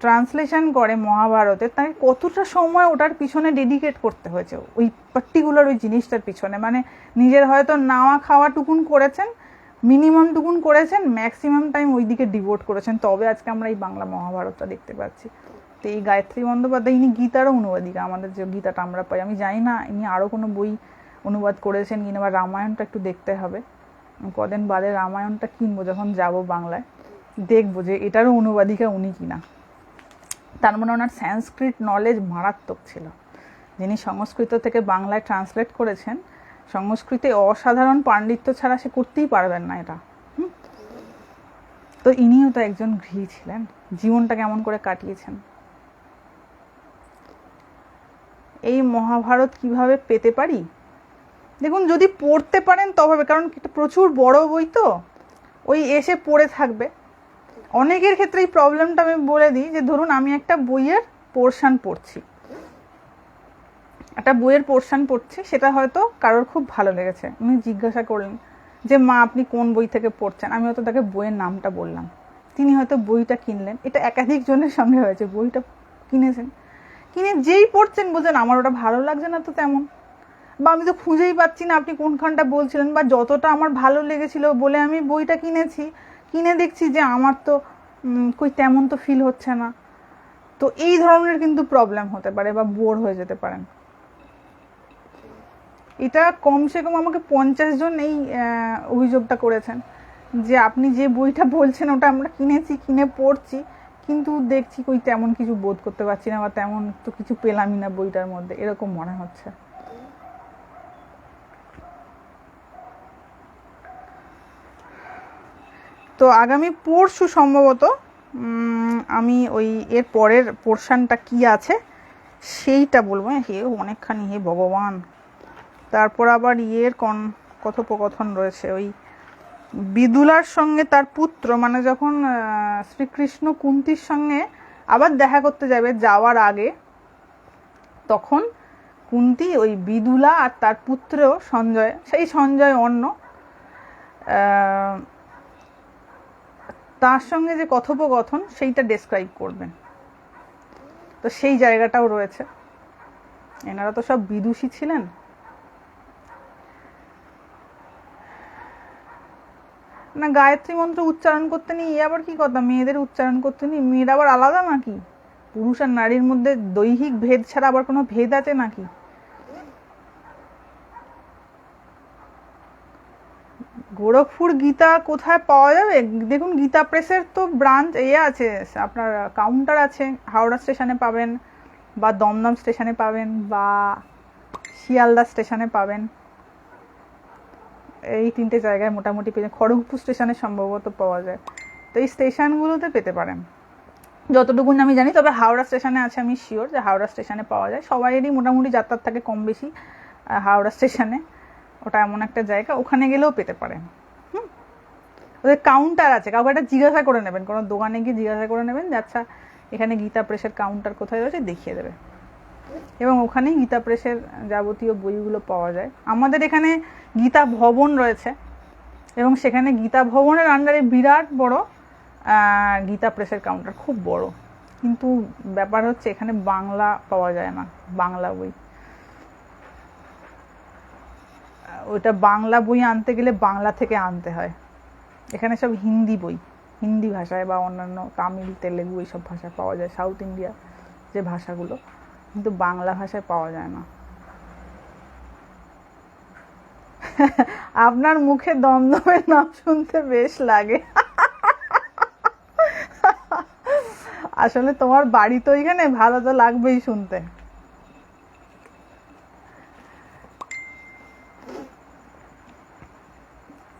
ট্রান্সলেশন করে মহাভারতে, তাকে কতটা সময় ওটার পিছনে ডেডিকেট করতে হয়েছে, ওই পার্টিকুলার ওই জিনিসটার পিছনে, মানে নিজের হয়তো নাওয়া খাওয়া টুকুন করেছেন, মিনিমাম টুকুন করেছেন, ম্যাক্সিমাম টাইম ওই দিকে ডিভোট করেছেন, তবে আজকে আমরা এই বাংলা মহাভারতটা দেখতে পাচ্ছি। তো এই গায়ত্রী বন্দ্যোপাধ্যায় ইনি গীতারও অনুবাদিকা, আমাদের যে গীতাটা আমরা পাই। আমি জানি না ইনি আরও কোনো বই অনুবাদ করেছেন কিনা, বা রামায়ণটা একটু দেখতে হবে। কদিন বাদে রামায়ণটা কিনবো, যখন যাব বাংলায় দেখবো যে এটারও অনুবাদিকা উনি কিনা। তার মানে ওনার সংস্কৃত নলেজ মারাত্মক ছিল। যিনি সংস্কৃত থেকে বাংলায় ট্রান্সলেট করেছেন, সংস্কৃতে অসাধারণ পাণ্ডিত্য ছাড়া সে করতেই পারবেন না এটা। তো ইনিও তো একজন গৃহী ছিলেন, জীবনটা কেমন করে কাটিয়েছেন। এই মহাভারত কিভাবে পেতে পারি? দেখুন, যদি পড়তে পারেন তবে, কারণ এটা প্রচুর বড় বই, তো ওই এসে পড়ে থাকবে। অনেকের ক্ষেত্রে এই প্রবলেমটা আমি বলে দিই, যে ধরুন আমি একটা বইয়ের পোর্শন পড়ছি, সেটা হয়তো কারোর খুব ভালো লেগেছে, উনি জিজ্ঞাসা করলেন যে মা আপনি কোন বই থেকে পড়ছেন, আমি হয়তো তাকে বইয়ের নামটা বললাম, তিনি হয়তো বইটা কিনলেন। এটা একাধিক জনের সঙ্গে হয়েছে, বইটা কিনেছেন, কিনে যেই পড়ছেন বলছেন আমার ওটা ভালো লাগছে না তো তেমন, বা আমি তো খুঁজেই পাচ্ছি না আপনি কোনখানটা বলছিলেন, বা যতটা আমার ভালো লেগেছিল বলে আমি বইটা কিনেছি, কিনে দেখছি যে আমার তো কই তেমন তো ফিল হচ্ছে না। তো এই ধরনের কিন্তু প্রবলেম হতে পারে, বা বোর হয়ে যেতে পারেন। এটা কমসে কম আমাকে 50 জন এই অভিযোগটা করেছেন, যে আপনি যে বইটা বলছেন ওটা আমরা কিনেছি, কিনে পড়ছি, কিন্তু দেখছি কই তেমন কিছু বোধ করতে পারছি না, বা তেমন তো কিছু পেলামই না বইটার মধ্যে, এরকম মনে হচ্ছে। তো আগামী পরশু সম্ভবত আমি ওই এর পরের পোর্শনটা কি আছে সেইটা বলবো। হে অনেকখানি, হে ভগবান। তারপর আবার কথোপকথন রয়েছে ওই বিদুলার সঙ্গে তার পুত্র, মানে যখন শ্রীকৃষ্ণ কুন্তির সঙ্গে আবার দেখা করতে যাবে, যাওয়ার আগে তখন কুন্তি ওই বিদুলা আর তার পুত্র সঞ্জয়, সেই সঞ্জয় অন্য, তার সঙ্গে যে কথোপকথন সেইটা ডেসক্রাইব করবেন। তো সেই জায়গাটাও রয়েছে। এনারা তো সব বিদুষী ছিলেন। না, গায়ত্রী মন্ত্র উচ্চারণ করতে নেই, এ আবার কি কথা? মেয়েদের উচ্চারণ করতে নেই? মেয়েরা আবার আলাদা নাকি? পুরুষ আর নারীর মধ্যে দৈহিক ভেদ ছাড়া আবার কোনো ভেদ আছে নাকি? গোরখপুর গীতা কোথায় পাওয়া যাবে? দেখুন, গীতা প্রেসের তো ব্রাঞ্চ আছে, আপনার কাউন্টার আছে, হাওড়া স্টেশনে পাবেন, বা দমদম স্টেশনে পাবেন, বা শিয়ালদা স্টেশনে পাবেন। এই 3টে জায়গায় মোটামুটি পেয়ে, খড়গপুর স্টেশনে সম্ভবত পাওয়া যায়। তো এই স্টেশনগুলোতে পেতে পারেন যতটুকুন আমি জানি। তবে হাওড়া স্টেশনে আছে, আমি শিওর যে হাওড়া স্টেশনে পাওয়া যায়। সবাইয়েরই মোটামুটি যাতায়াত থাকে কম বেশি হাওড়া স্টেশনে, ওটা এমন একটা জায়গা, ওখানে গেলেও পেতে পারেন। ওদের কাউন্টার আছে, কাউকে একটা জিজ্ঞাসা করে নেবেন, কোনো দোকানে গিয়ে জিজ্ঞাসা করে নেবেন যে আচ্ছা এখানে গীতা প্রেসের কাউন্টার কোথায় রয়েছে, দেখিয়ে দেবে। এবং ওখানেই গীতা প্রেসের যাবতীয় বইগুলো পাওয়া যায়। আমাদের এখানে গীতা ভবন রয়েছে, এবং সেখানে গীতা ভবনের আন্ডারে বিরাট বড় গীতা প্রেসের কাউন্টার, খুব বড়। কিন্তু ব্যাপার হচ্ছে এখানে বাংলা পাওয়া যায় না, বাংলা বই। ওইটা বাংলা বই আনতে গেলে বাংলা থেকে আনতে হয়। এখানে সব হিন্দি বই, হিন্দি ভাষায়, বা অন্যান্য তামিল তেলেগু এইসব ভাষায় পাওয়া যায়, সাউথ ইন্ডিয়া যে ভাষাগুলো, কিন্তু বাংলা ভাষায় পাওয়া যায় না। আপনার মুখে দমদমের নাম শুনতে বেশ লাগে। আসলে তোমার বাড়ি তো এখানে, ভালো তো লাগবেই শুনতে।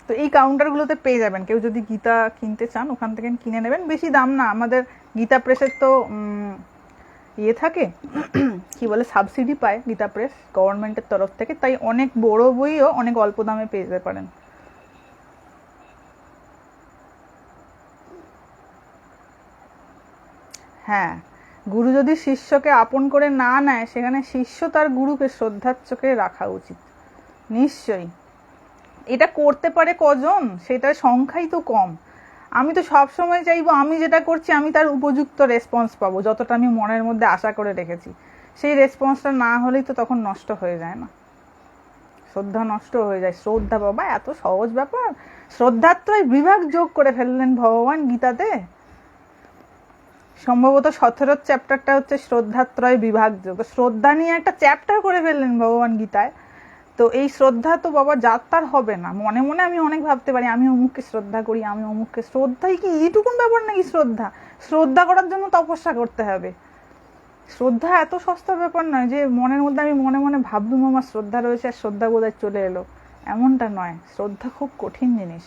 তো এই কাউন্টারগুলোতে পেয়ে যাবেন, কেউ যদি গীতা কিনতে চান ওখান থেকে কিনে নেবেন, বেশি দাম না। আমাদের গীতা প্রেসের তো থাকে কি বলে, সাবসিডি পায় গীতা প্রেস গভর্নমেন্টের তরফ থেকে, তাই অনেক বড় বইও অনেক অল্প দামে পেয়ে যেতে পারেন। হ্যাঁ, গুরু যদি শিষ্যকে আপন করে না নেয়, সেখানে শিষ্য তার গুরুকে শ্রদ্ধার চোখে রাখা উচিত। নিশ্চয়ই। এটা করতে পারে কজন, সেটার সংখ্যাই তো কম। আমি তো সব সময় চাইবো আমি যেটা করছি আমি তার উপযুক্ত রেসপন্স পাবো, যতটা আমি মনের মধ্যে আশা করে রেখেছি। সেই রেসপন্সটা না হলেই তো তখন নষ্ট হয়ে যায় না, শ্রদ্ধা নষ্ট হয়ে যায়। শ্রদ্ধা, বাবা এত সহজ ব্যাপার। শ্রদ্ধাত্রয় বিভাগ যোগ করে ফেললেন ভগবান গীতাতে। সম্ভবত 17 চ্যাপ্টারটা হচ্ছে শ্রদ্ধাত্রয় বিভাগ যোগ। শ্রদ্ধা নিয়ে একটা চ্যাপ্টার করে ফেললেন ভগবান গীতায়। তো এই শ্রদ্ধা তো বাবা যাত্রার হবে না, মনে মনে আমি অনেক ভাবতে পারি আমি অমুককে শ্রদ্ধা করি, আমি অমুককে, শ্রদ্ধাই কি এইটুকুন ব্যাপার নাকি? শ্রদ্ধা শ্রদ্ধা করার জন্য তপস্যা করতে হবে। শ্রদ্ধা এত সস্তার ব্যাপার নয় যে মনের মধ্যে আমি মনে মনে ভাবলুম আমার শ্রদ্ধা রয়েছে আর শ্রদ্ধা বোধহয় চলে এলো, এমনটা নয়। শ্রদ্ধা খুব কঠিন জিনিস।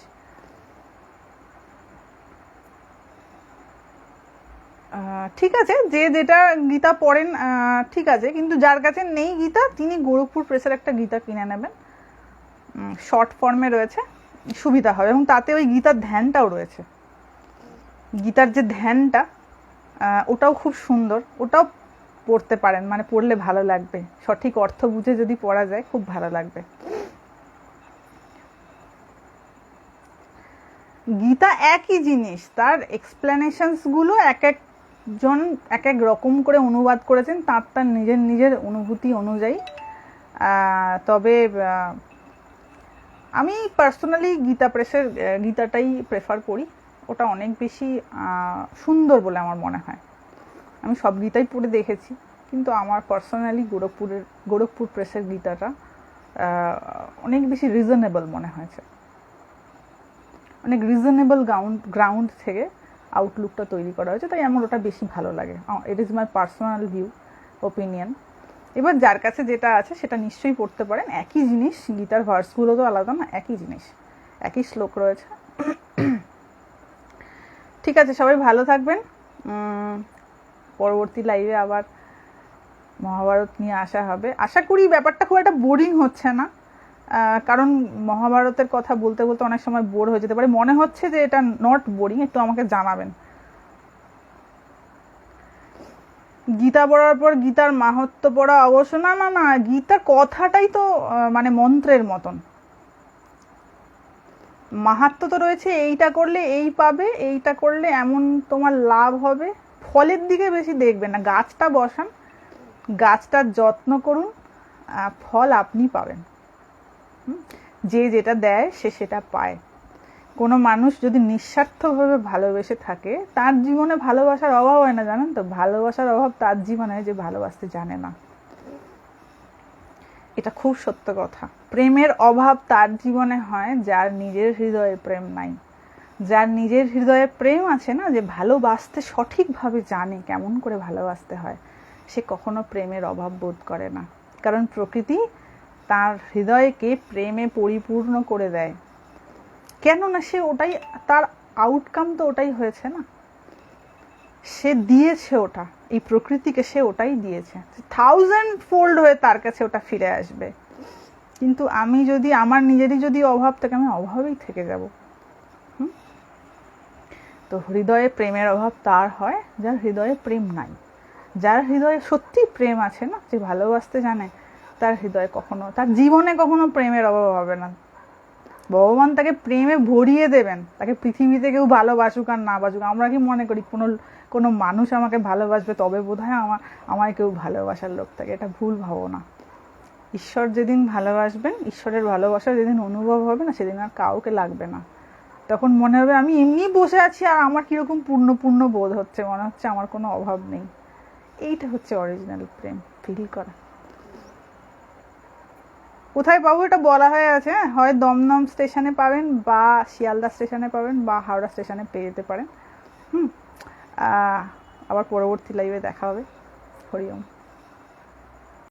ঠিক আছে, যে যেটা গীতা পড়েন ঠিক আছে, কিন্তু যার কাছে নেই গীতা তিনি গোরখপুর প্রেসের একটা গীতা কিনে নেবেন, শর্ট ফর্মে রয়েছে, সুবিধা হবে। এবং তাতে ওই গীতার ধ্যানটাও রয়েছে। গীতার যে ধ্যানটা ওটাও খুব সুন্দর, ওটাও পড়তে পারেন, মানে পড়লে ভালো লাগবে, সঠিক অর্থ বুঝে যদি পড়া যায় খুব ভালো লাগবে। গীতা একই জিনিস, তার এক্সপ্লেনেশনসগুলো এক একজন এক এক রকম করে অনুবাদ করেছেন তার তার নিজের নিজের অনুভূতি অনুযায়ী। তবে আমি পার্সোনালি গীতা প্রেসের গীতাটাই প্রেফার করি, ওটা অনেক বেশি সুন্দর বলে আমার মনে হয়। আমি সব গীতাই পড়ে দেখেছি, কিন্তু আমার পার্সোনালি গোরখপুর প্রেসের গীতাটা অনেক বেশি রিজনেবল মনে হয়েছে। অনেক রিজনেবল গ্রাউন্ড থেকে আউটলুকটা তৈরি করা হয়েছে, তাই আমার ওটা বেশি ভালো লাগে। It is my personal view, opinion. এবার যার কাছে যেটা আছে সেটা নিশ্চয়ই পড়তে পারেন। একই জিনিস, গীতার ভার্সগুলো তো আলাদা না, একই জিনিস, একই শ্লোক রয়েছে। ঠিক আছে, সবাই ভালো থাকবেন। পরবর্তী লাইভে আবার মহাভারত নিয়ে আসা হবে। আশা করি ব্যাপারটা খুব একটা বোরিং হচ্ছে না, কারণ মহাভারতের কথা বলতে বলতে অনেক সময় বোর হয়ে যেতে পারে। মনে হচ্ছে যে এটা নট বোরিং, একটু আমাকে জানাবেন। গীতা পড়ার পর গীতার মাহাত্ম্য পড়া অবশ্য না, না না, গীতার কথাটাই তো মানে মন্ত্রের মতন। মাহাত্ম্য তো রয়েছে, এইটা করলে এই পাবে, এইটা করলে এমন তোমার লাভ হবে। ফলের দিকে বেশি দেখবেন না, গাছটা বসান, গাছটার যত্ন করুন, ফল আপনি পাবেন। যে যেটা দেয় সে সেটা পায়। কোনো মানুষ যদি নিঃস্বার্থভাবে ভালোবেসে থাকে তার জীবনে ভালোবাসার অভাব হয় না, জানেন তো? ভালোবাসার অভাব তার জীবনে যে ভালোবাসতে জানে না, এটা খুব সত্য কথা। প্রেমের অভাব তার জীবনে হয় যার নিজের হৃদয়ে প্রেম নাই। যার নিজের হৃদয়ে প্রেম আছে না, যে ভালোবাসতে সঠিকভাবে জানে কেমন করে ভালোবাসতে হয়, সে কখনো প্রেমের অভাব বোধ করে না। কারণ প্রকৃতি তার হৃদয়কে প্রেমে পরিপূর্ণ করে দেয়। কেননা সে ওটাই, তার আউটকাম তো ওটাই হয়েছে না, সে দিয়েছে ওটা, এই প্রকৃতিকে সে ওটাই দিয়েছে, 1000 ফোল্ড হয়ে তার কাছে ওটা ফিরে আসবে। কিন্তু আমি যদি আমার নিজেরই যদি অভাব থাকে, আমি অভাবেই থেকে যাব। তো হৃদয়ে প্রেমের অভাব তার হয় যার হৃদয়ে প্রেম নাই। যার হৃদয়ে সত্যি প্রেম আছে না, যে ভালোবাসতে জানে, তার হৃদয়ে কখনো, তার জীবনে কখনো প্রেমের অভাব হবে না। ভগবান তাকে প্রেমে ভরিয়ে দেবেন, তাকে পৃথিবীতে কেউ ভালোবাসুক আর না বাসুক। আমরা কি মনে করি কোনো মানুষ আমাকে ভালোবাসবে তবে বোধহয় আমায় কেউ ভালোবাসার লোক থাকে? এটা ভুল ভাবনা। ঈশ্বর যেদিন ভালোবাসবেন, ঈশ্বরের ভালোবাসা যেদিন অনুভব হবে না, সেদিন আর কাউকে লাগবে না। তখন মনে হবে আমি এমনি বসে আছি আর আমার কিরকম পূর্ণ বোধ হচ্ছে, মনে হচ্ছে আমার কোনো অভাব নেই। এইটা হচ্ছে অরিজিনাল প্রেম, ফিল করা। কোথায় পাবো এটা বলা হয়ে আছে, হয় দমদম স্টেশনে পাবেন, বা শিয়ালদা স্টেশনে পাবেন, বা হাওড়া স্টেশনে পেয়ে যেতে পারেন। আবার পরবর্তী লাইভে দেখা হবে। হরি ওম।